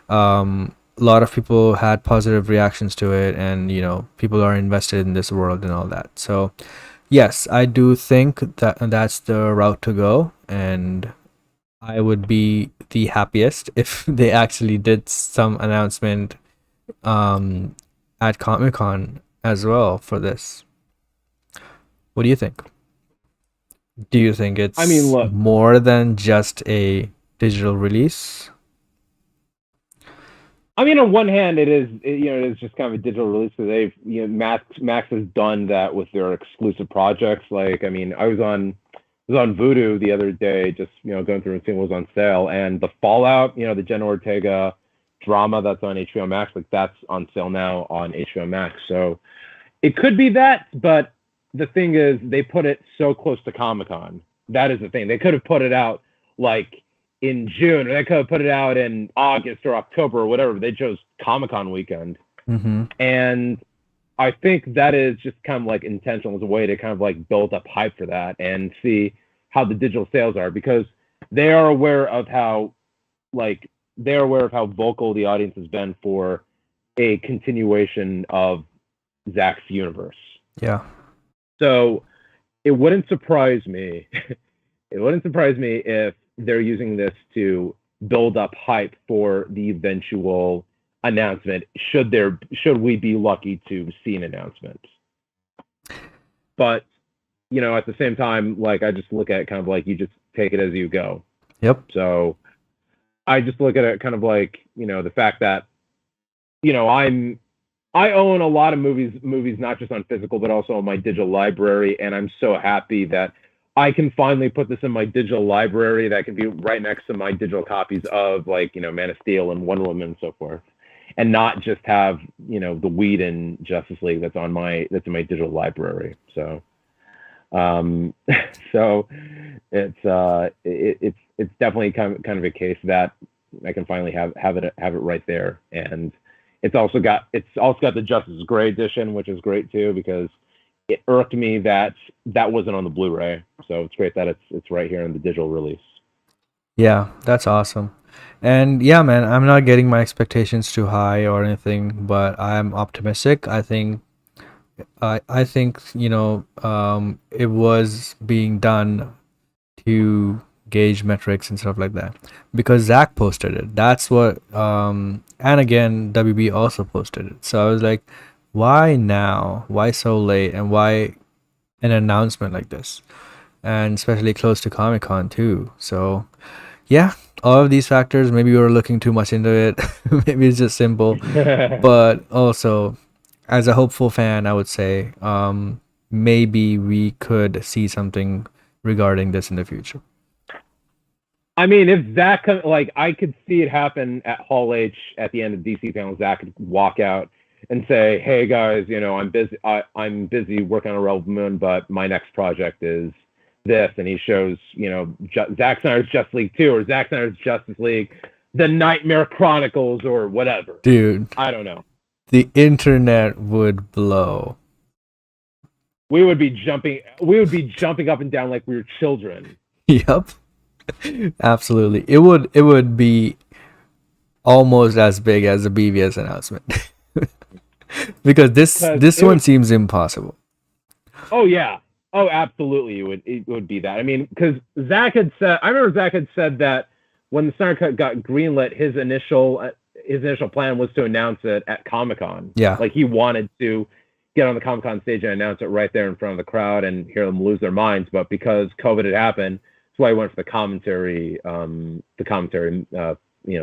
Speaker 1: A lot of people had positive reactions to it, and people are invested in this world and all that. So yes, I do think that that's the route to go, and I would be the happiest if they actually did some announcement at Comic-Con as well for this. What do you think? Do you think it's
Speaker 2: Look,
Speaker 1: more than just a digital release?
Speaker 2: On one hand, it is just kind of a digital release. So they've, Max has done that with their exclusive projects. Like, I was on Vudu the other day, just going through and seeing what was on sale, and the Fallout, the Jenna Ortega drama that's on HBO Max, like that's on sale now on HBO Max. So it could be that, but the thing is, they put it so close to Comic-Con. That is the thing. They could have put it out like in June, or they could have put it out in August or October or whatever. They chose Comic-Con weekend.
Speaker 1: Mm-hmm.
Speaker 2: And I think that is just kind of like intentional as a way to kind of like build up hype for that and see how the digital sales are, because they are aware of how vocal the audience has been for a continuation of Zack's universe.
Speaker 1: Yeah.
Speaker 2: So it wouldn't surprise me. It wouldn't surprise me if they're using this to build up hype for the eventual announcement, should we be lucky to see an announcement. But at the same time, like, I just look at it kind of like, you just take it as you go.
Speaker 1: Yep.
Speaker 2: So I just look at it kind of like, the fact that I own a lot of movies not just on physical but also on my digital library, and I'm so happy that I can finally put this in my digital library that can be right next to my digital copies of, like, Man of Steel and Wonder Woman and so forth, and not just have, the Whedon Justice League that's in my digital library. So, so it's definitely kind of a case that I can finally have it right there, and it's also got the Justice Gray edition, which is great too, because it irked me that wasn't on the Blu-ray. So it's great that it's right here in the digital release.
Speaker 1: Yeah, that's awesome. And yeah, man, I'm not getting my expectations too high or anything, but I'm optimistic. I think it was being done to gauge metrics and stuff like that, because Zack posted it. That's what and again WB also posted it. So I was like, why now? Why so late? And why an announcement like this? And especially close to Comic-Con too. So yeah, all of these factors, maybe we were looking too much into it. Maybe it's just simple. But also, as a hopeful fan, I would say maybe we could see something regarding this in the future.
Speaker 2: If Zack, like, I could see it happen at Hall H at the end of DC panel. Zack could walk out and say, "Hey guys, I'm busy. I'm busy working on Rebel Moon, but my next project is this," and he shows, Zack Snyder's Justice League 2 or Zack Snyder's Justice League, The Nightmare Chronicles or whatever.
Speaker 1: Dude,
Speaker 2: I don't know.
Speaker 1: The internet would blow.
Speaker 2: we would be jumping up and down like we were children.
Speaker 1: Yep. Absolutely. It would be almost as big as the BVS announcement. Because this one seems impossible.
Speaker 2: Oh yeah. Oh, absolutely. It would be that. I mean, because Zack had said. I remember Zack had said that when the Snyder Cut got greenlit, his initial plan was to announce it at Comic-Con.
Speaker 1: Yeah.
Speaker 2: Like he wanted to get on the Comic-Con stage and announce it right there in front of the crowd and hear them lose their minds. But because COVID had happened, that's why he went for the commentary,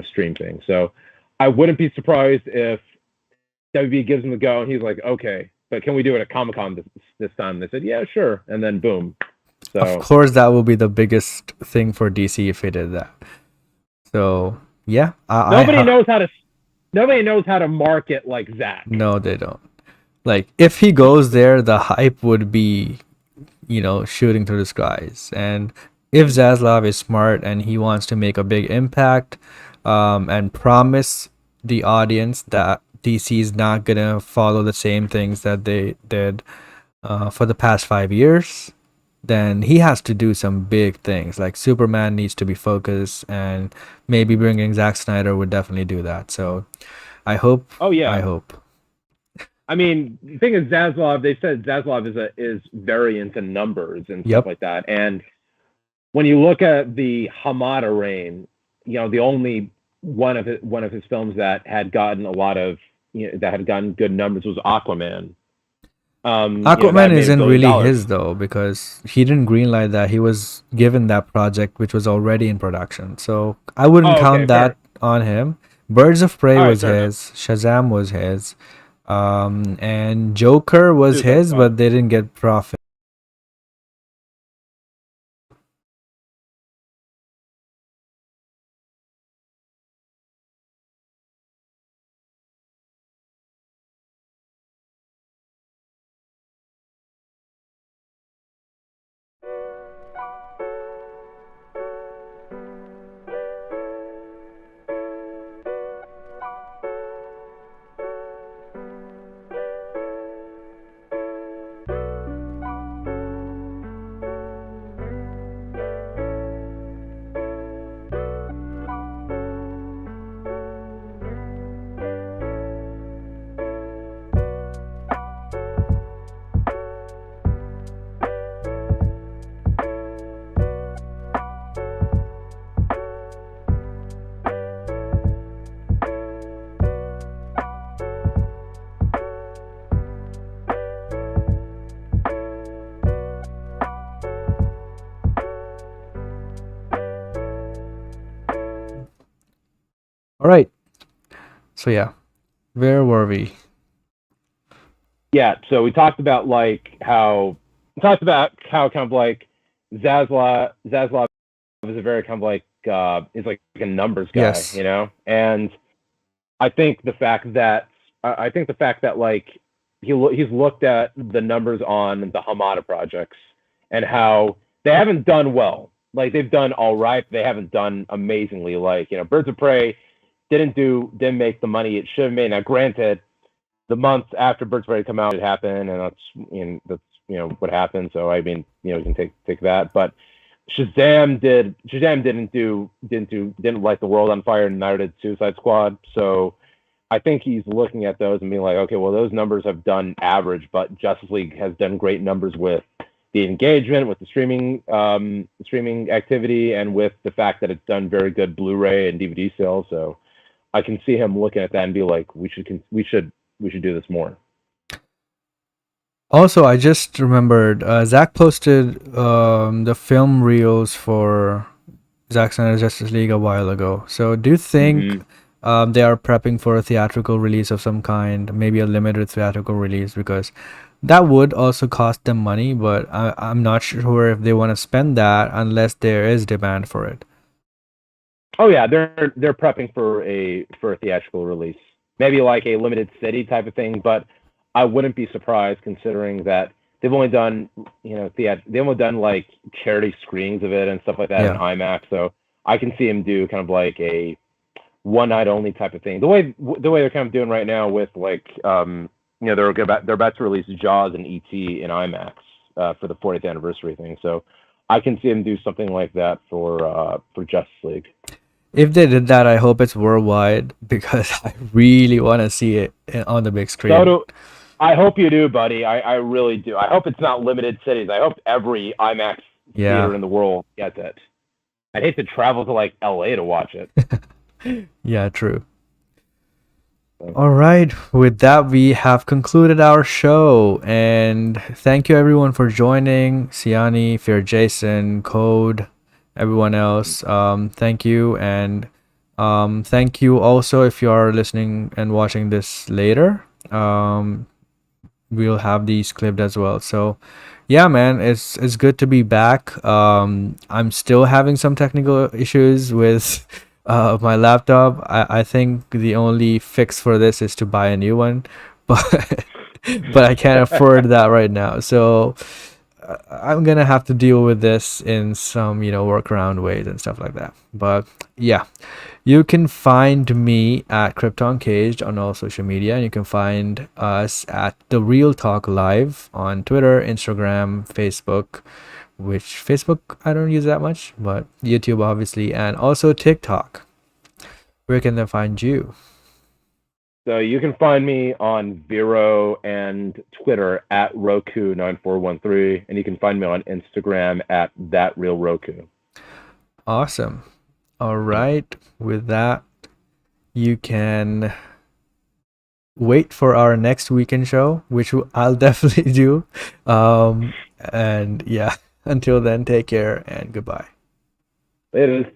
Speaker 2: stream thing. So I wouldn't be surprised if WB gives him the go and he's like, okay, but can we do it at Comic-Con this time? They said, yeah, sure. And then boom. So
Speaker 1: Of course, that will be the biggest thing for DC if he did that. So yeah,
Speaker 2: nobody knows how to market like Zack.
Speaker 1: No, they don't. Like if he goes there, the hype would be, shooting through the skies. And if Zaslav is smart and he wants to make a big impact, and promise the audience that DC is not gonna follow the same things that they did for the past 5 years, then he has to do some big things. Like Superman needs to be focused, and maybe bringing Zack Snyder would definitely do that. So I hope.
Speaker 2: Oh yeah.
Speaker 1: I hope.
Speaker 2: I mean, the thing is, Zaslav. They said Zaslav is very into numbers and
Speaker 1: Yep.
Speaker 2: stuff like that. And when you look at the Hamada reign, the only one of his films that had gotten good numbers was Aquaman.
Speaker 1: Aquaman isn't really his though, because he didn't greenlight that. He was given that project, which was already in production. So I wouldn't count that on him. Birds of Prey was his. Shazam was his. And Joker was his, but they didn't get profit. All right. So yeah, where were we?
Speaker 2: Yeah, so we talked about how kind of like Zaslav is a very kind of like is like a numbers guy,
Speaker 1: Yes.
Speaker 2: And I think the fact that like he's looked at the numbers on the Hamada projects and how they haven't done well. Like they've done all right, they haven't done amazingly. Like Birds of Prey didn't make the money it should have made. Now, granted, the month after Birds of Prey come out, it happened, and that's what happened. So I mean, you can take that. But Shazam didn't light the world on fire, and neither did Suicide Squad. So I think he's looking at those and being like, okay, well, those numbers have done average, but Justice League has done great numbers with the engagement, with the streaming activity, and with the fact that it's done very good Blu-ray and DVD sales. So I can see him looking at that and be like, we should do this more.
Speaker 1: Also, I just remembered Zach posted the film reels for Zack Snyder's Justice League a while ago. So do you think they are prepping for a theatrical release of some kind, maybe a limited theatrical release? Because that would also cost them money, but I'm not sure if they want to spend that unless there is demand for it.
Speaker 2: Oh yeah, they're prepping for a theatrical release, maybe like a limited city type of thing. But I wouldn't be surprised considering that they've only done like charity screenings of it and stuff like that in IMAX. So I can see him do kind of like a one night only type of thing. The way they're kind of doing right now with like they're about to release Jaws and E.T. in IMAX for the 40th anniversary thing. So I can see them do something like that for Justice League.
Speaker 1: If they did that, I hope it's worldwide because I really want to see it on the big screen.
Speaker 2: I hope you do, buddy. I really do. I hope it's not limited cities. I hope every IMAX theater in the world gets it. I'd hate to travel to like LA to watch it.
Speaker 1: Yeah, true. All right, with that, we have concluded our show, and thank you everyone for joining. Siani, Fear Jason, Code, everyone else. Thank you, and thank you also if you are listening and watching this later. We'll have these clipped as well. So, yeah, man, it's good to be back. I'm still having some technical issues with my laptop. I think the only fix for this is to buy a new one, but but I can't afford that right now. So I'm gonna have to deal with this in some workaround ways and stuff like that. But yeah, you can find me at Krypton Caged on all social media, and you can find us at The Real Talk Live on Twitter, Instagram, Facebook, which Facebook I don't use that much, but YouTube obviously, and also TikTok. Where can they find you?
Speaker 2: So you can find me on Vero and Twitter at Roku9413, and you can find me on Instagram at ThatRealRoku.
Speaker 1: Awesome. All right. With that, you can wait for our next weekend show, which I'll definitely do. And yeah, until then, take care and goodbye.
Speaker 2: It is.